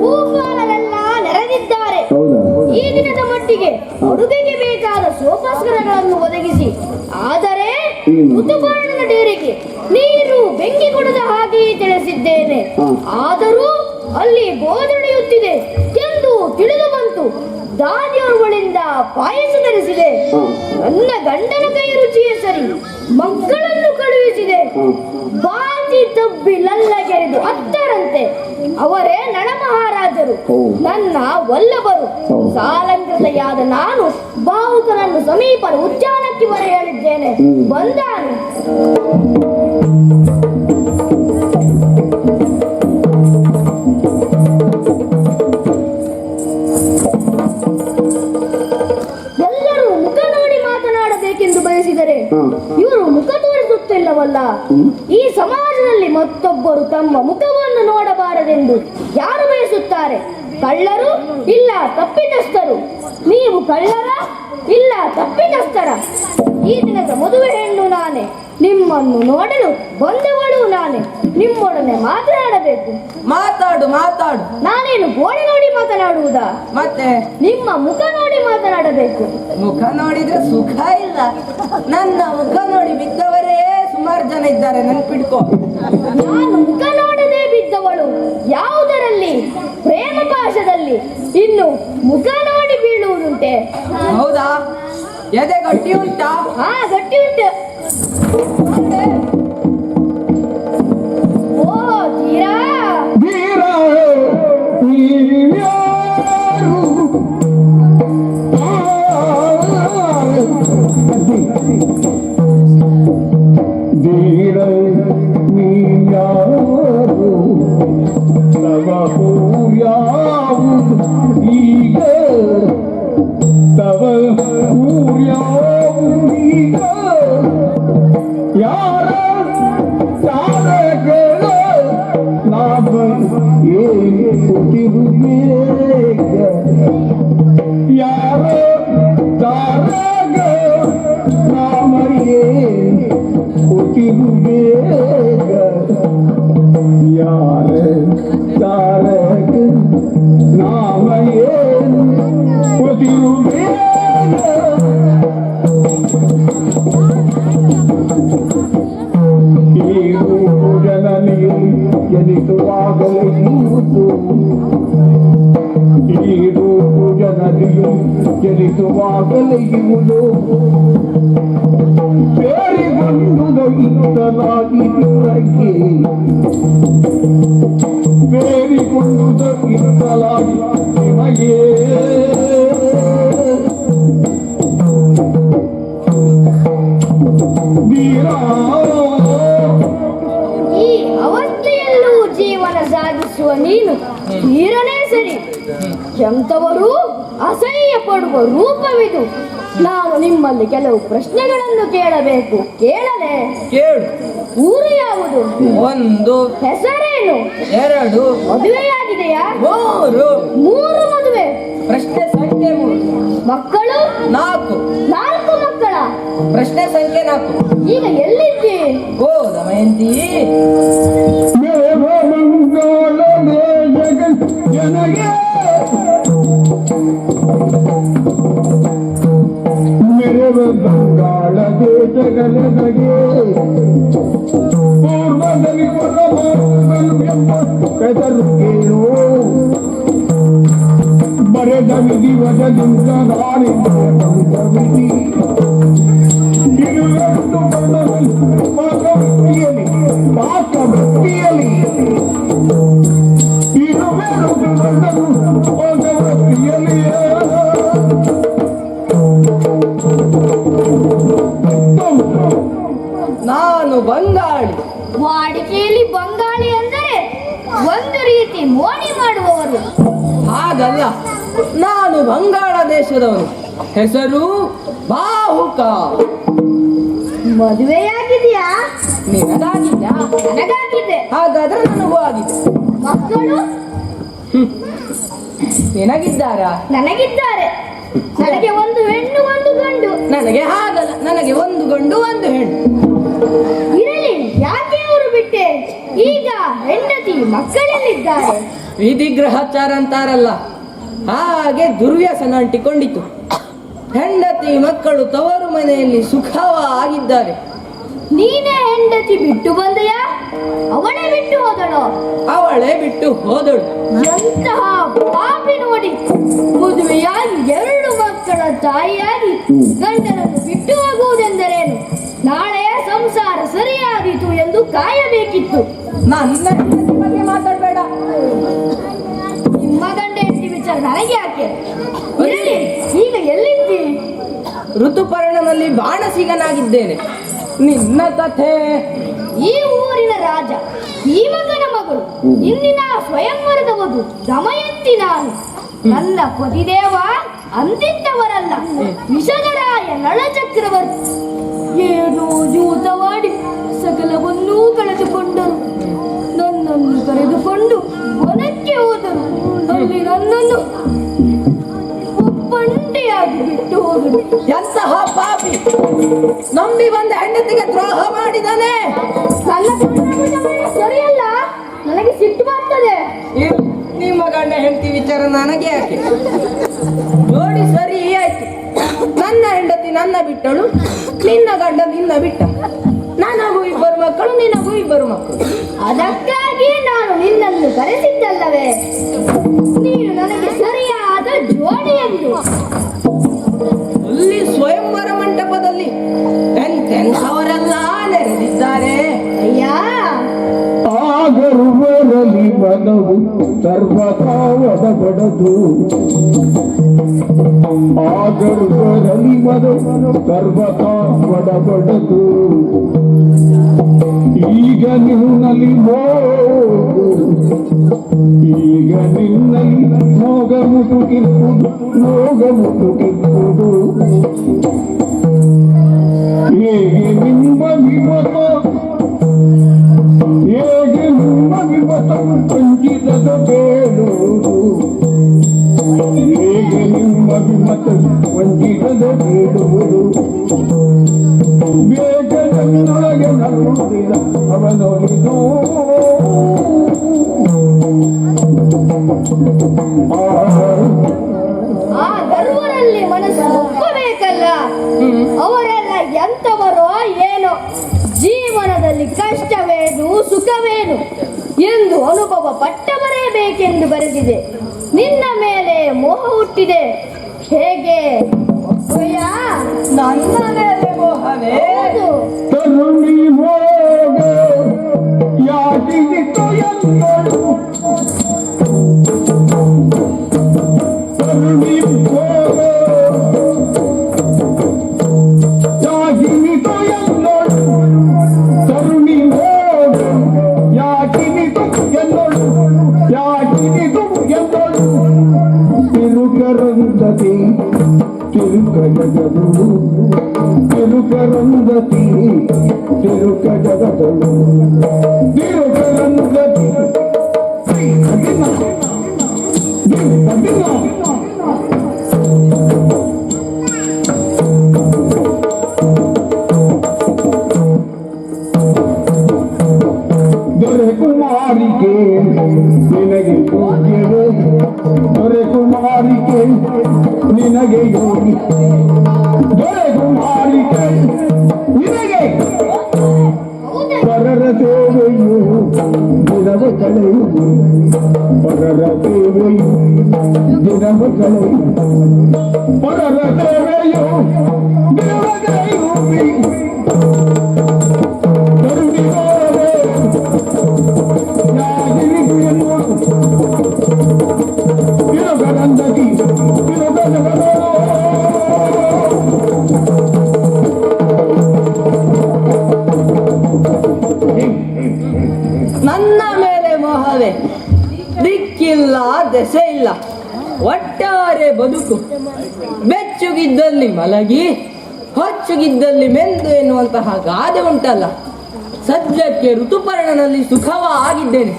ಭೂಪಾಲರೆಲ್ಲ ನೆರೆದಿದ್ದಾರೆ.
ಹೌದಾ?
ಈ ದಿನದ ಮಟ್ಟಿಗೆ ಅಡುಗೆಗೆ ಬೇಕಾದ ಸೋಪಾಸ್ಕರಗಳನ್ನು ಒದಗಿಸಿ, ಆದರೆ ಋತುಪರ್ಣನ ಡೇರಿಗೆ ನೀರು ಬೆಂಕಿ ಕೊಡದ ಹಾಗೆಯೇ ತಿಳಿಸಿದ್ದೇನೆ. ಆದರೂ ಅಲ್ಲಿ ಗೋಧನೆಯುತ್ತಿದೆ ಎಂದು ತಿಳಿದು ಬಂತು. ದಾದಿಯವರುಗಳಿಂದ ಪಾಯಸ ತರಿಸಿದೆ. ನನ್ನ ಗಂಡನ ಕೈ ರುಚಿಯೇ ಸರಿ. ಮಕ್ಕಳನ್ನು ಕಳುಹಿಸಿದೆ. ಬಾಜಿ ತಬ್ಬಿ ಲಲ್ಲಗೆರೆದು ಅತ್ತರಂತೆ ಅವರೇ ನಳ ಮಹಾರಾಜರು, ನನ್ನ ವಲ್ಲಭರು. ಸಾಲಂಕೃತೆಯಾದ ನಾನು ಭಾವುಕನನ್ನು ಸಮೀಪದ ಉದ್ಯಾನಕ್ಕೆ ಬರ ಹೇಳಿದ್ದೇನೆ. ಬಂದಾನು. ಎಲ್ಲರೂ ಮುಖ ನೋಡಿ ಮಾತನಾಡಬೇಕೆಂದು ಬಯಸಿದರೆ ಇವರು ಮುಖ ತೋರಿಸುತ್ತಿಲ್ಲವಲ್ಲ. ಈ ಸಮಾಜದಲ್ಲಿ ಮತ್ತೊಬ್ಬರು ತಮ್ಮ ಮುಖವನ್ನು ನೋಡಬಾರದೆಂದು ಯಾರು ಬಯಸುತ್ತಾರೆ? ಕಳ್ಳರು ಇಲ್ಲ ತಪ್ಪಿತಸ್ಥರು. ನೀವು ಕಳ್ಳರ ಇಲ್ಲ ತಪ್ಪಿತಸ್ಥರ? ಈ ದಿನದ ಮದುವೆ ಹೆಣ್ಣು ನಾನೇ. ನಿಮ್ಮನ್ನು ನೋಡಲು ಬಂದವಳು ನಾನೇ. ನಿಮ್ಮೊಡನೆ ಮಾತನಾಡಬೇಕು.
ಮಾತಾಡು.
ನಾನೇನು ಗೋಡೆ ನೋಡಿ ಮಾತನಾಡುವುದಾ?
ಮತ್ತೆ
ನಿಮ್ಮ ಮುಖ ನೋಡಿ ಮಾತನಾಡಬೇಕು.
ಮುಖ ನೋಡಿದ್ರೆ ಸುಖ ಇಲ್ಲ. ನನ್ನ ಮುಖ ನೋಡಿ ಬಿದ್ದವರೇ ಸುಮಾರು ಜನ ಇದ್ದಾರೆ, ನೆನ್ಪಿಡ್ಕೋ.
ನಾನು ಮುಖ ನೋಡದೆ ಬಿದ್ದವಳು ಯಾವುದರಲ್ಲಿ? ಪ್ರೇಮ ಪಾಶದಲ್ಲಿ. ಇನ್ನು ಮುಖ ನೋಡಿ ಬೀಳುವುದುಂಟೆ?
ಹೌದಾ? ಎದೆ ಗಟ್ಟಿ ಉಂಟಾ?
ಹಾ, ಗಟ್ಟಿ ಉಂಟು. ಓ, ತೀರಾ
ತಾರಗಳು ನಾಮ ಏನು ಕೊಟ್ಟಿರುಬೇಕ ಯಾರೋ ತಾರಗ ನಾಮ ಏನು ಕೊಟ್ಟಿರುಬೇಕ ಯಾರ ತಾರಗ ನಾಮ ಏನು ಕೊಟ್ಟಿರುಬೇಕ ಜನನಿಯು ಜನಿಸುವಾಗಲೇ ಇರುವುದು ಈ ರೂಪು ಜನನಿಯು ಜನಿಸುವಾಗಲೇ ಇರುವುದು ಬೇರಿಗೊಂಡುದು ಇತ್ತಲಾಗಿ ನಿಮಗೆ ಬೇರಿಗೊಂಡುದು ಇತ್ತಲಾಗಿ ನಿಮಗೆ
ಈ ಅವಸ್ಥೆಯಲ್ಲೂ ಜೀವನ ಸಾಗಿಸುವ ನೀನು ತೀರನೇ ಸರಿ. ಎಂಥವರು ಅಸಹ್ಯ ಪಡುವ ರೂಪವಿದು. ನಾನು ನಿಮ್ಮಲ್ಲಿ ಕೆಲವು ಪ್ರಶ್ನೆಗಳನ್ನು ಕೇಳಬೇಕು, ಕೇಳಲೇ?
ಕೇಳು.
ಊರು ಯಾವುದು?
ಒಂದು,
ಹೆಸರೇನು?
ಎರಡು,
ಮದುವೆಯಾಗಿದೆಯಾ? ಮೂರು ಮದುವೆ.
ಪ್ರಶ್ನೆ ಸಂಖ್ಯೆ 3.
ಮಕ್ಕಳು?
4.
4 ಮಕ್ಕಳ.
ಪ್ರಶ್ನೆ ಸಂಖ್ಯೆ 4.
ಈಗ ಎಲ್ಲಿದ್ದಿ?
ಓ ದಮಯಂತಿ,
ಮಂಗಳೇ ಜಗನ್ ಜನಗೆ ಮೆರವ ಬಂಗಾಳ ದೇಶಗಲದಗೆ ಪೂರ್ವದಲ್ಲಿ ಕೊಲ್ಲಬಾರದು ಎಂಬ ಹೆಸರು ಕೇಳು ಬರೆದ ವಿಧಿ ವಜದಿಂದ ನಾಡಿದ ವಿಧಿ ಇರುವೆಂದು ಬಣ್ಣದಲ್ಲಿ ಪಾಕವೃತ್ತಿಯಲ್ಲಿ ಇರುವೆಂದು ಬಣ್ಣವು ಪಾಕವೃತ್ತಿಯಲ್ಲಿಯೇ
ನಾನು ಬಂಗಾಳಿ.
ವಾಡಿಕೆಯಲ್ಲಿ ಬಂಗಾಳಿ ಅಂದರೆ ಒಂದು ರೀತಿ ಮೋಡಿ ಮಾಡುವವರು.
ಹಾಗಲ್ಲ, ನಾನು ಬಂಗಾಳ ದೇಶದವನು. ಹೆಸರು ಬಾಹುಕ.
ಮದುವೆಯಾಗಿದೆಯಾ?
ನಿನಗಾಗಿದ್ಯಾ?
ನನಗಾಗಿದೆ.
ಹಾಗಾದ್ರೆ ನನಗೂ ಆಗಿದೆ.
ಮಕ್ಕಳು?
ನಿನಗಿದ್ದಾರಾ?
ನನಗಿದ್ದಾರೆ. ನನಗೆ ಒಂದು ಹೆಣ್ಣು ಒಂದು ಗಂಡು.
ನನಗೆ ಹಾಗಲ್ಲ, ನನಗೆ ಒಂದು ಗಂಡು ಒಂದು ಹೆಣ್ಣು.
ಇರಲಿ, ಯಾಕೆ ಊರು ಬಿಟ್ಟೆ? ಈಗ ಹೆಂಡತಿ ಮಕ್ಕಳೆಲ್ಲಿದ್ದಾರೆ?
ವಿಧಿ ಗ್ರಹಚಾರ ಅಂತಾರಲ್ಲ, ಹಾಗೆ ದುರ್ವ್ಯಸನ ಅಂಟಿಕೊಂಡಿತು. ಹೆಂಡತಿ ಮಕ್ಕಳು ತವರು ಮನೆಯಲ್ಲಿ ಸುಖವಾಗಿದ್ದಾರೆ.
ನೀನೇ ಹೆಂಡತಿ ಬಿಟ್ಟು ಬಂದೆಯಾ? ಅವಳೇ ಬಿಟ್ಟು ಹೋದಳು?
ಅವಳೇ ಬಿಟ್ಟು ಹೋದಳು.
ಎಂತಹ ಪಾಪಿ ನೋಡಿ. ಮದುವೆಯಾಗಿ 2 ಮಕ್ಕಳ ತಾಯಿಯಾಗಿ ಗಂಡನನ್ನು ಬಿಟ್ಟು ಹೋಗುವುದೆಂದರೇನು? ನಾಳೆ ಸಂಸಾರ ಸರಿಯಾದೀತು ಎಂದು ಕಾಯಬೇಕಿತ್ತು.
ನನ್ನ ಹೆಂಡತಿ ಬಗ್ಗೆ ಮಾತಾಡಬೇಡ.
ನಿಮ್ಮ ಗಂಡ ಹೆಂಡತಿ ವಿಚಾರ ನನಗೆ ಯಾಕೆ? ಇರಲಿ, ಈಗ ಎಲ್ಲಿದ್ದಿ?
ಋತುಪರ್ಣನಲ್ಲಿ ಬಾಣಸಿಗನಾಗಿದ್ದೇನೆ. ನಿನ್ನ ಕಥೆ?
ಈ ಊರಿನ ರಾಜ, ಈ ಮಗನ ಮಗಳು, ಇಂದಿನ ಸ್ವಯಂವರದ ವಧು ದಮಯಂತಿ ನಾನು. ನನ್ನ ಪತಿದೇವ ಅಂತಿದ್ದವರಲ್ಲ, ವಿಷಧರಾಯ ನಳಚಕ್ರವರ್ತಿ. ಏನೋ ಜೂತವಾಡಿ ಸಕಲವನ್ನೂ ಕಳೆದುಕೊಂಡರು. ನನ್ನನ್ನು ಕರೆದುಕೊಂಡು ವನಕ್ಕೆ ಹೋದರು. ಅಲ್ಲಿ ನನ್ನನ್ನು ಒಪ್ಪಂಟಿಯಾಗಿ ಬಿಟ್ಟು ಹೋದರು.
ಎಂತಹ ಪಾಪಿ! ನಂಬಿ ಬಂದ ಹೆಂಡತಿಗೆ ದ್ರೋಹ ಮಾಡಿದಾನೆ.
ನನ್ನ ಕಣ್ಣಾಗುವುದವೇ ಸರಿಯಲ್ಲ, ನನಗೆ ಸಿಟ್ಟು ಬರ್ತದೆ.
ನಿಮ್ಮ ಗಂಡ ಹೆಂಡತಿ ವಿಚಾರ ನನಗೆ ಯಾಕೆ? ನೋಡಿ, ಸರಿ ಆಯ್ತು. ನನ್ನ ಹೆಂಡತಿ ನನ್ನ ಬಿಟ್ಟಳು, ನಿನ್ನ ಗಂಡ ನಿನ್ನ ಬಿಟ್ಟ. ನನಗೂ 2 ಮಕ್ಕಳು, ನಿನಗೂ 2 ಮಕ್ಕಳು.
ಅದಕ್ಕಾಗಿ ನಾನು ನಿನ್ನನ್ನು ಕರೆಸಿದ್ದಲ್ಲವೇ? ನೀನು ನನಗೆ ಸರಿಯಾದ ಜೋಡಿ ಎಂದು.
ಅಲ್ಲಿ ಸ್ವಯಂವರ ಮಂಟಪದಲ್ಲಿ ಎಂತೆಂಥವರೆಲ್ಲ ನೆರೆದಿದ್ದಾರೆ.
ಅಯ್ಯ,
ಆಗರುವರಲ್ಲಿ ಮನವು ಸರ್ವಥಾ ಒಡಬಡದು ಆಗರುವರಲ್ಲಿ ಮನವು ಸರ್ವಥಾ ಒಡಬಡದು ಈಗ ನಿನ್ನಲ್ಲಿ ಈಗ ನಿನ್ನಲ್ಲಿ ಮೋಗ ಮುಟುಕಿರುವುದು ಮೋಗ ಮುಟುಕಿರುವುದು ಹೇಗೆ ನಿಮ್ಮ ವಿಮತ ಅವನೊಲಿದು
ಆ ಗರ್ವರಲ್ಲಿ ಮನಸ್ಸು ಒಪ್ಪಬೇಕಲ್ಲ. ಅವರೆಲ್ಲ ಎಂತವರೋ ಏನೋ, ಜೀವನದಲ್ಲಿ ಕಷ್ಟವೇನು ಸುಖವೇನು ಎಂದು ಅನುಭವ ಪಟ್ಟವರೇಬೇಕೆಂದು ಬರೆದಿದೆ. ನಿನ್ನ ಮೇಲೆ ಮೋಹ ಹುಟ್ಟಿದೆ ಹೇಗೆ ಅಯ್ಯ?
ನನ್ನ ಮೇಲೆ ಮೋಹವೇ?
ಹೌದು.
ತರುಣಿ ಹೋಗ ಯಾಕಿನಿತು ಎಂದಳು ತರುಣಿ ಹೋಗ ಯಾಕಿನಿತು ಎಂದಳು ತರುಣಿ ಹೋಗ ಯಾಕಿನಿತು ಎಂದಳು ಯಾಕಿನಿತು ಎಂದಳು ತಿರುಗರಂದತಿ ತಿರುಗಜಗದು ತಿರುಗರಂದತಿ ತಿರುಗಜಗದಳು ತಿರುಗರಂದತಿ ದೊರೆ ಕುಮಾರಿಗೆ ನಿನಗೆ ಯೋಗ್ಯವೇ ದೊರೆ ಕುಮಾರಿಗೆ ನಿನಗೆ ಯೋಗಿ ದೊರೆ ಕುಮಾರಿಗೆ ನಿನಗೆ ಪರರ ಸೇವೆಯು ದಿನವ ಕಳೆಯುವುದು ಪರರ ಸೇವೆಯು ದಿನವ ಕಳೆಯುವುದು ಪರರ ಸೇವೆಯು ದಿನವ ಕಳೆಯುವುದು ತರುಣಿವಾರೆ ಯಾಗಿರಿದು ಎನ್ನುವುದು ತಿರುಗರಂದಗಿ ತಿರುಗಜಗದೋ
ನನ್ನ ಮೇಲೆ ಮೋಹವೇ? ದಿಕ್ಕಿಲ್ಲ ದೆಸೆ ಇಲ್ಲ, ಒಟ್ಟಾರೆ ಬದುಕು ಬೆಚ್ಚುಗಿದ್ದಲ್ಲಿ ಮಲಗಿ ಹೊಚ್ಚುಗಿದ್ದಲ್ಲಿ ಮೆಂದು ಎನ್ನುವಂತಹ ಗಾದೆ ಉಂಟಲ್ಲ. ಸದ್ಯಕ್ಕೆ ಋತುಪರ್ಣನಲ್ಲಿ ಸುಖವಾಗಿದ್ದೇನೆ.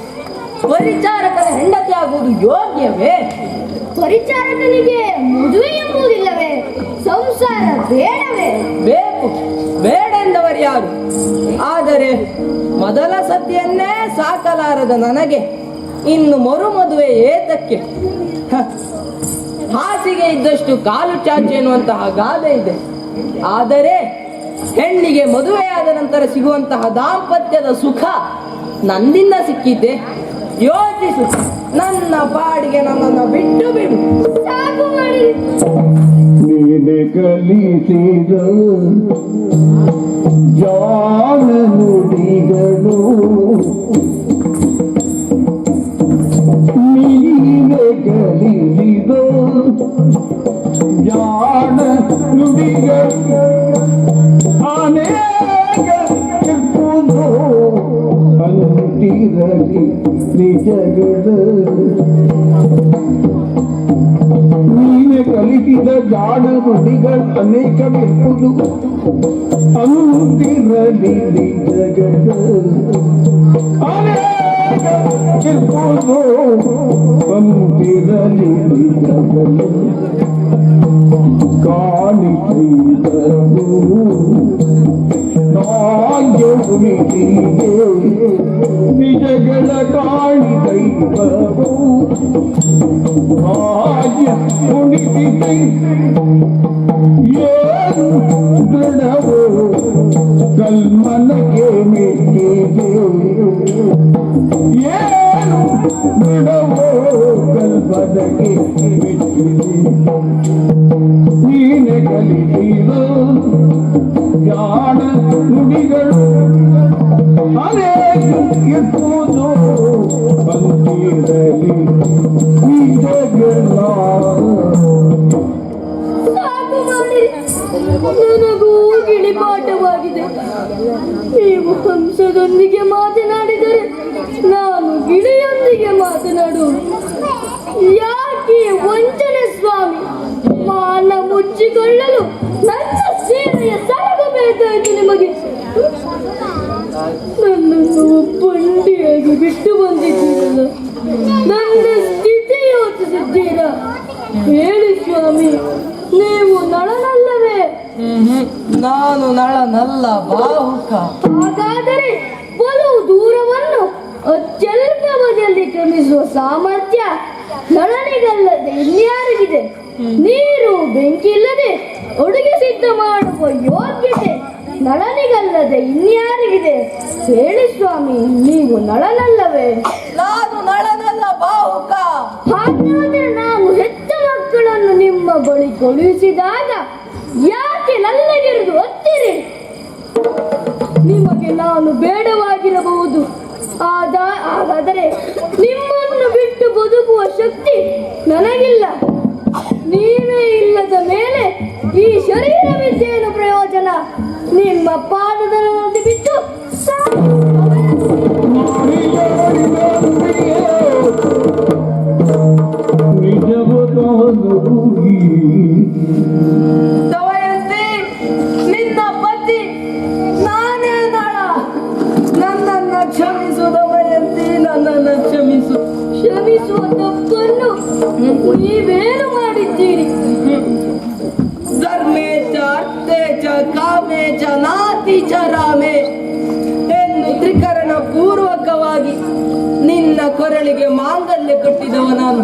ಪರಿಚಾರಕನ ಹೆಂಡತಿ ಆಗುವುದು ಯೋಗ್ಯವೇ?
ಪರಿಚಾರಕನಿಗೆ ಮದುವೆ ಎಂಬುದಿಲ್ಲವೇ? ಸಂಸಾರ ಬೇಡವೇ?
ಬೇಕು, ಬೇಡ ಎಂದವರು ಯಾರು? ಆದರೆ ಮೊದಲ ಸತಿಯನ್ನೇ ಸಾಕಲಾರದ ನನಗೆ ಇನ್ನು ಮರು ಮದುವೆ ಏತಕ್ಕೆ? ಹಾಸಿಗೆ ಇದ್ದಷ್ಟು ಕಾಲು ಚಾಚು ಎನ್ನುವಂತಹ ಗಾದೆ ಇದೆ. ಆದರೆ ಹೆಣ್ಣಿಗೆ ಮದುವೆಯಾದ ನಂತರ ಸಿಗುವಂತಹ ದಾಂಪತ್ಯದ ಸುಖ ನನ್ನಿಂದ ಸಿಕ್ಕಿದ್ದೆ? ಯೋಚಿಸು, ನನ್ನ ಪಾಡಿಗೆ ನನ್ನನ್ನು ಬಿಟ್ಟು ಬಿಡು.
ಸಾಕು ಮಾಡಿ.
ನೀನೆ ಕಲಿಸಿದ ಜಾಣ ನುಡಿಗಳು ನೀನೆ ಕಲಿಸಿದ ಜಾಣ ನುಡಿಗಳು ಅನೇಕ ಇರ್ಬೋದು ಅಂತಿರಲಿ ನಿಜಗಳು ನೀನೆ ಕಲಿಸಿದ ಜಾಣ ನುಡಿಗಳು ಅನೇಕವಿರುವುದು ಅಂತಿರಲಿ ನಿಜಗಳು ಅನೇಕ ಇರ್ಬೋದು ಅಂತಿರಲಿ ನಿಜಗಳು ಕಾಣಿಸಿದರು ನಾಯಕನಿಗೆ ನಿಜಗಳ ಕಾಣಿ ದೈವವು ರಾಜ್ಯ ಉಳಿದಿದೆ ಏನು ದೃಢವೋ ಕಲ್ಮನಕ್ಕೆ ಮೆಟ್ಟಿದೆ ಏನು ದೃಢವೋ ಕಲ್ಮನಕ್ಕೆ ಮೆಟ್ಟಿದೆ ನೀನೆ ಕಲಿಸಿದ ಜಾಣ ನುಡಿಗಳು ಅನೇಕ ಇರ್ಬೋದು ಬಂದಿರಲಿ ನಿಜಗಳ
ಸಾಕು ಮಾಡಿ. ನನಗೂ ಗಿಳಿಪಾಠವಾಗಿದೆ. ನೀವು ಹಂಸದೊಂದಿಗೆ ಮಾತನಾಡಿದರೆ ನಾನು ಗಿಳಿಯೊಂದಿಗೆ ಮಾತನಾಡುವುದು. ಯಾಕೆ ವಂಚನೆ ಸ್ವಾಮಿ? ಮಾನ ಮುಚ್ಚಿಕೊಳ್ಳಲು ನನ್ನ ಸೇವೆಯ ಸರಗಬೇಕಾಯಿತು ನಿಮಗೆ. ನನ್ನನ್ನು ಒಬ್ಬಂಟಿಯಾಗಿ ಬಿಟ್ಟು ಬಂದಿದ್ದೀರಲ್ಲ, ನನ್ನ ಸ್ಥಿತಿ ಯೋಚಿಸಿದ್ದೀರಾ? ಹೇಳಿ ಸ್ವಾಮಿ, ನೀವು ನಳನಲ್ಲವೇ?
ನಾನು ನಳನಲ್ಲ, ಬಾಹುಕ.
ಹಾಗಾದರೆ ಅತ್ಯಲ್ಪ ಅವಧಿಯಲ್ಲಿ ಕ್ರಮಿಸುವ ಸಾಮರ್ಥ್ಯ ನಳನಿಗಲ್ಲದೆ ಇನ್ಯಾರಿಗಿದೆ? ನೀರು ಬೆಂಕಿ ಇಲ್ಲದೆ ಅಡುಗೆ ಸಿದ್ಧ ಮಾಡುವ ಯೋಗ್ಯತೆ ನಳನಿಗಲ್ಲದೆ ಇನ್ಯಾರಿಗಿದೆ? ಹೇಳಿ ಸ್ವಾಮಿ, ನೀವು ನಳನಲ್ಲವೇ?
ನಾನು ನಳನಲ್ಲ ಬಾಹುಕ.
ಹಾಗಾದ್ರೆ ನಾನು ಹೆತ್ತ ಮಕ್ಕಳನ್ನು ನಿಮ್ಮ ಬಳಿ ಕಳುಹಿಸಿದಾಗ ಯಾಕೆ ನಲ್ಲಗಿರಿದು ಒತ್ತಿರಿ? ನಿಮಗೆ ನಾನು ಬೇಡವಾಗಿರಬಹುದು, ಹಾಗಾದರೆ ನಿಮ್ಮನ್ನು ಬಿಟ್ಟು ಬದುಕುವ ಶಕ್ತಿ ನನಗಿಲ್ಲ. ನೀವೇ ಇಲ್ಲದ ಮೇಲೆ ಈ ಶರೀರವಿದ್ದೇನು ಪ್ರಯೋಜನ? ನಿಮ್ಮ ಪಾದದಲ್ಲಿ ಬಿಟ್ಟು
ದಮಯಂತಿ, ನಿನ್ನ ಪತಿ ನಾನೇ ನಳ. ನನ್ನನ್ನ ಕ್ಷಮಿಸು ದಮಯಂತಿ, ನನ್ನನ್ನ ಕ್ಷಮಿಸು.
ಕ್ಷಮಿಸುವ ತಪ್ಪನ್ನು ನೀವೇನು ಮಾಡಿದ್ದೀರಿ?
ಧರ್ಮೇ ಚ ಅರ್ಥೇ ಚ ಕಾಮೇ ಚ ನಾತಿ ಚ ರಾಮೇ ಎಂದು ತ್ರಿಕರಣ ಪೂರ್ವಕವಾಗಿ ನಿನ್ನ ಕೊರಳಿಗೆ ಮಾಂಗಲ್ಯ ಕಟ್ಟಿದವ ನಾನು.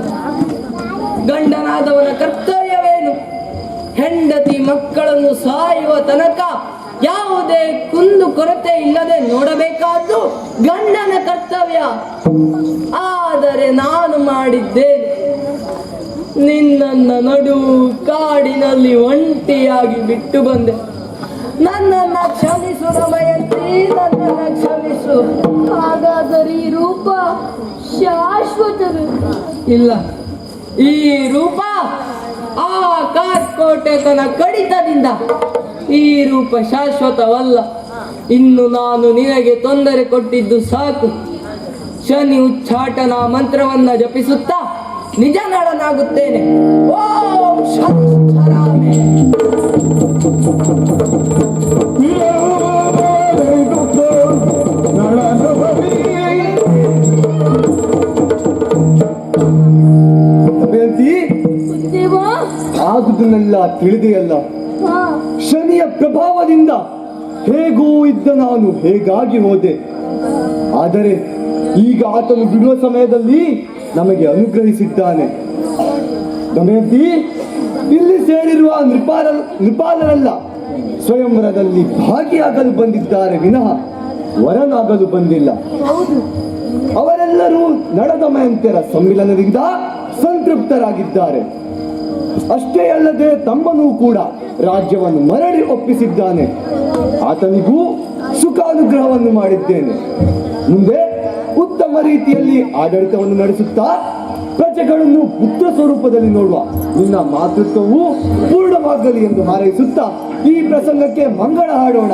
ಗಂಡನಾದವನ ಕರ್ತವ್ಯವೇನು? ಹೆಂಡತಿ ಮಕ್ಕಳನ್ನು ಸಾಯುವ ತನಕ ಯಾವುದೇ ಕುಂದು ಕೊರತೆ ಇಲ್ಲದೆ ನೋಡಬೇಕಾದ್ದು ಗಂಡನ ಕರ್ತವ್ಯ. ಆದರೆ ನಾನು ಮಾಡಿದ್ದೇನೆ, ನಿನ್ನನ್ನ ನಡು ಕಾಡಿನಲ್ಲಿ ಒಂಟಿಯಾಗಿ ಬಿಟ್ಟು ಬಂದೆ. ನನ್ನನ್ನ ಕ್ಷಮಿಸು ದಮಯಂತಿ, ನನ್ನನ್ನ ಕ್ಷಮಿಸು.
ಹಾಗಾದರೆ ಈ ರೂಪ ಶಾಶ್ವತವೇ?
ಇಲ್ಲ, ಈ ರೂಪ ಆ ಕಾರ್ಕೋಟೆ ತನ್ನ ಕಡಿತದಿಂದ ಈ ರೂಪ ಶಾಶ್ವತವಲ್ಲ. ಇನ್ನು ನಾನು ನಿನಗೆ ತೊಂದರೆ ಕೊಟ್ಟಿದ್ದು ಸಾಕು. ಶನಿ ಉಚ್ಚಾಟನ ಮಂತ್ರವನ್ನ ಜಪಿಸುತ್ತಾ ನಿಜ ನಳನಾಗುತ್ತೇನೆ. ಓಂ ಶರಾಮೆ.
ದೇವಾ,
ಆದುದನ್ನೆಲ್ಲ ತಿಳಿದೆಯಲ್ಲ.
ಹಾ,
ಶನಿಯ ಪ್ರಭಾವದಿಂದ ಹೇಗೋ ಇದ್ದ ನಾನು ಹೇಗಾಗಿ ಹೋದೆ. ಆದರೆ ಈಗ ಆತನು ಬಿಡುವ ಸಮಯದಲ್ಲಿ ನಮಗೆ ಅನುಗ್ರಹಿಸಿದ್ದಾನೆ. ದಮಯಂತಿ, ಇಲ್ಲಿ ಸೇರಿರುವ ನೃಪಾಲರಲ್ಲ ಸ್ವಯಂವರದಲ್ಲಿ ಭಾಗಿಯಾಗಲು ಬಂದಿದ್ದಾರೆ ವಿನಃ ವರನಾಗಲು ಬಂದಿಲ್ಲ.
ಹೌದು.
ಅವರೆಲ್ಲರೂ ನಳದಮಯಂತರ ಸಮ್ಮಿಲನದಿಂದ ಸಂತೃಪ್ತರಾಗಿದ್ದಾರೆ. ಅಷ್ಟೇ ಅಲ್ಲದೆ ತಮ್ಮನೂ ಕೂಡ ರಾಜ್ಯವನ್ನು ಮರಳಿ ಒಪ್ಪಿಸಿದ್ದಾನೆ. ಆತನಿಗೂ ಸುಖಾನುಗ್ರಹವನ್ನು ಮಾಡಿದ್ದೇನೆ. ಮುಂದೆ ಉತ್ತಮ ರೀತಿಯಲ್ಲಿ ಆಡಳಿತವನ್ನು ನಡೆಸುತ್ತಾ ಪ್ರಜೆಗಳನ್ನು ಪುತ್ರ ಸ್ವರೂಪದಲ್ಲಿ ನೋಡುವ ನಿನ್ನ ಮಾತೃತ್ವವು ಪೂರ್ಣವಾಗಲಿ ಎಂದು ಹಾರೈಸುತ್ತಾ ಈ ಪ್ರಸಂಗಕ್ಕೆ ಮಂಗಳ ಹಾಡೋಣ.